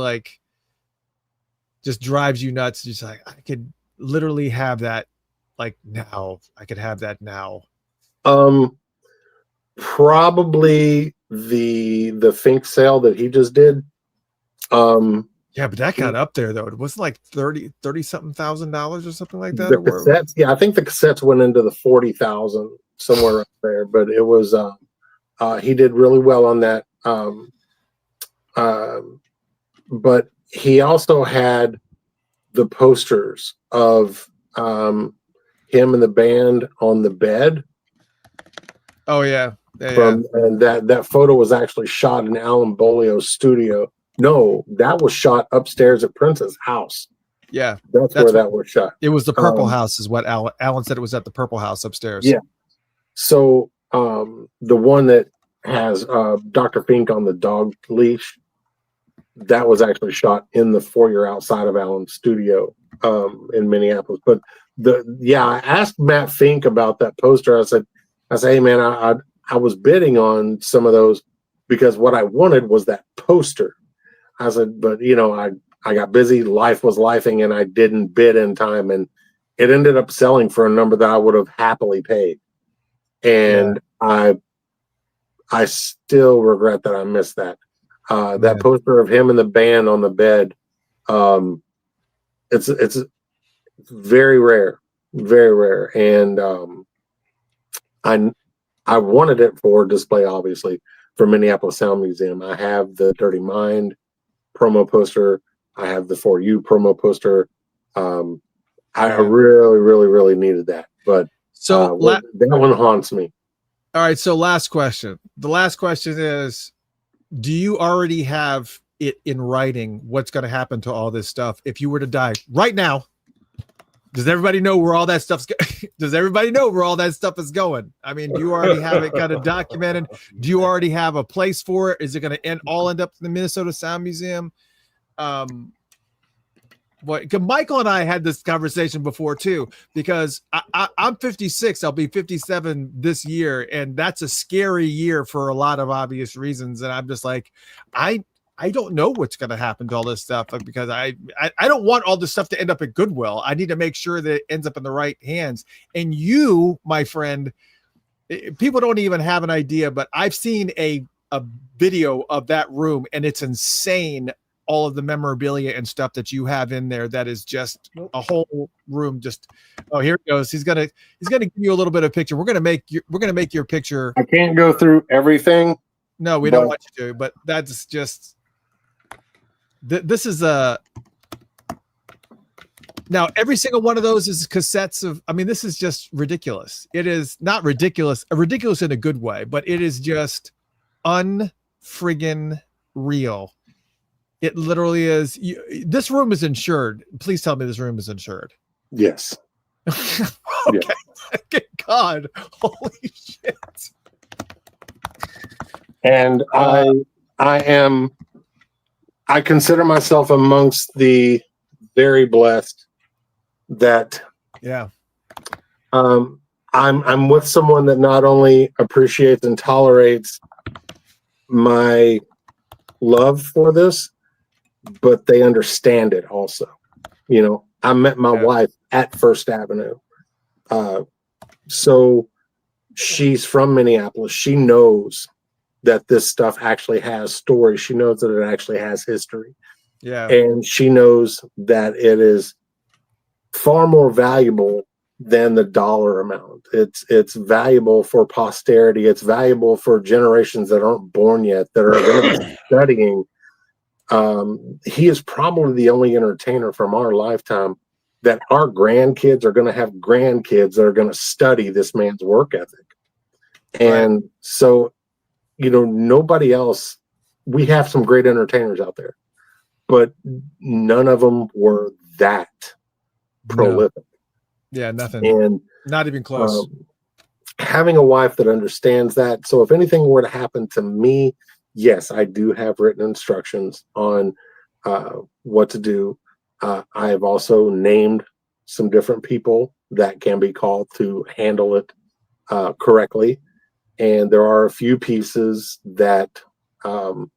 drives you nuts. Just like, I could literally have that like now. I could have that now. Probably the Fink sale that he just did. Yeah, but that got up there though. It wasn't like $30 something thousand or something like that. The cassettes, yeah, I think the cassettes went into the 40,000 somewhere up there, but it was he did really well on that. But he also had the posters of him and the band on the bed. Oh yeah. And that photo was actually shot in Alan Bolio's studio. No, that was shot upstairs at Prince's house. Yeah, that's where that was shot. It was the Purple House, is what Alan said. It was at the Purple House upstairs. Yeah. So the one that has Dr. Fink on the dog leash, that was actually shot in the foyer outside of Alan's studio in Minneapolis. But I asked Matt Fink about that poster. I said, hey man, I was bidding on some of those because what I wanted was that poster. I said, but I got busy, life was lifing, and I didn't bid in time, and it ended up selling for a number that I would have happily paid. And I still regret that I missed that. That poster of him and the band on the bed, it's very rare, and I wanted it for display, obviously, for Minneapolis Sound Museum. I have the Dirty Mind promo poster. I have the For You promo poster. I really needed that, but so that one haunts me. All right. So last question. The last question is, do you already have it in writing what's going to happen to all this stuff if you were to die right now? Does everybody know where all that stuff's does everybody know where all that stuff is going? I mean, do you already have it kind of documented? Do you already have a place for it? Is it going to end up in the Minnesota Sound Museum? Michael and I had this conversation before too, because I'm 56. I'll be 57 this year, and that's a scary year for a lot of obvious reasons. And I'm just like, I don't know what's going to happen to all this stuff, because I don't want all this stuff to end up at Goodwill. I need to make sure that it ends up in the right hands. And you, my friend, people don't even have an idea, but I've seen a video of that room, and it's insane. All of the memorabilia and stuff that you have in there, that is just a whole room. Just, oh, here it goes. He's gonna give you a little bit of picture. We're gonna make your picture. I can't go through everything. No, we don't want you to, but that's just this is now every single one of those is cassettes of, I mean, this is just ridiculous. It is not ridiculous in a good way, but it is just unfriggin' real. It literally is. This room is insured. Please tell me this room is insured. Yes. Okay. Yeah. Thank God. Holy shit. And I consider myself amongst the very blessed that I'm with someone that not only appreciates and tolerates my love for this, but they understand it also. You know, I met my wife at First Avenue. So she's from Minneapolis. She knows that this stuff actually has story. She knows that it actually has history. Yeah. And she knows that it is far more valuable than the dollar amount. It's valuable for posterity. It's valuable for generations that aren't born yet, that are going to be studying. He is probably the only entertainer from our lifetime that our grandkids are going to have grandkids that are going to study this man's work ethic. And so, you know, nobody else, we have some great entertainers out there, but none of them were that prolific. Yeah, nothing. And not even close. Having a wife that understands that. So if anything were to happen to me, yes, I do have written instructions on what to do. I have also named some different people that can be called to handle it correctly. And there are a few pieces that not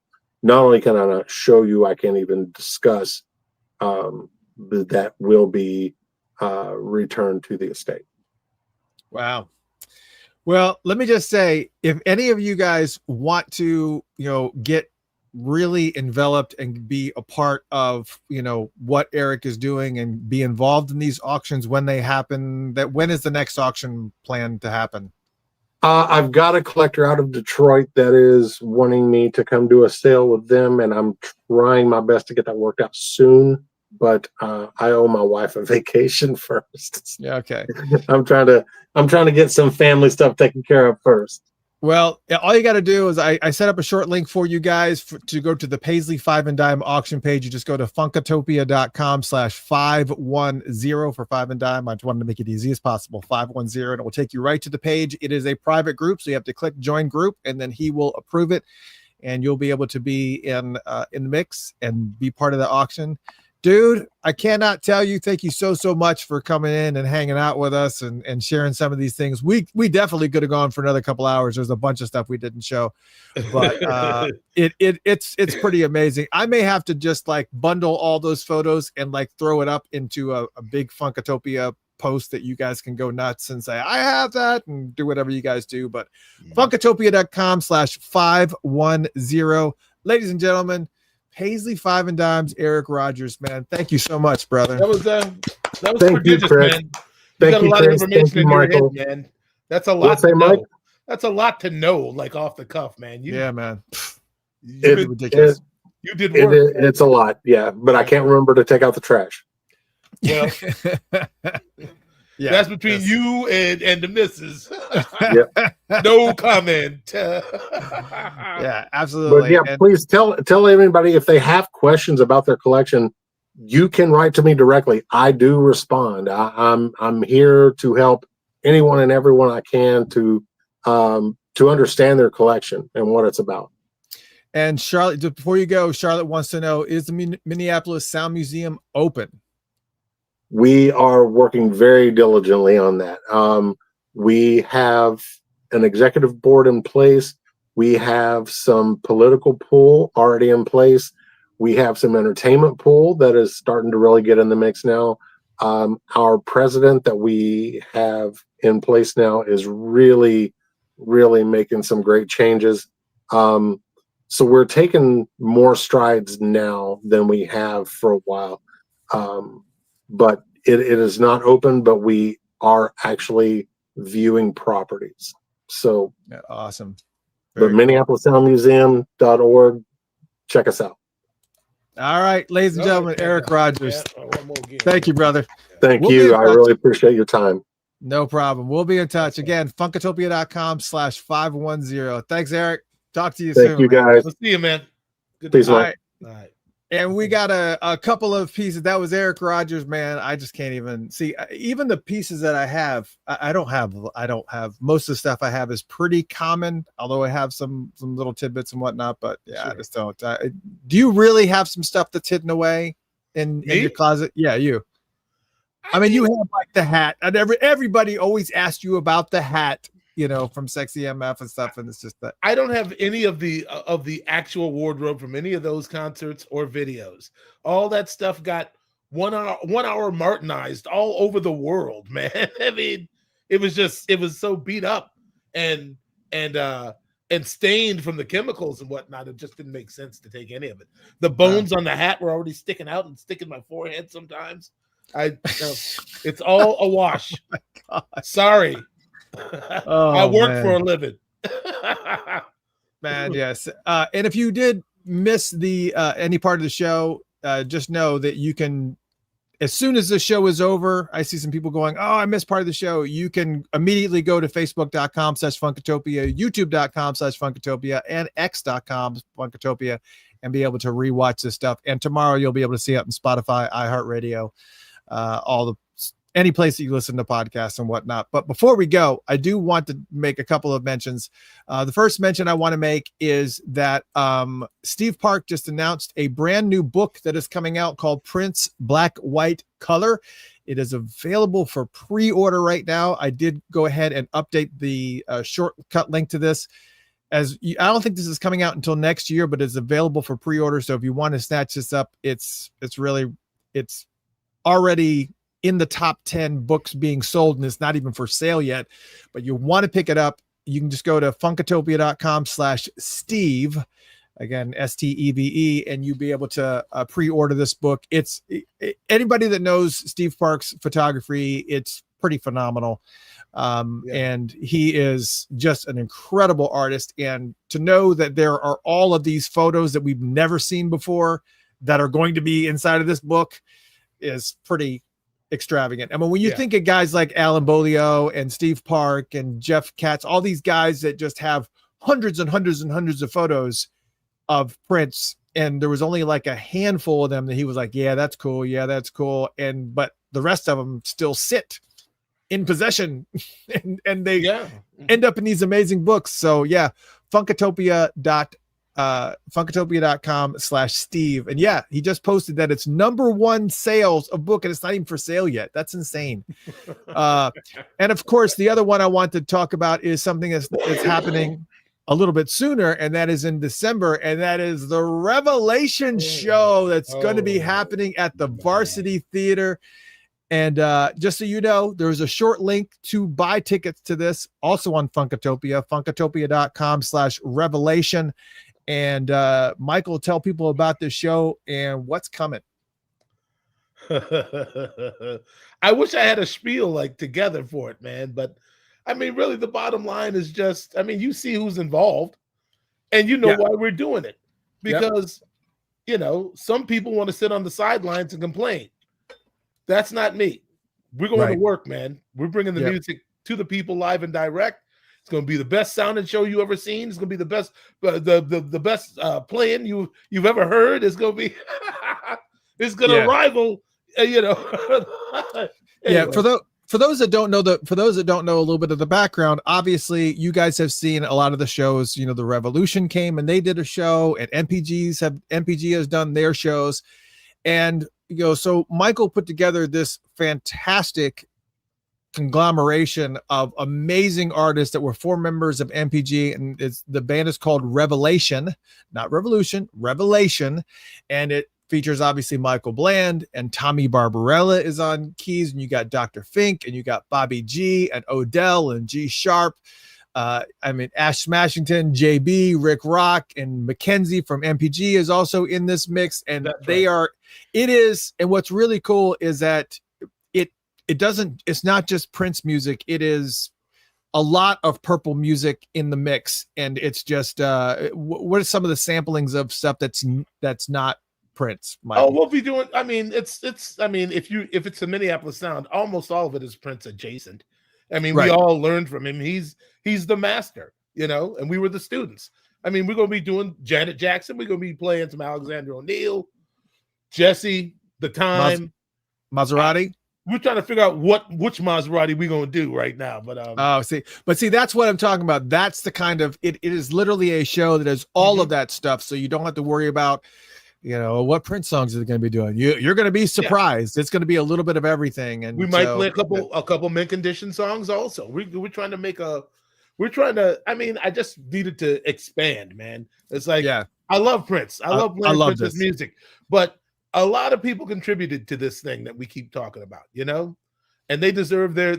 only can I not show you, I can't even discuss, that will be returned to the estate. Wow. Well, let me just say, if any of you guys want to, you know, get really enveloped and be a part of, you know, what Eric is doing and be involved in these auctions when they happen, when is the next auction planned to happen? I've got a collector out of Detroit that is wanting me to come do a sale with them, and I'm trying my best to get that worked out soon. But I owe my wife a vacation first. Yeah, okay. I'm trying to get some family stuff taken care of first. Well, all you got to do is I set up a short link for you guys to go to the Paisley 5 and Dime auction page. You just go to funkatopia.com/510 for 5 and Dime. I just wanted to make it easy as possible. 510, and it will take you right to the page. It is a private group, so you have to click join group, and then he will approve it, and you'll be able to be in the mix and be part of the auction. Dude, I cannot tell you, thank you so much for coming in and hanging out with us and sharing some of these things. We definitely could have gone for another couple hours. There's a bunch of stuff we didn't show, but it's pretty amazing. I may have to just like bundle all those photos and like throw it up into a big Funkatopia post that you guys can go nuts and say, I have that, and do whatever you guys do. But funkatopia.com/510. Ladies and gentlemen, Paisley 5 and Dimes, Eric Rogers, man. Thank you so much, brother. That was prodigious, man. You got a lot of information in your head, man. That's a lot to know. That's a lot to know, like off the cuff, man. Yeah, man. You ridiculous. You did work. It's a lot, yeah. But I can't remember to take out the trash. Well, yeah, that's between you and the missus. No comment. Yeah, absolutely. But yeah, please tell everybody if they have questions about their collection, you can write to me directly. I do respond. I'm here to help anyone and everyone I can to understand their collection and what it's about. And Charlotte, just before you go, Charlotte wants to know, is the Minneapolis Sound Museum open? We are working very diligently on that. We have an executive board in place. We have some political pull already in place. We have some entertainment pull that is starting to really get in the mix now. Our president that we have in place now is really, really making some great changes. So we're taking more strides now than we have for a while. But it is not open, but we are actually viewing properties. So yeah, awesome. But MinneapolisSoundMuseum.org, check us out. All right, ladies and gentlemen, Eric Rogers. Thank you, brother. Thank you. I really appreciate your time. No problem. We'll be in touch. Again, Funkatopia.com/510. Thanks, Eric. Talk to you soon. Thank you, guys. We'll see you, man. Good Peace, All right. And we got a couple of pieces. That was Eric Rogers, man. I just can't even see. Even the pieces that I have, I don't have most of the stuff I have is pretty common, although I have some little tidbits and whatnot. But yeah, sure. I just don't. Do you really have some stuff that's hidden away in your closet? Yeah, you. I mean, you have like the hat, and everybody always asks you about the hat, you know, from Sexy MF and stuff, and it's just that I don't have any of the actual wardrobe from any of those concerts or videos. All that stuff got 1 hour Martinized all over the world, man. I mean, it was so beat up and stained from the chemicals and whatnot. It just didn't make sense to take any of it. The bones on the hat were already sticking out and sticking my forehead sometimes. It's all a wash. Oh sorry. I work for a living. Man, yes. And if you did miss the any part of the show, just know that you can, as soon as the show is over, I see some people going, oh, I missed part of the show. You can immediately go to facebook.com/Funkatopia, youtube.com/Funkatopia, and x.com/Funkatopia, and be able to rewatch this stuff. And tomorrow you'll be able to see it on Spotify, iHeartRadio, any place that you listen to podcasts and whatnot. But before we go, I do want to make a couple of mentions. The first mention I want to make is that Steve Park just announced a brand new book that is coming out called Prince Black, White, Color. It is available for pre-order right now. I did go ahead and update the shortcut link to this. I don't think this is coming out until next year, but it's available for pre-order. So if you want to snatch this up, it's already in the top 10 books being sold, and it's not even for sale yet, but you want to pick it up. You can just go to Funkatopia.com/Steve, again, STEVE, and you'll be able to pre-order this book. It's anybody that knows Steve Park's photography, it's pretty phenomenal. And he is just an incredible artist. And to know that there are all of these photos that we've never seen before that are going to be inside of this book is pretty extravagant. I mean, when you think of guys like Alan Bolio and Steve Park and Jeff Katz, all these guys that just have hundreds and hundreds and hundreds of photos of Prince, and there was only like a handful of them that he was like, yeah, that's cool. Yeah, that's cool. But the rest of them still sit in possession and they end up in these amazing books. So yeah, Funkatopia.com/Steve. And yeah, he just posted that it's #1 sales of book, and it's not even for sale yet. That's insane. And of course, the other one I want to talk about is something that's happening a little bit sooner, and that is in December, and that is the Revelation show that's going to be happening at the Varsity Theater. And just so you know, there's a short link to buy tickets to this also on Funkatopia, Funkatopia.com/Revelation. And Michael, tell people about this show and what's coming. I wish I had a spiel like together for it, man. But I mean, really, the bottom line is just, I mean, you see who's involved and you know why we're doing it. Because, you know, some people want to sit on the sidelines and complain. That's not me. We're going to work, man. We're bringing the music to the people live and direct. It's going to be the best sounding show you ever seen. It's going to be the best, the best playing you've ever heard. It's going to be, is going to rival, anyway. Yeah, for those that don't know a little bit of the background, obviously you guys have seen a lot of the shows. The Revolution came and they did a show, and MPG has done their shows, and so Michael put together this fantastic conglomeration of amazing artists that were 4 members of MPG, and the band is called Revelation, not Revolution, Revelation, and it features obviously Michael Bland, and Tommy Barbarella is on keys, and you got Dr. Fink, and you got Bobby G and Odell and G Sharp. Ash Smashington, JB, Rick Rock, and Mackenzie from MPG is also in this mix, and and what's really cool is that it's not just Prince music, it is a lot of Purple music in the mix, and it's just what are some of the samplings of stuff that's not Prince, Michael? We'll be doing, if it's a Minneapolis sound, almost all of it is Prince adjacent. We all learned from him. He's the master, and we were the students. We're going to be doing Janet Jackson. We're going to be playing some Alexander O'Neal, Jesse, The Time, Maserati. We're trying to figure out which Maserati we're going to do right now. But see, that's what I'm talking about. That's the kind of, it is literally a show that has all of that stuff. So you don't have to worry about, what Prince songs are they going to be doing. You're going to be surprised. It's going to be a little bit of everything. And we might play a couple mint condition songs also. We're trying to I just needed to expand, man. It's like, I love Prince. I love playing Prince's music, but a lot of people contributed to this thing that we keep talking about, and they deserve they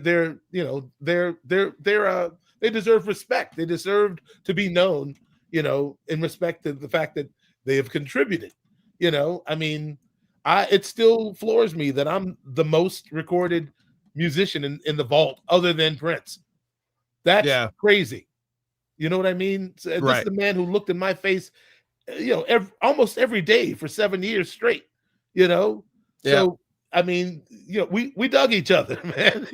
deserve respect. They deserve to be known, in respect to the fact that they have contributed. It still floors me that I'm the most recorded musician in the vault other than Prince. That's crazy. You know what I mean? This is the man who looked in my face, almost every day for 7 years straight. So we dug each other, man.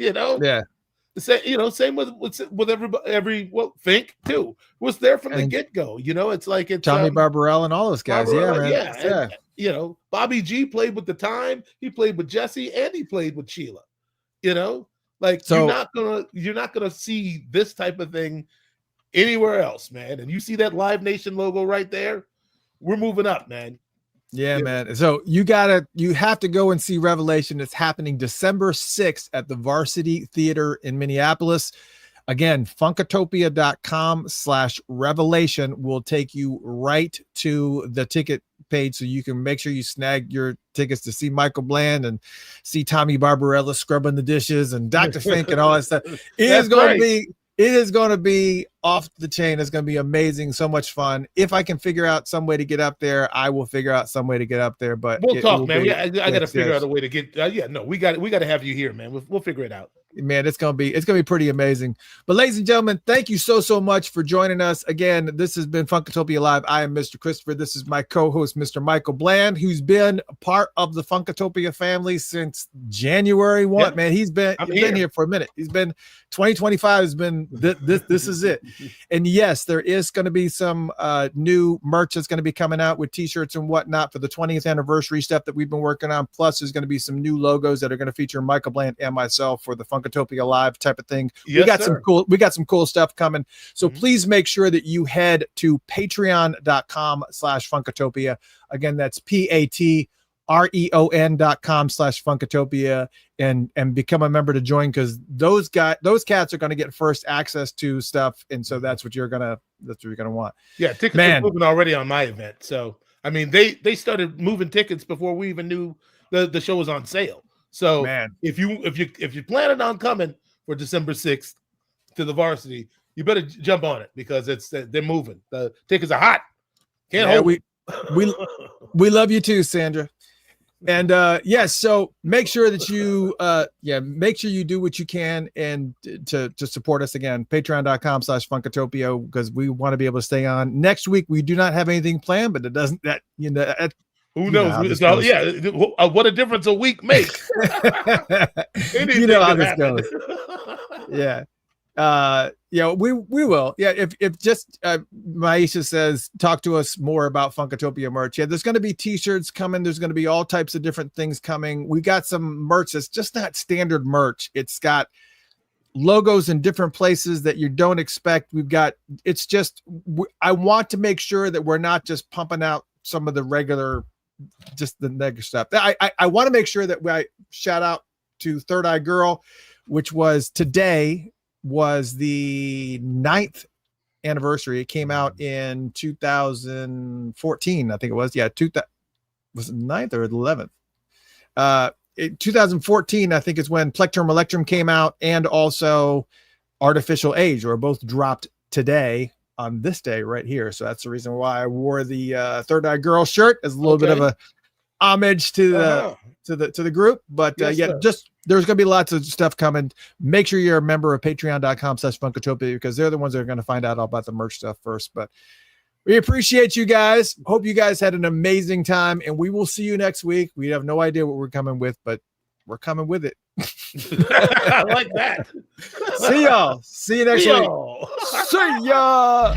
Same with everybody. Fink too was there from the get-go. It's like it's Tommy Barbarella and all those guys. And, Bobby G played with The Time, he played with Jesse, and he played with Sheila. You're not gonna see this type of thing anywhere else, man. And you see that Live Nation logo right there, we're moving up, man. Yeah, man. So you have to go and see Revelation. It's happening December 6th at the Varsity Theater in Minneapolis. Again, funkatopia.com/revelation will take you right to the ticket page, so you can make sure you snag your tickets to see Michael Bland and see Tommy Barbarella scrubbing the dishes and Dr. Fink and all that stuff. It is going to be off the chain. It's going to be amazing. So much fun. If I can figure out some way to get up there, I will figure out some way to get up there. But we'll talk, man. I got to figure out a way to get. We got to have you here, man. We'll figure it out. Man, it's gonna be pretty amazing. But ladies and gentlemen, thank you so much for joining us. Again, this has been Funkatopia Live. I am Mr. Christopher. This is my co-host, Mr. Michael Bland, who's been a part of the Funkatopia family since January 1. Yeah. Man, he's been here for a minute. He's been 2025 has been this is it. And yes, there is going to be some new merch that's going to be coming out with t-shirts and whatnot for the 20th anniversary stuff that we've been working on. Plus, there's going to be some new logos that are going to feature Michael Bland and myself for the Funkatopia Live type of thing. We got some cool stuff coming. So please make sure that you head to patreon.com/Funkatopia. Again, that's patreon.com/Funkatopia and become a member to join, because those cats are going to get first access to stuff. And so that's what you're gonna want. Yeah, tickets are moving already on my event. So they started moving tickets before we even knew the show was on sale. So if you're planning on coming for December 6th to the Varsity, you better jump on it, because they're moving. The tickets are hot. Can't hold. We love you too, Sandra. And so make sure that you make sure you do what you can and to support us. Again, patreon.com/Funkatopia, because we want to be able to stay on. Next week we do not have anything planned, but it doesn't who knows? What a difference a week makes. You know how this goes. Yeah. we will. Yeah, if just Maisha says talk to us more about Funkatopia merch. Yeah, there's going to be t-shirts coming. There's going to be all types of different things coming. We got some merch that's just not standard merch. It's got logos in different places that you don't expect. It's just, I want to make sure that we're not just pumping out some of the regular, just the negative stuff. I want to make sure that I shout out to Third Eye Girl, which was today was the 9th anniversary. It came out in 2014. I think it was. Yeah. Was it 9th or 11th? 2014, I think, is when Plectrum Electrum came out, and also Artificial Age, or both dropped today on this day right here. So that's the reason why I wore the Third Eye Girl shirt, as a little bit of a homage to the group. But just there's going to be lots of stuff coming. Make sure you're a member of patreon.com/Funkatopia, because they're the ones that are going to find out all about the merch stuff first. But we appreciate you guys. Hope you guys had an amazing time, and we will see you next week. We have no idea what we're coming with, but we're coming with it. I like that. See y'all. See you next week. See ya.